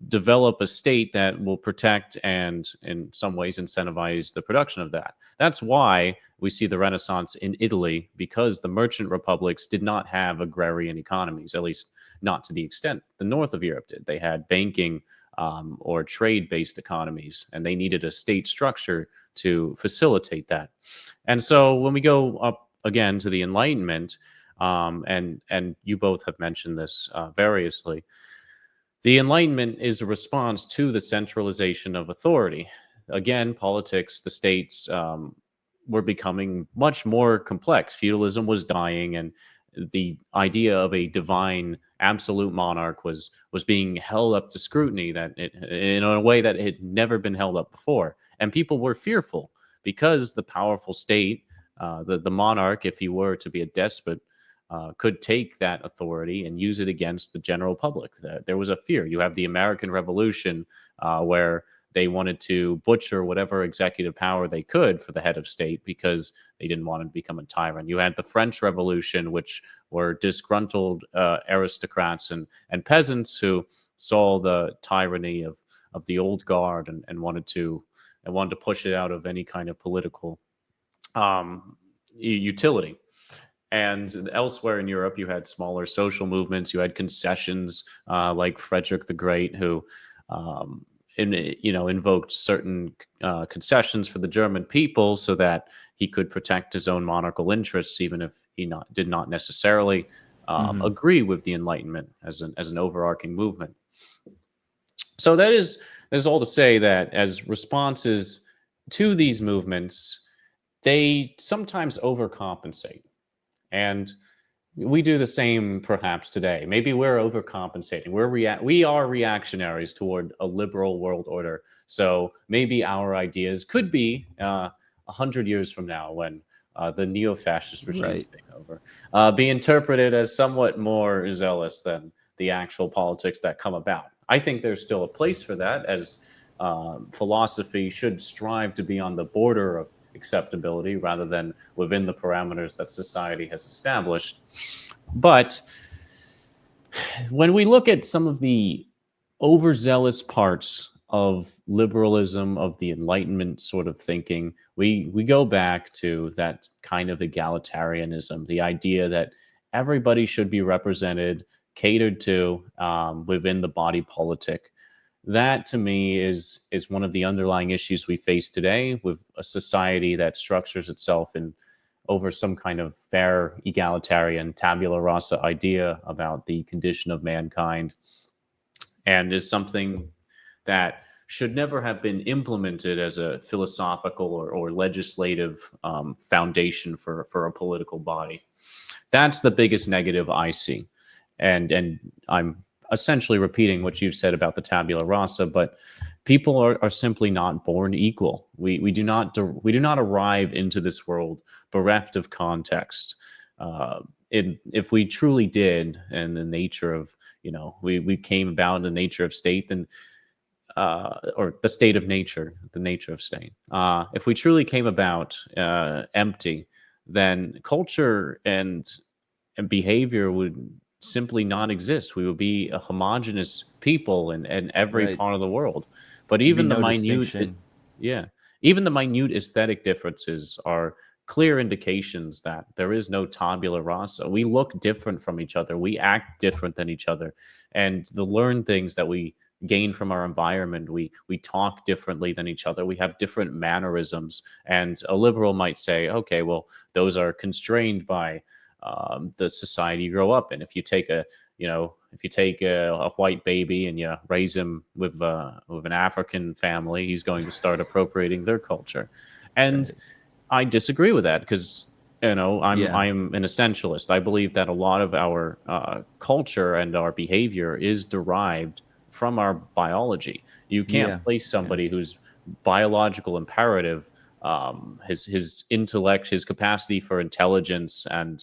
develop a state that will protect and in some ways incentivize the production of that. That's why we see the Renaissance in Italy, because the merchant republics did not have agrarian economies, at least not to the extent the north of Europe did. They had banking or trade-based economies, and they needed a state structure to facilitate that. And so when we go up again to the Enlightenment, and you both have mentioned this variously, the Enlightenment is a response to the centralization of authority. Again, politics, the states were becoming much more complex. Feudalism was dying, and the idea of a divine absolute monarch was being held up to scrutiny in a way that had never been held up before. And people were fearful, because the powerful state, the monarch, if he were to be a despot, could take that authority and use it against the general public. There was a fear. You have the American Revolution, where they wanted to butcher whatever executive power they could for the head of state, because they didn't want to become a tyrant. You had the French Revolution, which were disgruntled aristocrats and peasants who saw the tyranny of the old guard and wanted to push it out of any kind of political utility. And elsewhere in Europe, you had smaller social movements. You had concessions like Frederick the Great, who invoked certain concessions for the German people so that he could protect his own monarchical interests, even if he did not necessarily agree with the Enlightenment as an overarching movement. So that's all to say that as responses to these movements, they sometimes overcompensate. And we do the same perhaps today. Maybe we're overcompensating. We are reactionaries toward a liberal world order. So maybe our ideas could be 100 years from now, when the neo-fascist regimes Right. take over, be interpreted as somewhat more zealous than the actual politics that come about. I think there's still a place for that, as philosophy should strive to be on the border of acceptability rather than within the parameters that society has established. But when we look at some of the overzealous parts of liberalism, of the Enlightenment sort of thinking, we go back to that kind of egalitarianism, the idea that everybody should be represented, catered to, within the body politic. That to me is one of the underlying issues we face today, with a society that structures itself in over some kind of fair, egalitarian, tabula rasa idea about the condition of mankind, and is something that should never have been implemented as a philosophical or legislative foundation for a political body. That's the biggest negative I see. And I'm essentially repeating what you've said about the tabula rasa, but people are simply not born equal. We do not arrive into this world bereft of context. If we truly did, and the nature of, we came about in the nature of state, then or the state of nature, the nature of state. If we truly came about empty, then culture and behavior would simply not exist. We would be a homogenous people in every Right. part of the world. But There'd be even the no minute, distinction. yeah, even the minute aesthetic differences are clear indications that there is no tabula rasa. We look different from each other. We act different than each other, and the learned things that we gain from our environment, we talk differently than each other. We have different mannerisms, and a liberal might say, okay, well, those are constrained by the society you grow up in. If you take a white baby and you raise him with an African family, he's going to start appropriating their culture. And Right. I disagree with that, because Yeah. I'm an essentialist. I believe that a lot of our culture and our behavior is derived from our biology. You can't Yeah. place Yeah. somebody whose biological imperative, his intellect, his capacity for intelligence and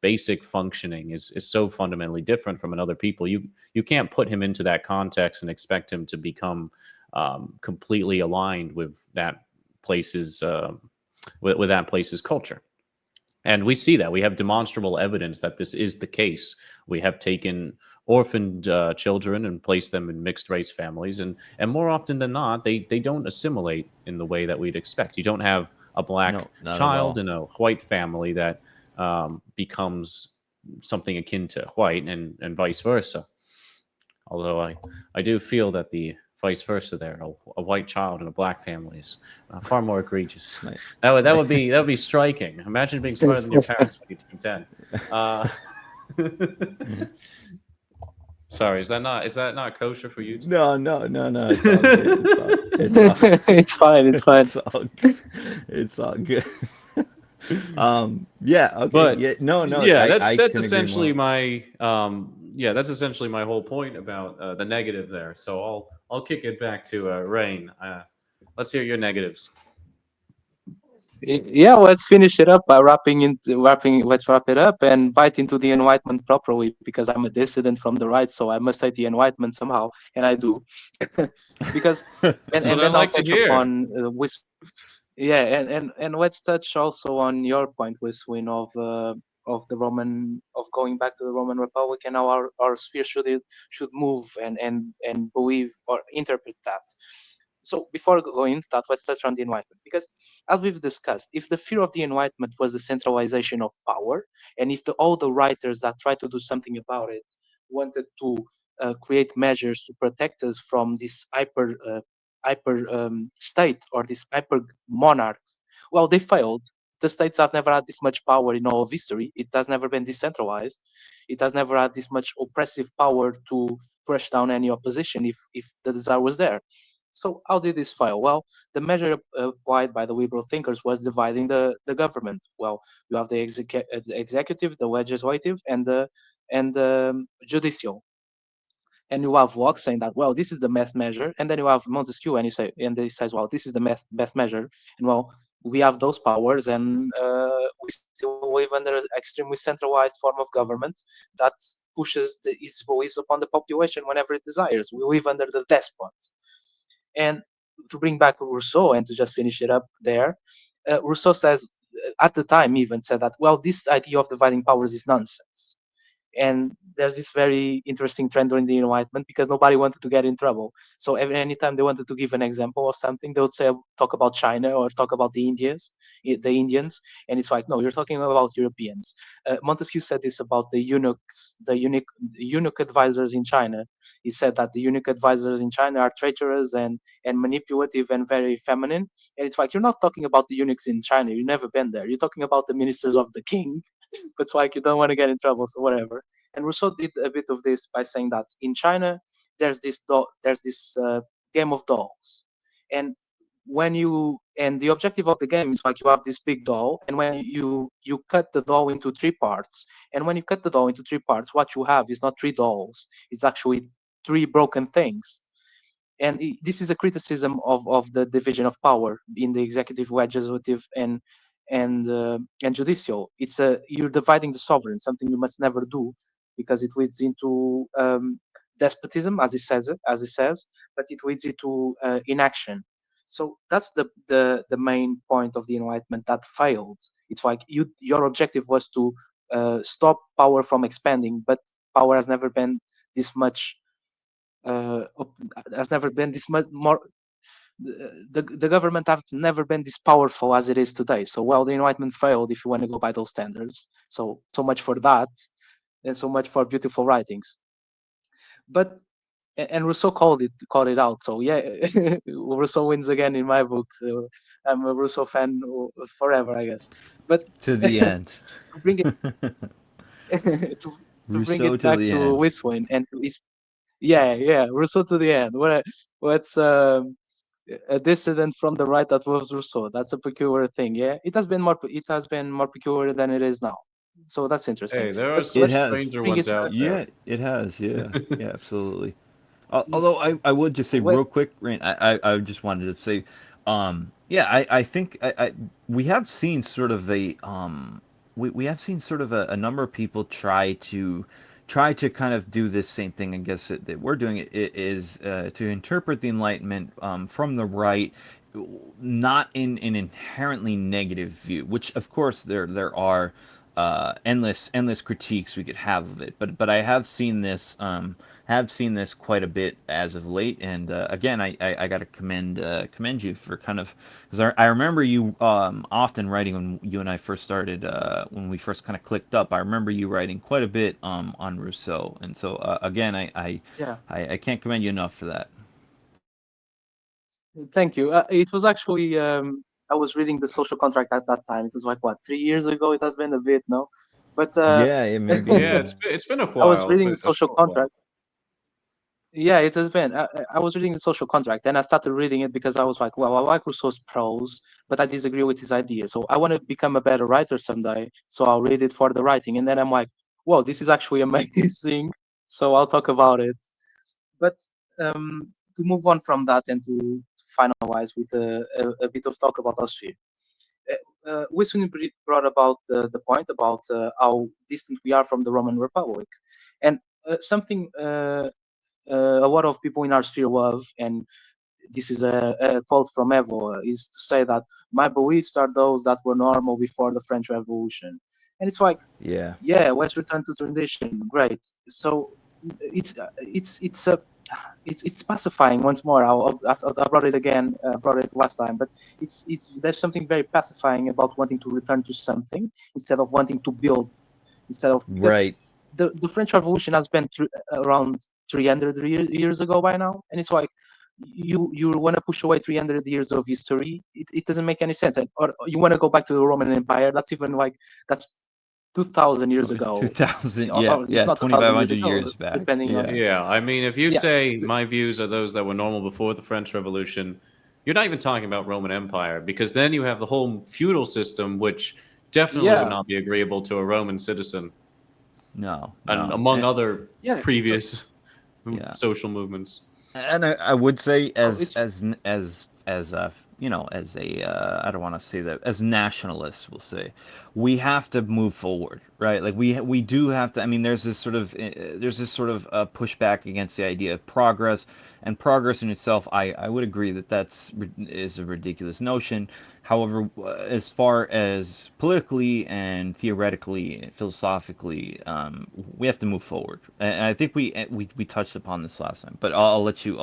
basic functioning is so fundamentally different from another people. You can't put him into that context and expect him to become completely aligned with that place's with that place's culture. And we see that. We have demonstrable evidence that this is the case. We have taken orphaned children and placed them in mixed race families, and more often than not, they don't assimilate in the way that we'd expect. You don't have a black No, not at child all. in a white family that becomes something akin to white, and vice versa. Although I do feel that the vice versa there, a white child in a black family is far more egregious. Right. That would be striking. Imagine being smarter than your parents when you turn 10. Uh, sorry, is that not kosher for you? No, no, no, no. It's all good. It's all It's fine. It's fine. it's all it's all good. Yeah, okay. But Yeah, no, no, yeah, that's I that's couldn't agree essentially more. my that's essentially my whole point about the negative there. So I'll kick it back to Rain. Let's hear your negatives. Yeah, let's finish it up by wrapping. Let's wrap it up and bite into the Enlightenment properly, because I'm a dissident from the right, so I must say the Enlightenment somehow, and I do, because and That's what and I then I'll like to touch hear. upon with yeah, and let's touch also on your point, Wiswin, of the Roman, of going back to the Roman Republic, and how our sphere should move and believe or interpret that. So before going into that, let's touch on the Enlightenment, because as we've discussed, if the fear of the Enlightenment was the centralization of power, and if all the writers that tried to do something about it wanted to create measures to protect us from this hyper state, or this hyper monarch, well, they failed. The states have never had this much power in all of history. It has never been decentralized. It has never had this much oppressive power to crush down any opposition if the desire was there. So how did this fail? Well, the measure applied by the liberal thinkers was dividing the government. Well, you have the executive, the legislative, and the judicial. And you have Locke saying that, well, this is the best measure, and then you have Montesquieu, and he says, well, this is the best measure, and well, we have those powers, and we still live under an extremely centralized form of government that pushes its beliefs upon the population whenever it desires. We live under the despot. And to bring back Rousseau and to just finish it up there, Rousseau says, at the time even said that, well, this idea of dividing powers is nonsense. And there's this very interesting trend during the Enlightenment because nobody wanted to get in trouble. So anytime they wanted to give an example or something, they would say, talk about China or talk about the Indians, and it's like, no, you're talking about Europeans. Montesquieu said this about the eunuchs, the eunuch advisors in China. He said that the eunuch advisors in China are treacherous and manipulative and very feminine. And it's like, you're not talking about the eunuchs in China. You've never been there. You're talking about the ministers of the king. But it's like, you don't want to get in trouble, so whatever. And Rousseau did a bit of this by saying that in China there's this game of dolls, and the objective of the game is like, you have this big doll, and when you cut the doll into three parts, and when you cut the doll into three parts, what you have is not three dolls, it's actually three broken things. And this is a criticism of the division of power in the executive, legislative, and judicial. You're dividing the sovereign, something you must never do, because it leads into despotism, as he says, but it leads into inaction. So that's the main point of the Enlightenment that failed. It's like, your objective was to stop power from expanding, but power has never been this much. Has never been this much more. The government has never been this powerful as it is today. So, well, the Enlightenment failed, if you want to go by those standards. So much for that, and so much for beautiful writings. But and Rousseau called it out. So yeah, Rousseau wins again in my book. So I'm a Rousseau fan forever, I guess. But To the end. to bring it to bring Rousseau it to back the to end. Whistling and to his, yeah, Rousseau to the end. What's a dissident from the right that loves Rousseau? That's a peculiar thing. Yeah, it has been more peculiar than it is now. So that's interesting. Hey, there are But some It let's has. stranger bring ones it back. out there. Yeah, it has. Yeah, yeah, absolutely. Although I would just say What? real quick, Rain, I just wanted to say, yeah, I think we have seen sort of we have seen sort of a number of people try to kind of do this same thing. I guess that we're doing it is to interpret the Enlightenment from the right, not in an inherently negative view. Which of course there are endless critiques we could have of it. But I have seen this quite a bit as of late, and again, I got to commend you for kind of, because I remember you often writing when you and I first started, when we first kind of clicked up. I remember you writing quite a bit on Rousseau, and so again, Yeah. I can't commend you enough for that. Thank you. It was actually I was reading the Social Contract at that time. It was like, what, 3 years ago? It has been a bit, no? But Yeah, it may be. Yeah, Yeah. it's been a I was while, reading the a Social short while. Contract. Yeah, it has been. I was reading the Social Contract, and I started reading it because I was like, well, I like Rousseau's prose, but I disagree with his ideas. So I want to become a better writer someday. So I'll read it for the writing, and then I'm like, whoa, this is actually amazing. So I'll talk about it. But to move on from that and to finalize with a bit of talk about Austria. Wisdom brought about the point about how distant we are from the Roman Republic, and something a lot of people in our sphere love, and this is a quote from Evo, is to say that my beliefs are those that were normal before the French Revolution, and it's like, Yeah. yeah, let's return to tradition. Great. So it's pacifying once more. I brought it again. Brought it last time, but there's something very pacifying about wanting to return to something instead of wanting to build, because Right. the French Revolution has been around 300 years ago by now, and it's like, you want to push away 300 years of history. It doesn't make any sense. Or you want to go back to the Roman Empire. That's even like, that's 2,000 years Two ago, 2000, or it's yeah, not 2,000 years 2500 ago, years back. depending on. Yeah. Yeah, I mean, if you Yeah, say my views are those that were normal before the French Revolution, you're not even talking about Roman Empire, because then you have the whole feudal system, which definitely would yeah, not be agreeable to a Roman citizen, No, and no. among other yeah. So previous Yeah. social movements. And I would say so it's as you know, as a I don't want to say that, as nationalists, we'll say we have to move forward, right? Like we do have to. I mean, there's this sort of pushback against the idea of progress, and progress in itself, I would agree that is a ridiculous notion. However, as far as politically and theoretically, philosophically, we have to move forward, and I think we touched upon this last time. But I'll let you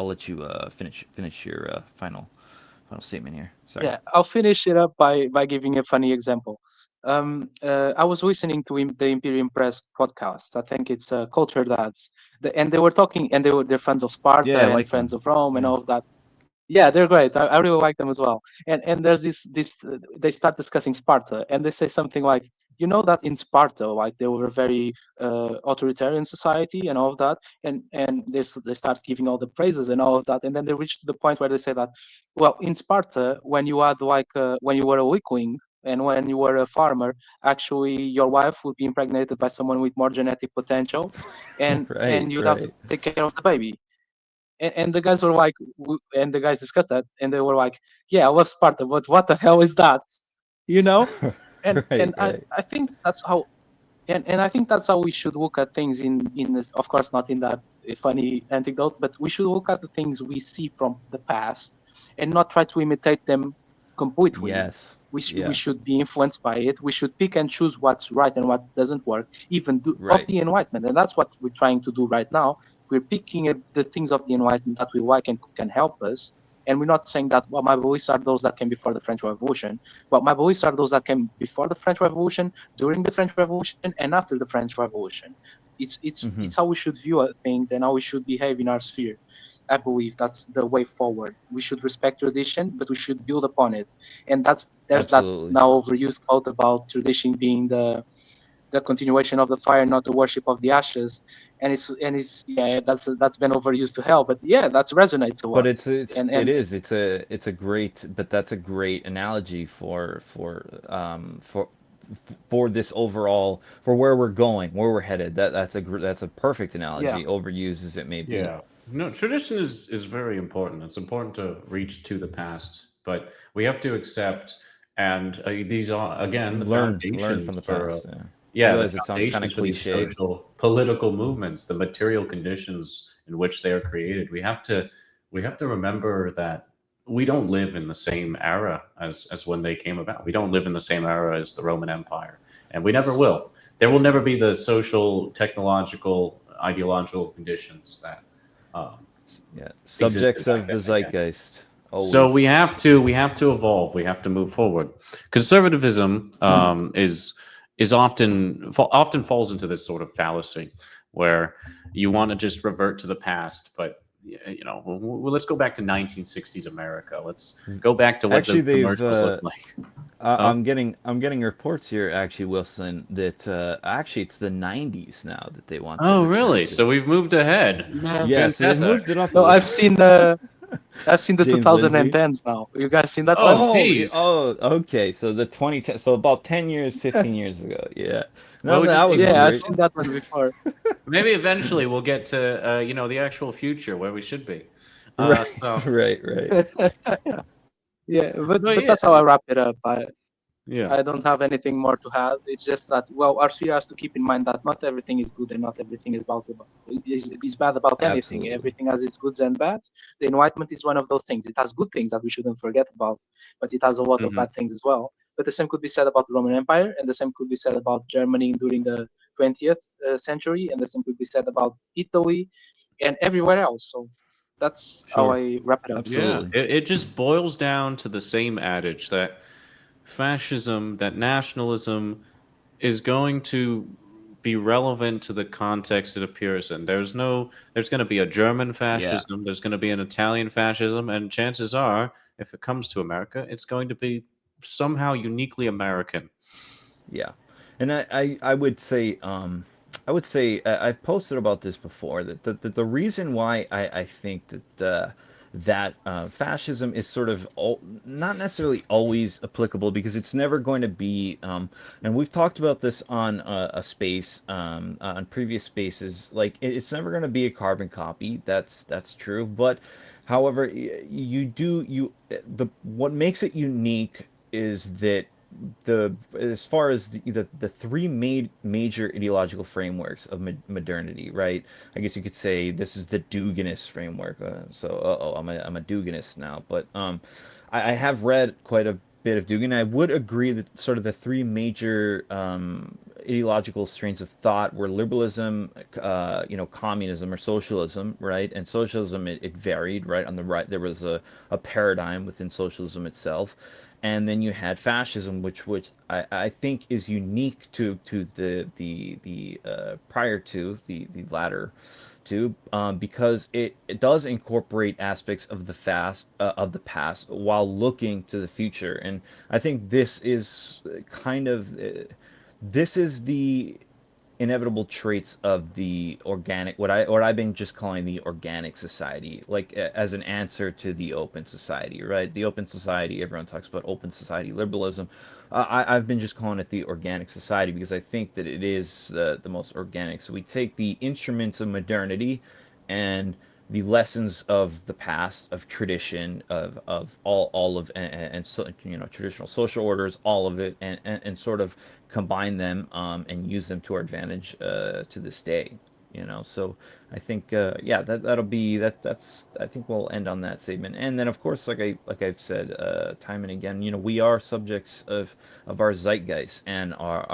finish your final statement here. Sorry. Yeah, I'll finish it up by giving a funny example. I was listening to the Imperium Press podcast. I think it's Culture Dads, and they were talking, and they're fans of Sparta Yeah, I and like fans them. of Rome and Yeah. all of that. Yeah, they're great. I really like them as well. And there's this they start discussing Sparta, and they say something like, you know, that in Sparta, like they were a very authoritarian society and all of that, and they start giving all the praises and all of that, and then they reach to the point where they say that, well, in Sparta, when you had when you were a weakling and when you were a farmer, actually your wife would be impregnated by someone with more genetic potential, Right, and you'd have to right. take care of the baby. And the guys were like, and the guys discussed that, and they were like, yeah, I love Sparta, but what the hell is that, you know? And Right, and right. I think that's how, and I think that's how we should look at things in this, of course not in that funny anecdote, but we should look at the things we see from the past and not try to imitate them completely. Yes. We Yeah. should be influenced by it. We should pick and choose what's right and what doesn't work, even of Right. the Enlightenment. And that's what we're trying to do right now. We're picking the things of the Enlightenment that we like and can help us. And we're not saying that, well, my beliefs are those that came before the French Revolution. But my beliefs are those that came before the French Revolution, during the French Revolution, and after the French Revolution. Hmm. It's how we should view things and how we should behave in our sphere. I believe that's the way forward. We should respect tradition, but we should build upon it. And there's that Absolutely. now overused quote about tradition being the continuation of the fire, not the worship of the ashes. And it's yeah, that's been overused to hell. But yeah, that resonates a But lot. And it's a great, but that's a great analogy for this overall, for where we're going, where we're headed. That's a perfect yeah, analogy, overused as it may be. Yeah. No, tradition is very important. It's important to reach to the past, but we have to accept, and these are again the Learn from foundations the for past. Yeah. I yeah, the realize it sounds kind of foundations for these cliche. social political movements, the material conditions in which they are created. We have to remember that we don't live in the same era as when they came about. We don't live in the same era as the Roman Empire, and we never will. There will never be the social, technological, ideological conditions that um, Yeah. existed Subjects back of then the again. zeitgeist, So we always. have to we have to evolve. We have to move forward. Conservatism often falls into this sort of fallacy where you want to just revert to the past, but let's go back to 1960s America. Let's go back to what Actually, the they've commercials looked like. Oh, I'm getting reports here, actually, Wilson, that actually it's the 90s now that they want to oh, return really? to. So we've moved ahead. yeah. Yeah, so they've Fantastic. moved it up a No, little. I've seen the James Lindsay. 2010s now. You guys seen that one? Oh, Oh, geez. okay. So the 2010, so about 10 years, 15 years ago. Yeah. Well, No, we that just need was to Yeah, move I've great. seen that one before. Maybe eventually we'll get to the actual future where we should be. Right, So right, right. Yeah, but but yeah, that's how I wrap it up. yeah, I don't have anything more to add. It's just that, well, our sphere has to keep in mind that not everything is good and not everything is bad about anything. Absolutely. Everything has its goods and bads. The Enlightenment is one of those things. It has good things that we shouldn't forget about, but it has a lot of hmm bad things as well. But the same could be said about the Roman Empire, and the same could be said about Germany during the 20th century, and the same could be said about Italy and everywhere else. So that's how Sure. I wrap it up. yeah. Absolutely. It just boils down to the same adage that fascism, that nationalism, is going to be relevant to the context it appears in. There's going to be a German Yeah. fascism, there's going to be an Italian fascism, and chances are, if it comes to America, it's going to be somehow uniquely American. Yeah. And I would say I've posted about this before that the reason why I think that fascism is sort of not necessarily always applicable, because it's never going to be, and we've talked about this on a space, on previous spaces, like it's never going to be a carbon copy. That's true. But however, the what makes it unique is that as far as the three major ideological frameworks of modernity, right? I guess you could say this is the Duginist framework. I'm a Duginist now, but I have read quite a bit of Dugin. I would agree that sort of the three major ideological strains of thought were liberalism, communism or socialism, right? And socialism, it varied, right? On the right, there was a paradigm within socialism itself, and then you had fascism, which I think is unique to the prior to the latter two, because it does incorporate aspects of the past while looking to the future. And I think this is kind of this is the inevitable traits of the organic, what I've been just calling the organic society, like as an answer to the open society, right? The open society, everyone talks about open society liberalism. I've been just calling it the organic society because I think that it is the most organic. So we take the instruments of modernity and the lessons of the past, of tradition, of all of, and so, traditional social orders, all of it, and sort of combine them, and use them to our advantage to this day. So I think, yeah, that'll be that's I think we'll end on that statement. And then of course, like I've said time and again, we are subjects of our zeitgeist and our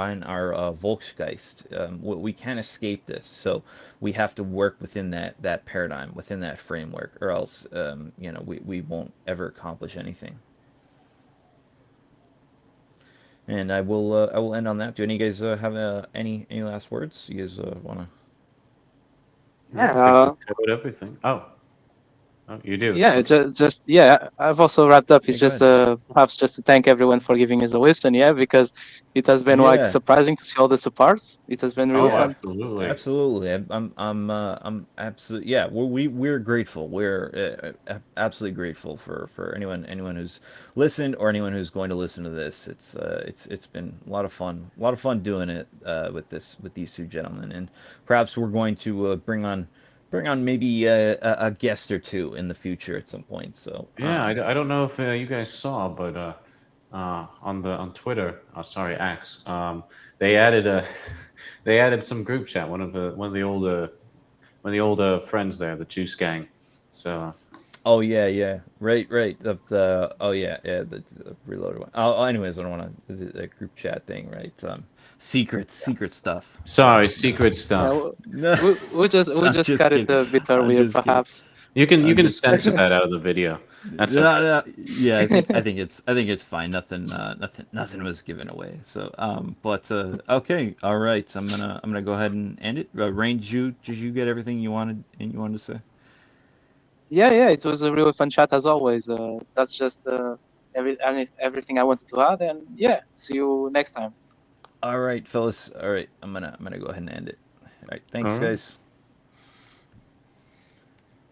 Volksgeist. We can't escape this, so we have to work within that paradigm, within that framework, or else we won't ever accomplish anything. And I will end on that. Do any of you guys have any last words? You guys wanna? No, Yeah, I think we've covered everything. Oh, you do. yeah, Okay. just yeah. I've also wrapped up. Yeah, It's go just ahead. perhaps just to thank everyone for giving us a listen. Yeah, because it has been like Yeah. surprising to see all the supports. It has been really Oh, Yeah, fun. absolutely. absolutely. I'm absolutely, yeah. We're grateful. We're absolutely grateful for anyone who's listened or anyone who's going to listen to this. It's been a lot of fun doing it with these two gentlemen, and perhaps we're going to bring on maybe a guest or two in the future at some point. So Yeah, I don't know if you guys saw, but on Twitter, sorry, X, they added a they added some group chat. One of the older friends there, the Juice Gang. So Oh yeah, yeah, right. The oh yeah, the reloaded one. Anyways, I don't want to the group chat thing, right? Secret stuff. sorry, secret Yeah, stuff. No, we I'm just just cut it kidding. a bit I'm earlier, just kidding. perhaps. You I'm can just censor kidding. that out of the video. That's No, okay. no, yeah, I think it's fine. Nothing was given away. So, but okay, all right. So I'm gonna go ahead and end it. Rain, did you get everything you wanted to say? Yeah, it was a really fun chat as always. That's just everything I wanted to add, and yeah, see you next time. All right, fellas. All right, I'm gonna go ahead and end it. All right, All thanks, right. guys.